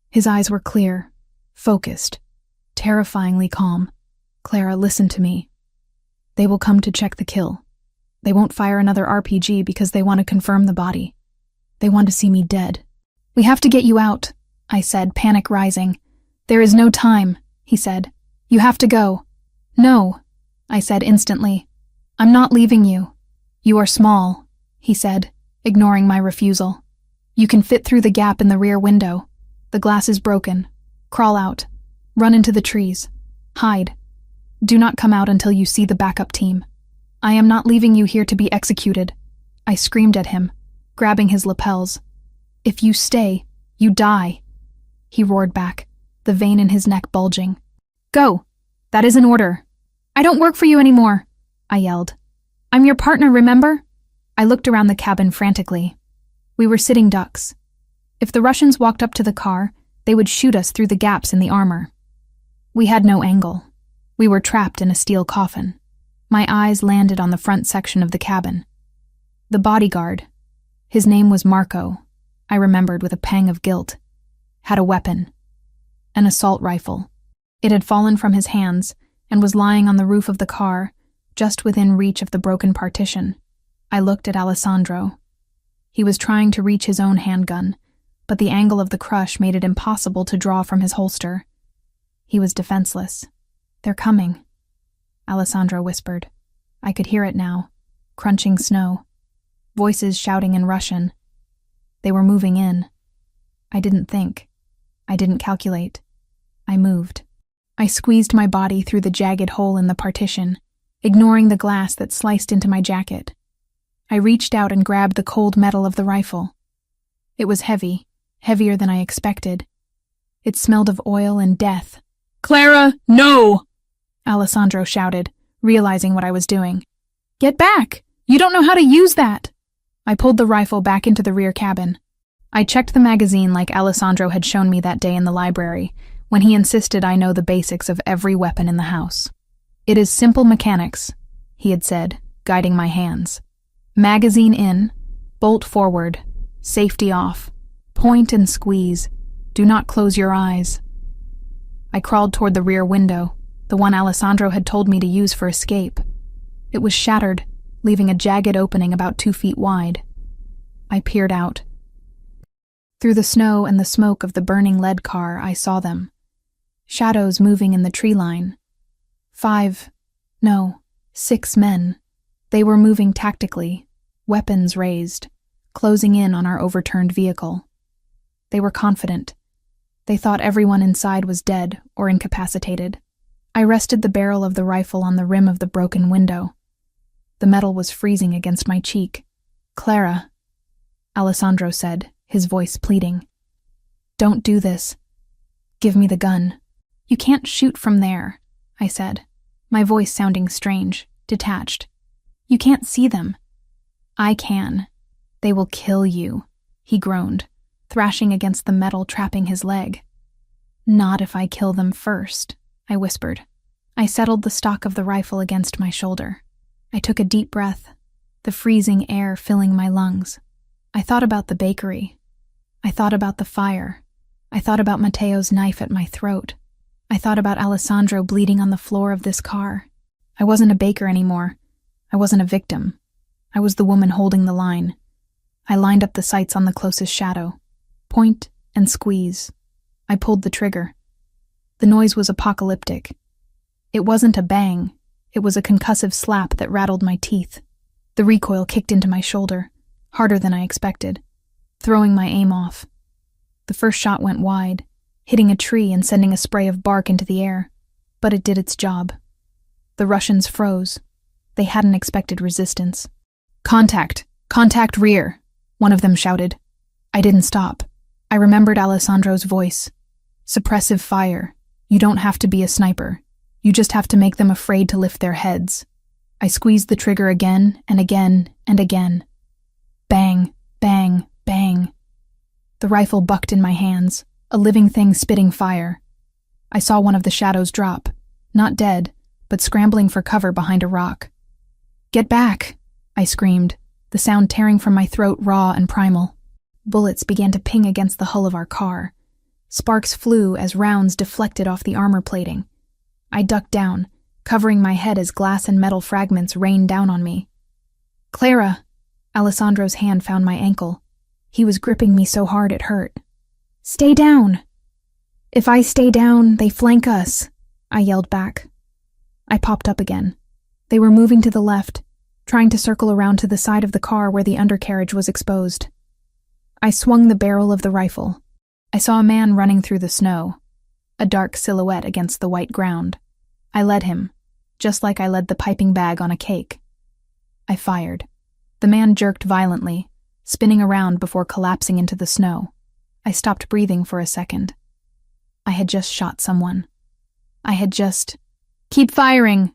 His eyes were clear, focused, terrifyingly calm. "Clara, listen to me. They will come to check the kill. They won't fire another RPG because they want to confirm the body. They want to see me dead." "We have to get you out," I said, panic rising. "There is no time," he said. "You have to go." "No," I said instantly. "I'm not leaving you." "You are small," he said, ignoring my refusal. "You can fit through the gap in the rear window. The glass is broken. Crawl out. Run into the trees. Hide. Do not come out until you see the backup team. I am not leaving you here to be executed." I screamed at him, grabbing his lapels. "If you stay, you die," he roared back, the vein in his neck bulging. "Go! That is an order." "I don't work for you anymore," I yelled. "I'm your partner, remember?" I looked around the cabin frantically. We were sitting ducks. If the Russians walked up to the car, they would shoot us through the gaps in the armor. We had no angle. We were trapped in a steel coffin. My eyes landed on the front section of the cabin. The bodyguard, his name was Marco, I remembered with a pang of guilt, had a weapon. An assault rifle. It had fallen from his hands and was lying on the roof of the car, just within reach of the broken partition. I looked at Alessandro. He was trying to reach his own handgun, but the angle of the crush made it impossible to draw from his holster. He was defenseless. "They're coming," Alessandro whispered. I could hear it now, crunching snow. Voices shouting in Russian. They were moving in. I didn't think. I didn't calculate. I moved. I squeezed my body through the jagged hole in the partition, ignoring the glass that sliced into my jacket. I reached out and grabbed the cold metal of the rifle. It was heavy, heavier than I expected. It smelled of oil and death. "Clara, no!" Alessandro shouted, realizing what I was doing. "Get back! You don't know how to use that!" I pulled the rifle back into the rear cabin. I checked the magazine like Alessandro had shown me that day in the library, when he insisted I know the basics of every weapon in the house. "It is simple mechanics," he had said, guiding my hands. "Magazine in, bolt forward, safety off, point and squeeze. Do not close your eyes." I crawled toward the rear window, the one Alessandro had told me to use for escape. It was shattered, leaving a jagged opening about 2 feet wide. I peered out. Through the snow and the smoke of the burning lead car, I saw them. shadows moving in the tree line. 6 men. They were moving tactically, weapons raised, closing in on our overturned vehicle. They were confident. They thought everyone inside was dead or incapacitated. I rested the barrel of the rifle on the rim of the broken window. The metal was freezing against my cheek. "Clara," Alessandro said, his voice pleading. "Don't do this. Give me the gun." "You can't shoot from there," I said, my voice sounding strange, detached. "You can't see them." "I can. They will kill you," he groaned, thrashing against the metal trapping his leg. "Not if I kill them first," I whispered. I settled the stock of the rifle against my shoulder. I took a deep breath, the freezing air filling my lungs. I thought about the bakery. I thought about the fire. I thought about Matteo's knife at my throat. I thought about Alessandro bleeding on the floor of this car. I wasn't a baker anymore. I wasn't a victim. I was the woman holding the line. I lined up the sights on the closest shadow. Point and squeeze. I pulled the trigger. The noise was apocalyptic. It wasn't a bang. It was a concussive slap that rattled my teeth. The recoil kicked into my shoulder, harder than I expected, throwing my aim off. The first shot went wide, hitting a tree and sending a spray of bark into the air, but it did its job. The Russians froze. They hadn't expected resistance. "Contact! Contact rear!" one of them shouted. I didn't stop. I remembered Alessandro's voice. "Suppressive fire. You don't have to be a sniper. You just have to make them afraid to lift their heads." I squeezed the trigger again and again and again. Bang, bang, bang. The rifle bucked in my hands, a living thing spitting fire. I saw one of the shadows drop, not dead, but scrambling for cover behind a rock. "Get back!" I screamed, the sound tearing from my throat raw and primal. Bullets began to ping against the hull of our car. Sparks flew as rounds deflected off the armor plating. I ducked down, covering my head as glass and metal fragments rained down on me. "Clara!" Alessandro's hand found my ankle. He was gripping me so hard it hurt. "Stay down!" "If I stay down, they flank us," I yelled back. I popped up again. They were moving to the left, trying to circle around to the side of the car where the undercarriage was exposed. I swung the barrel of the rifle. I saw a man running through the snow, a dark silhouette against the white ground. I led him, just like I led the piping bag on a cake. I fired. The man jerked violently, spinning around before collapsing into the snow. I stopped breathing for a second. I had just shot someone. "Keep firing!"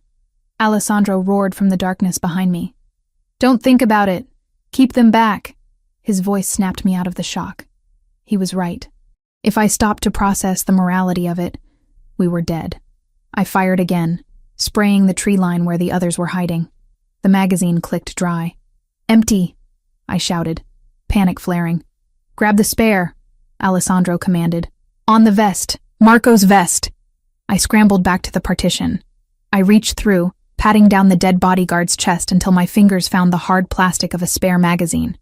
Alessandro roared from the darkness behind me. "Don't think about it. Keep them back." His voice snapped me out of the shock. He was right. If I stopped to process the morality of it, we were dead. I fired again, spraying the tree line where the others were hiding. The magazine clicked dry. "Empty!" I shouted, panic flaring. "Grab the spare," Alessandro commanded. "On the vest! Marco's vest!" I scrambled back to the partition. I reached through, patting down the dead bodyguard's chest until my fingers found the hard plastic of a spare magazine.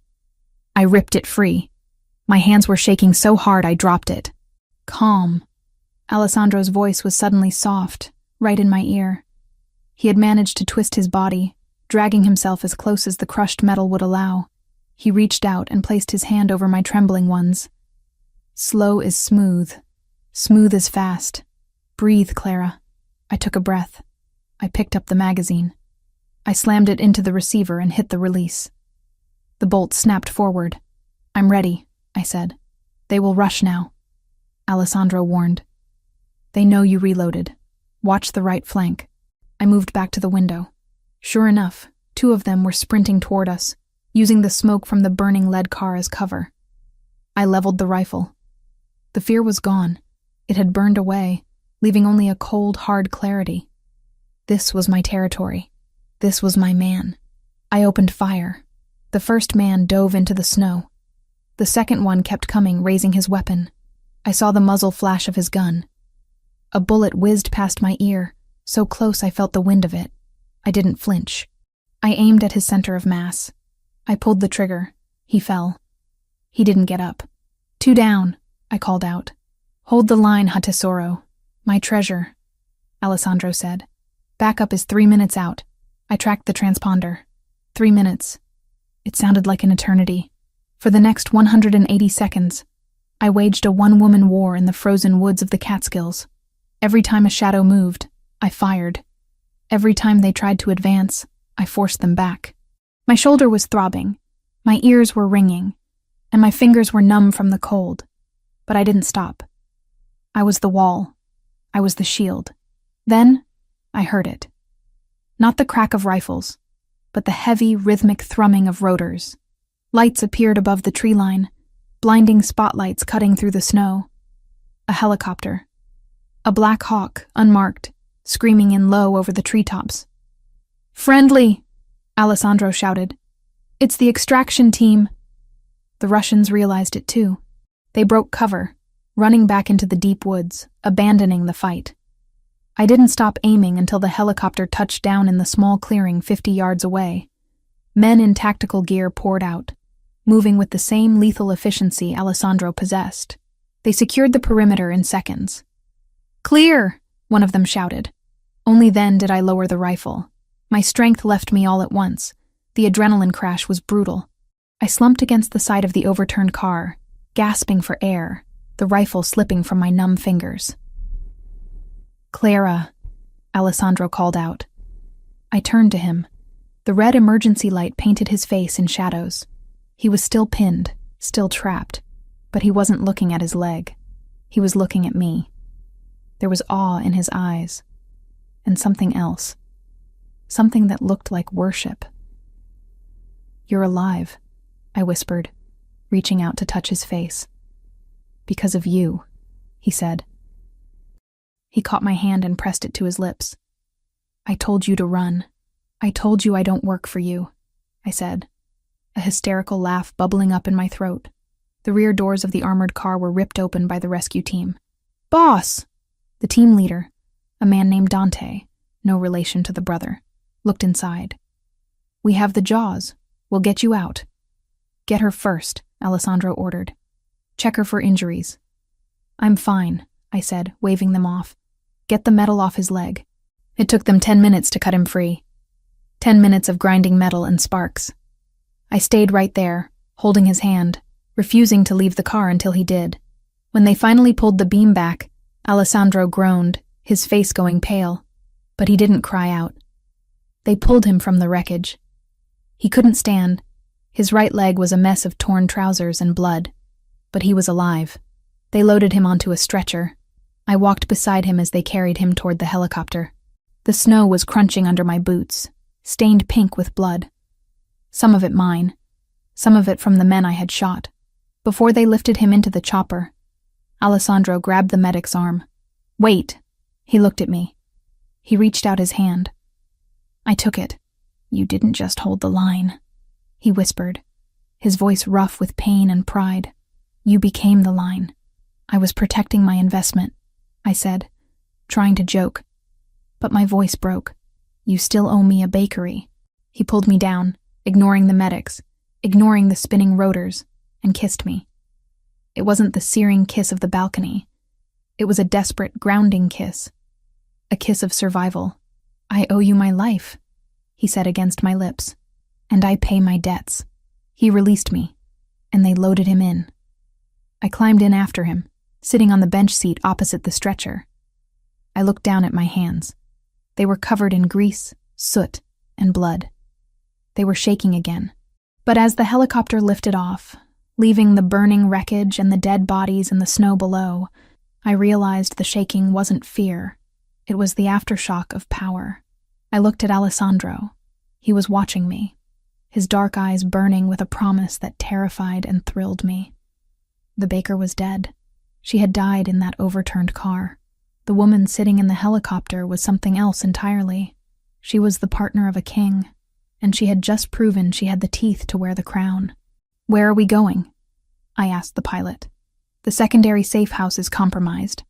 I ripped it free. My hands were shaking so hard I dropped it. "Calm." Alessandro's voice was suddenly soft, right in my ear. He had managed to twist his body, dragging himself as close as the crushed metal would allow. He reached out and placed his hand over my trembling ones. "Slow is smooth. Smooth is fast. Breathe, Clara." I took a breath. I picked up the magazine. I slammed it into the receiver and hit the release. The bolt snapped forward. "I'm ready," I said. "They will rush now." Alessandro warned. "They know you reloaded. Watch the right flank." I moved back to the window. Sure enough, 2 of them were sprinting toward us, using the smoke from the burning lead car as cover. I leveled the rifle. The fear was gone. It had burned away, leaving only a cold, hard clarity. This was my territory. This was my man. I opened fire. The first man dove into the snow. The second one kept coming, raising his weapon. I saw the muzzle flash of his gun. A bullet whizzed past my ear, so close I felt the wind of it. I didn't flinch. I aimed at his center of mass. I pulled the trigger. He fell. He didn't get up. "2 down," I called out. "Hold the line, Hatesoro. My treasure, Alessandro said. Backup is 3 minutes out. I tracked the transponder. 3 minutes. It sounded like an eternity. For the next 180 seconds, I waged a one-woman war in the frozen woods of the Catskills. Every time a shadow moved, I fired. Every time they tried to advance, I forced them back. My shoulder was throbbing, my ears were ringing, and my fingers were numb from the cold. But I didn't stop. I was the wall. I was the shield. Then, I heard it. Not the crack of rifles, but the heavy, rhythmic thrumming of rotors. Lights appeared above the tree line, blinding spotlights cutting through the snow. A helicopter. A Black Hawk, unmarked, screaming in low over the treetops. "Friendly!" Alessandro shouted. "It's the extraction team." The Russians realized it too. They broke cover, running back into the deep woods, abandoning the fight. I didn't stop aiming until the helicopter touched down in the small clearing 50 yards away. Men in tactical gear poured out, moving with the same lethal efficiency Alessandro possessed. They secured the perimeter in seconds. "Clear!" one of them shouted. Only then did I lower the rifle. My strength left me all at once. The adrenaline crash was brutal. I slumped against the side of the overturned car, gasping for air, the rifle slipping from my numb fingers. "Clara," Alessandro called out. I turned to him. The red emergency light painted his face in shadows. He was still pinned, still trapped, but he wasn't looking at his leg. He was looking at me. There was awe in his eyes, and something else. Something that looked like worship. "You're alive," I whispered, reaching out to touch his face. "Because of you," he said. He caught my hand and pressed it to his lips. "I told you to run. I told you I don't work for you," I said, a hysterical laugh bubbling up in my throat. The rear doors of the armored car were ripped open by the rescue team. "Boss!" The team leader, a man named Dante, no relation to the brother, looked inside. "We have the Jaws. We'll get you out." "Get her first," Alessandro ordered. "Check her for injuries." "I'm fine," I said, waving them off. "Get the metal off his leg." It took them 10 minutes to cut him free. 10 minutes of grinding metal and sparks. I stayed right there, holding his hand, refusing to leave the car until he did. When they finally pulled the beam back, Alessandro groaned, his face going pale, but he didn't cry out. They pulled him from the wreckage. He couldn't stand. His right leg was a mess of torn trousers and blood, but he was alive. They loaded him onto a stretcher. I walked beside him as they carried him toward the helicopter. The snow was crunching under my boots, stained pink with blood. Some of it mine, some of it from the men I had shot. Before they lifted him into the chopper, Alessandro grabbed the medic's arm. "Wait!" He looked at me. He reached out his hand. I took it. "You didn't just hold the line," he whispered, his voice rough with pain and pride. "You became the line." "I was protecting my investment," I said, trying to joke, but my voice broke. "You still owe me a bakery." He pulled me down, ignoring the medics, ignoring the spinning rotors, and kissed me. It wasn't the searing kiss of the balcony. It was a desperate, grounding kiss. A kiss of survival. "I owe you my life," he said against my lips, "and I pay my debts." He released me, and they loaded him in. I climbed in after him, sitting on the bench seat opposite the stretcher. I looked down at my hands. They were covered in grease, soot, and blood. They were shaking again. But as the helicopter lifted off, leaving the burning wreckage and the dead bodies in the snow below, I realized the shaking wasn't fear. It was the aftershock of power. I looked at Alessandro. He was watching me, his dark eyes burning with a promise that terrified and thrilled me. The baker was dead. She had died in that overturned car. The woman sitting in the helicopter was something else entirely. She was the partner of a king, and she had just proven she had the teeth to wear the crown. "Where are we going?" I asked the pilot. "The secondary safe house is compromised."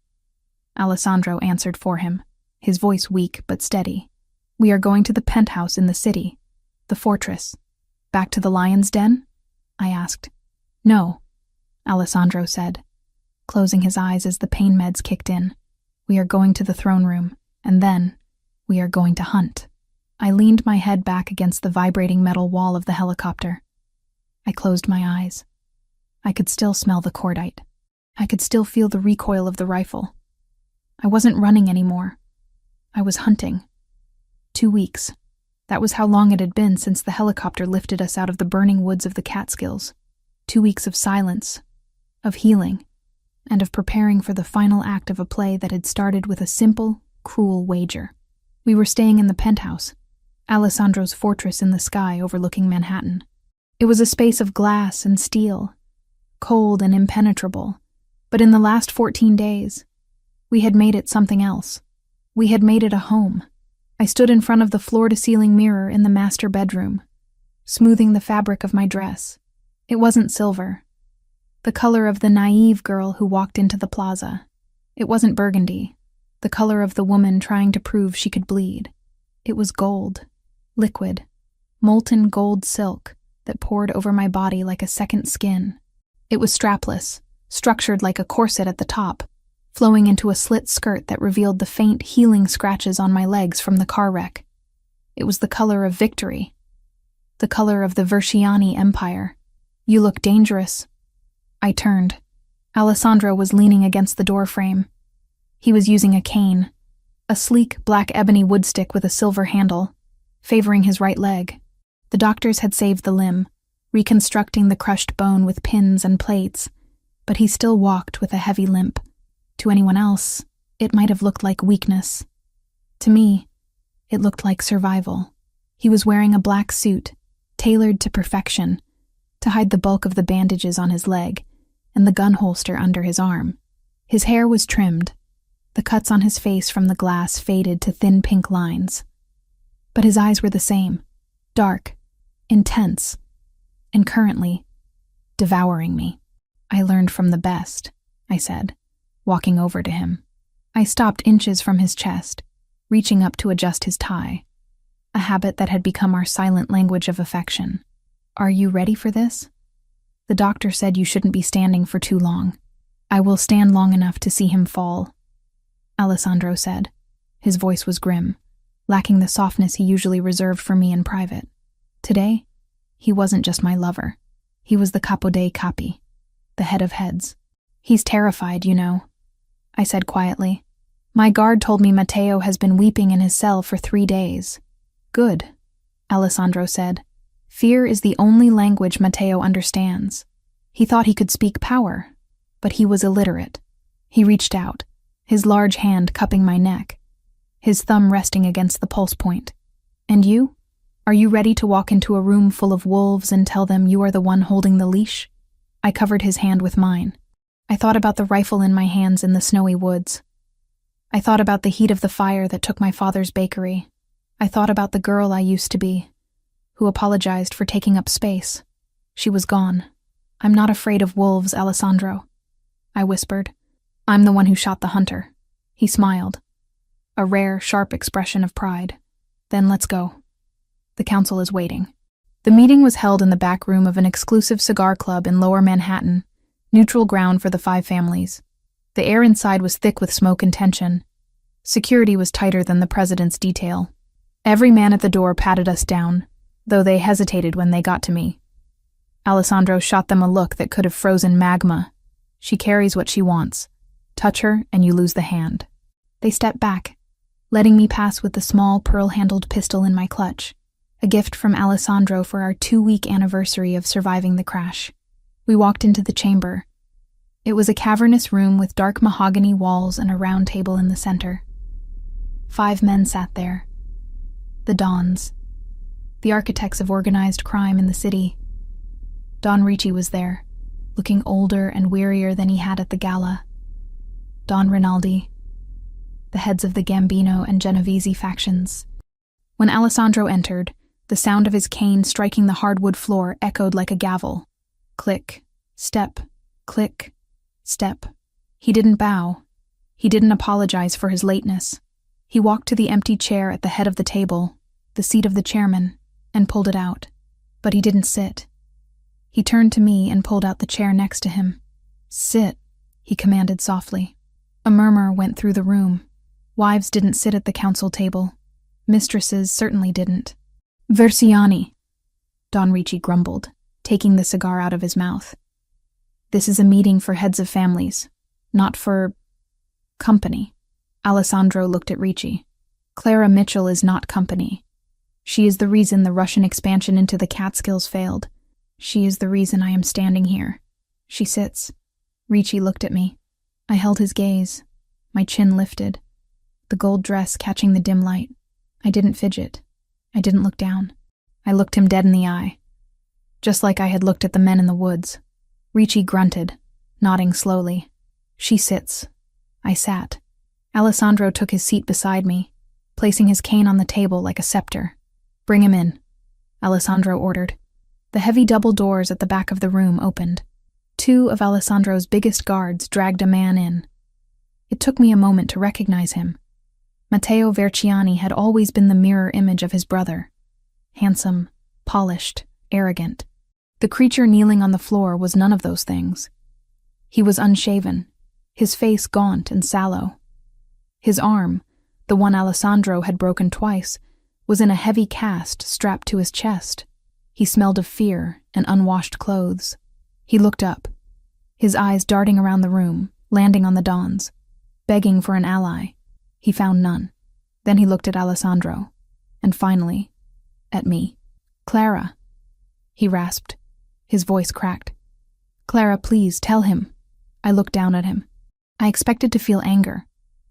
Alessandro answered for him, his voice weak but steady. "We are going to the penthouse in the city, the fortress." "Back to the lion's den?" I asked. "No," Alessandro said, closing his eyes as the pain meds kicked in. We are going to the throne room, and then we are going to hunt. I leaned my head back against the vibrating metal wall of the helicopter. I closed my eyes. I could still smell the cordite. I could still feel the recoil of the rifle. I wasn't running anymore. I was hunting. 2 weeks. That was how long it had been since the helicopter lifted us out of the burning woods of the Catskills. 2 weeks of silence, of healing, and of preparing for the final act of a play that had started with a simple, cruel wager. We were staying in the penthouse, Alessandro's fortress in the sky overlooking Manhattan. It was a space of glass and steel, cold and impenetrable, but in the last 14 days, we had made it something else. We had made it a home. I stood in front of the floor-to-ceiling mirror in the master bedroom, smoothing the fabric of my dress. It wasn't silver, the color of the naive girl who walked into the plaza. It wasn't burgundy, the color of the woman trying to prove she could bleed. It was gold, liquid, molten gold silk that poured over my body like a second skin. It was strapless, structured like a corset at the top, flowing into a slit skirt that revealed the faint, healing scratches on my legs from the car wreck. It was the color of victory, the color of the Verciani Empire. "You look dangerous." I turned. Alessandro was leaning against the door frame. He was using a cane, a sleek black ebony woodstick with a silver handle, favoring his right leg. The doctors had saved the limb, reconstructing the crushed bone with pins and plates, but he still walked with a heavy limp. To anyone else, it might have looked like weakness. To me, it looked like survival. He was wearing a black suit, tailored to perfection, to hide the bulk of the bandages on his leg and the gun holster under his arm. His hair was trimmed, the cuts on his face from the glass faded to thin pink lines. But his eyes were the same, dark, intense, and currently devouring me. "I learned from the best," I said, walking over to him. I stopped inches from his chest, reaching up to adjust his tie, a habit that had become our silent language of affection. "Are you ready for this? The doctor said you shouldn't be standing for too long." "I will stand long enough to see him fall," Alessandro said. His voice was grim, lacking the softness he usually reserved for me in private. Today, he wasn't just my lover. He was the capo dei capi, the head of heads. "He's terrified, you know," I said quietly. "My guard told me Matteo has been weeping in his cell for 3 days. "Good," Alessandro said. "Fear is the only language Matteo understands." He thought he could speak power, but he was illiterate. He reached out, his large hand cupping my neck, his thumb resting against the pulse point. "And you? Are you ready to walk into a room full of wolves and tell them you are the one holding the leash?" I covered his hand with mine. I thought about the rifle in my hands in the snowy woods. I thought about the heat of the fire that took my father's bakery. I thought about the girl I used to be, who apologized for taking up space. She was gone. "I'm not afraid of wolves, Alessandro," I whispered. "I'm the one who shot the hunter." He smiled, a rare, sharp expression of pride. "Then let's go. The council is waiting." The meeting was held in the back room of an exclusive cigar club in Lower Manhattan, neutral ground for the 5 families. The air inside was thick with smoke and tension. Security was tighter than the president's detail. Every man at the door patted us down, though they hesitated when they got to me. Alessandro shot them a look that could have frozen magma. "She carries what she wants. Touch her and you lose the hand." They stepped back, letting me pass with the small pearl-handled pistol in my clutch, a gift from Alessandro for our 2-week anniversary of surviving the crash. We walked into the chamber. It was a cavernous room with dark mahogany walls and a round table in the center. 5 men sat there. The Dons, the architects of organized crime in the city. Don Ricci was there, looking older and wearier than he had at the gala. Don Rinaldi, the heads of the Gambino and Genovese factions. When Alessandro entered, the sound of his cane striking the hardwood floor echoed like a gavel. Click, step, click, step. He didn't bow. He didn't apologize for his lateness. He walked to the empty chair at the head of the table, the seat of the chairman, and pulled it out. But he didn't sit. He turned to me and pulled out the chair next to him. "Sit," he commanded softly. A murmur went through the room. Wives didn't sit at the council table. Mistresses certainly didn't. Versiani, Don Ricci grumbled, taking the cigar out of his mouth. This is a meeting for heads of families, not for company. Alessandro looked at Ricci. Clara Mitchell is not company. She is the reason the Russian expansion into the Catskills failed. She is the reason I am standing here. She sits. Ricci looked at me. I held his gaze. My chin lifted. The gold dress catching the dim light. I didn't fidget. I didn't look down. I looked him dead in the eye. Just like I had looked at the men in the woods. Ricci grunted, nodding slowly. She sits. I sat. Alessandro took his seat beside me, placing his cane on the table like a scepter. Bring him in, Alessandro ordered. The heavy double doors at the back of the room opened. 2 of Alessandro's biggest guards dragged a man in. It took me a moment to recognize him. Matteo Verciani had always been the mirror image of his brother. Handsome, polished, arrogant. The creature kneeling on the floor was none of those things. He was unshaven, his face gaunt and sallow. His arm, the one Alessandro had broken twice, was in a heavy cast strapped to his chest. He smelled of fear and unwashed clothes. He looked up, his eyes darting around the room, landing on the Dons, begging for an ally. He found none. Then he looked at Alessandro, and finally, at me. Clara, he rasped. His voice cracked. Clara, please, tell him. I looked down at him. I expected to feel anger.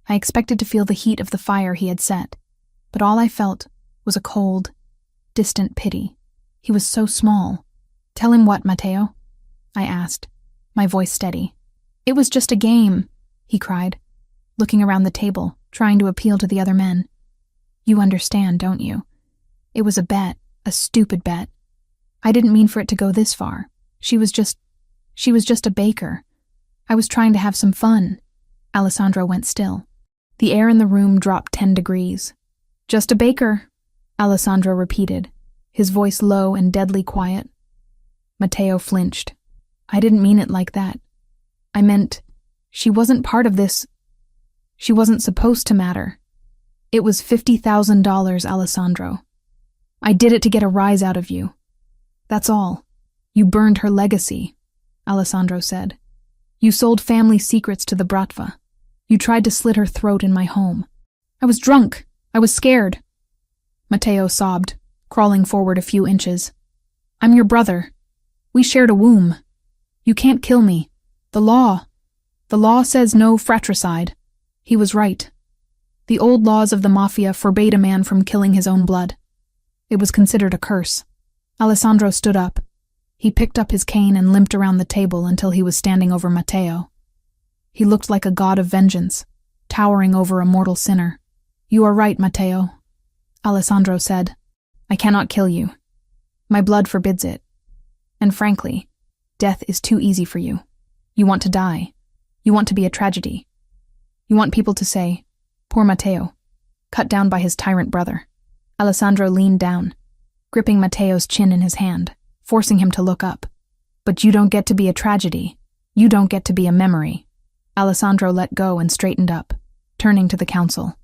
I expected to feel the heat of the fire he had set. But all I felt was a cold, distant pity. He was so small. Tell him what, Matteo? I asked, my voice steady. It was just a game, he cried, looking around the table, trying to appeal to the other men. You understand, don't you? It was a bet, a stupid bet. I didn't mean for it to go this far. She was just a baker. I was trying to have some fun. Alessandro went still. The air in the room dropped 10 degrees. Just a baker, Alessandro repeated, his voice low and deadly quiet. Matteo flinched. I didn't mean it like that. I meant, she wasn't part of this. She wasn't supposed to matter. It was $50,000, Alessandro. I did it to get a rise out of you. That's all. You burned her legacy, Alessandro said. You sold family secrets to the Bratva. You tried to slit her throat in my home. I was drunk. I was scared. Matteo sobbed, crawling forward a few inches. I'm your brother. We shared a womb. You can't kill me. The law says no fratricide. He was right. The old laws of the Mafia forbade a man from killing his own blood. It was considered a curse. Alessandro stood up. He picked up his cane and limped around the table until he was standing over Matteo. He looked like a god of vengeance, towering over a mortal sinner. You are right, Matteo, Alessandro said. I cannot kill you. My blood forbids it. And frankly, death is too easy for you. You want to die. You want to be a tragedy. You want people to say, poor Matteo, cut down by his tyrant brother. Alessandro leaned down, gripping Matteo's chin in his hand, forcing him to look up. But you don't get to be a tragedy. You don't get to be a memory. Alessandro let go and straightened up, turning to the council.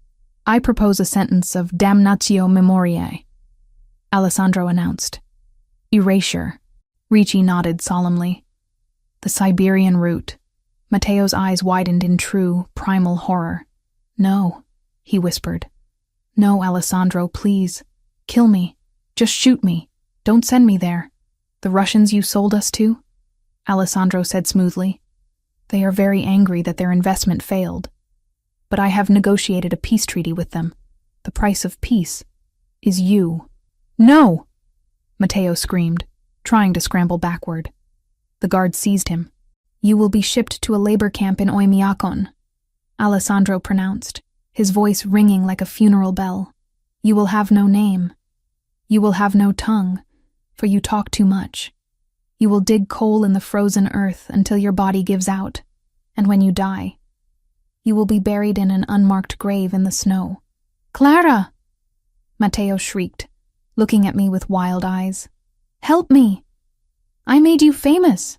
I propose a sentence of damnatio memoriae, Alessandro announced. Erasure. Ricci nodded solemnly. The Siberian route. Matteo's eyes widened in true, primal horror. No, he whispered. No, Alessandro, please. Kill me. Just shoot me. Don't send me there. The Russians you sold us to? Alessandro said smoothly. They are very angry that their investment failed. But I have negotiated a peace treaty with them. The price of peace is you. No! Matteo screamed, trying to scramble backward. The guard seized him. You will be shipped to a labor camp in Oymyakon, Alessandro pronounced, his voice ringing like a funeral bell. You will have no name. You will have no tongue, for you talk too much. You will dig coal in the frozen earth until your body gives out, and when you die, you will be buried in an unmarked grave in the snow. Clara! Matteo shrieked, looking at me with wild eyes. Help me! I made you famous.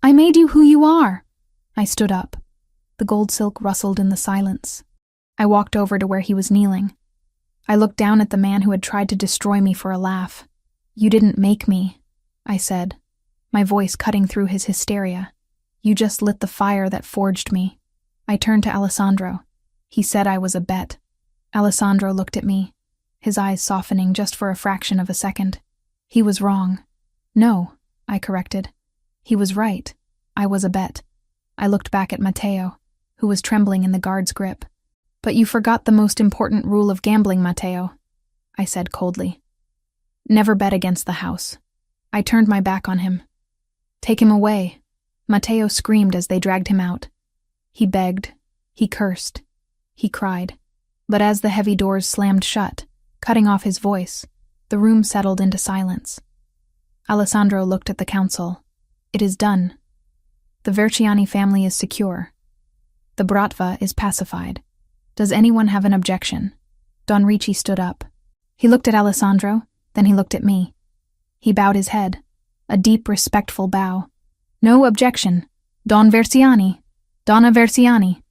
I made you who you are. I stood up. The gold silk rustled in the silence. I walked over to where he was kneeling. I looked down at the man who had tried to destroy me for a laugh. "You didn't make me," I said, my voice cutting through his hysteria. "You just lit the fire that forged me." I turned to Alessandro. He said I was a bet. Alessandro looked at me, his eyes softening just for a fraction of a second. He was wrong. "No," I corrected. "He was right. I was a bet." I looked back at Matteo, who was trembling in the guard's grip. "But you forgot the most important rule of gambling, Matteo," I said coldly. "Never bet against the house." I turned my back on him. "Take him away," Matteo screamed as they dragged him out. He begged, he cursed, he cried. But as the heavy doors slammed shut, cutting off his voice, the room settled into silence. Alessandro looked at the council. "It is done. The Verciani family is secure. The Bratva is pacified. Does anyone have an objection?" Don Ricci stood up. He looked at Alessandro, then he looked at me. He bowed his head, a deep, respectful bow. "No objection. Don Verciani. Donna Verciani."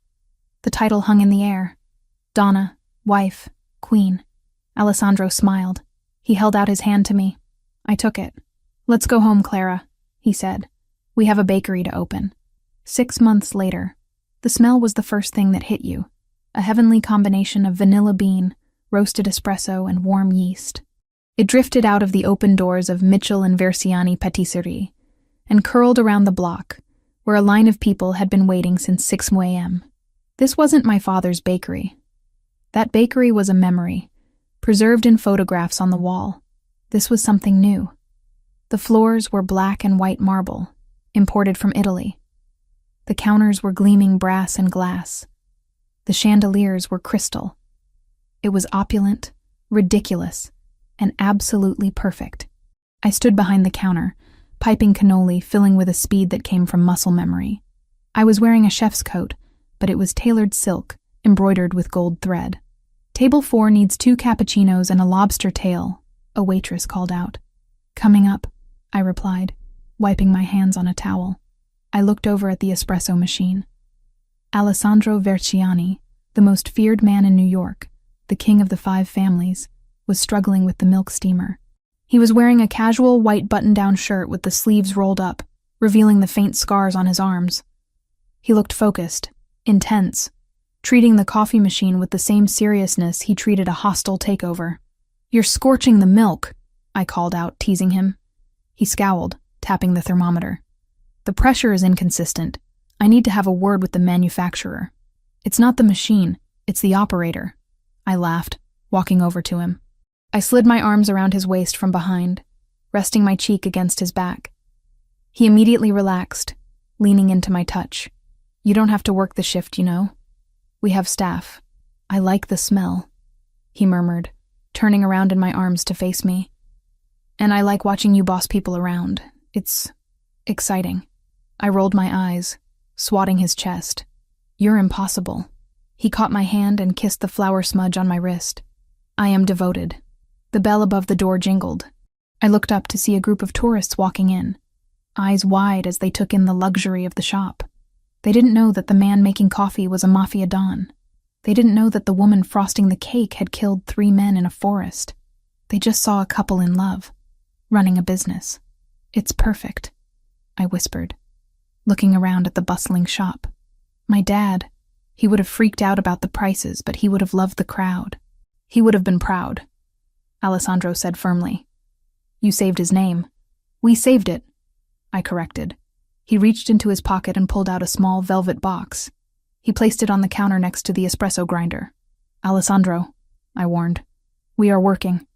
The title hung in the air. Donna, wife, queen. Alessandro smiled. He held out his hand to me. I took it. "Let's go home, Clara," he said. "We have a bakery to open." 6 months later, the smell was the first thing that hit you. A heavenly combination of vanilla bean, roasted espresso, and warm yeast. It drifted out of the open doors of Mitchell and Verciani Patisserie and curled around the block, where a line of people had been waiting since 6 a.m. This wasn't my father's bakery. That bakery was a memory, preserved in photographs on the wall. This was something new. The floors were black and white marble, imported from Italy. The counters were gleaming brass and glass. The chandeliers were crystal. It was opulent, ridiculous, and absolutely perfect. I stood behind the counter, piping cannoli, filling with a speed that came from muscle memory. I was wearing a chef's coat, but it was tailored silk, embroidered with gold thread. "Table 4 needs 2 cappuccinos and a lobster tail," a waitress called out. "Coming up," I replied, wiping my hands on a towel. I looked over at the espresso machine. Alessandro Verciani, the most feared man in New York, the king of the 5 families, was struggling with the milk steamer. He was wearing a casual white button-down shirt with the sleeves rolled up, revealing the faint scars on his arms. He looked focused, intense, treating the coffee machine with the same seriousness he treated a hostile takeover. "You're scorching the milk," I called out, teasing him. He scowled, tapping the thermometer. "The pressure is inconsistent. I need to have a word with the manufacturer." "It's not the machine, it's the operator," I laughed, walking over to him. I slid my arms around his waist from behind, resting my cheek against his back. He immediately relaxed, leaning into my touch. "You don't have to work the shift, you know. We have staff. I like the smell," he murmured, turning around in my arms to face me. "And I like watching you boss people around. It's exciting." I rolled my eyes, swatting his chest. "You're impossible." He caught my hand and kissed the flour smudge on my wrist. "I am devoted." The bell above the door jingled. I looked up to see a group of tourists walking in, eyes wide as they took in the luxury of the shop. They didn't know that the man making coffee was a Mafia don. They didn't know that the woman frosting the cake had killed 3 men in a forest. They just saw a couple in love, running a business. "It's perfect," I whispered, looking around at the bustling shop. My dad, he would have freaked out about the prices, but he would have loved the crowd. He would have been proud. Alessandro said firmly. "You saved his name." "We saved it," I corrected. He reached into his pocket and pulled out a small velvet box. He placed it on the counter next to the espresso grinder. "Alessandro," I warned, "we are working."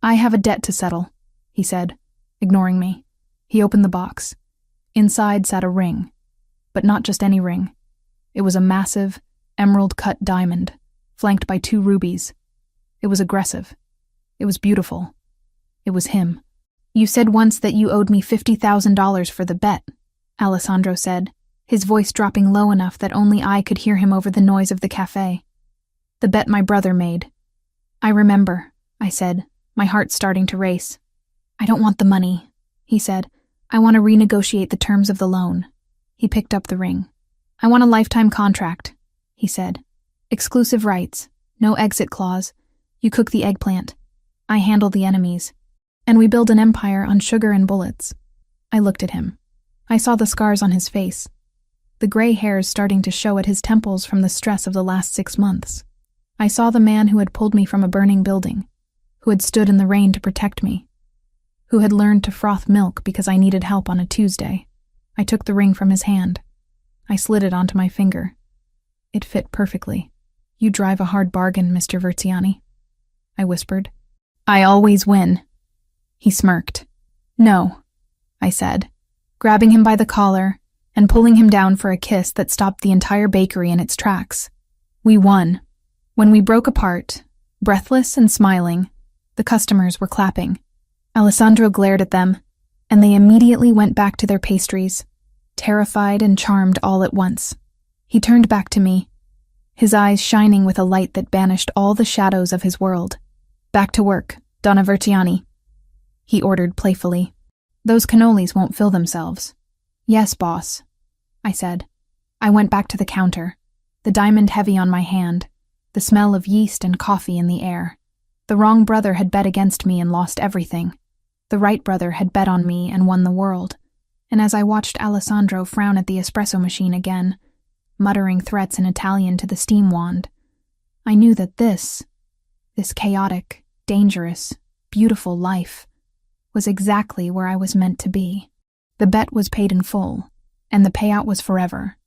"I have a debt to settle," he said, ignoring me. He opened the box. Inside sat a ring, but not just any ring. It was a massive, emerald-cut diamond, flanked by 2 rubies. It was aggressive. It was beautiful. It was him. "You said once that you owed me $50,000 for the bet," Alessandro said, his voice dropping low enough that only I could hear him over the noise of the cafe. "The bet my brother made." "I remember," I said, my heart starting to race. "I don't want the money," he said. "I want to renegotiate the terms of the loan." He picked up the ring. I want a lifetime contract, he said. Exclusive rights, no exit clause. You cook the eggplant. I handle the enemies. And we build an empire on sugar and bullets. I looked at him. I saw the scars on his face, the gray hairs starting to show at his temples from the stress of the last 6 months. I saw the man who had pulled me from a burning building, who had stood in the rain to protect me, who had learned to froth milk because I needed help on a Tuesday. I took the ring from his hand. I slid it onto my finger. It fit perfectly. You drive a hard bargain, Mr. Verziani, I whispered. I always win. He smirked. No, I said, grabbing him by the collar and pulling him down for a kiss that stopped the entire bakery in its tracks. We won. When we broke apart, breathless and smiling, the customers were clapping. Alessandro glared at them, and they immediately went back to their pastries, terrified and charmed all at once. He turned back to me, his eyes shining with a light that banished all the shadows of his world. Back to work, Donna Verziani, he ordered playfully. Those cannolis won't fill themselves. Yes, boss, I said. I went back to the counter, the diamond heavy on my hand, the smell of yeast and coffee in the air. The wrong brother had bet against me and lost everything. The right brother had bet on me and won the world. And as I watched Alessandro frown at the espresso machine again, muttering threats in Italian to the steam wand, I knew that this chaotic, dangerous, beautiful life was exactly where I was meant to be. The bet was paid in full, and the payout was forever.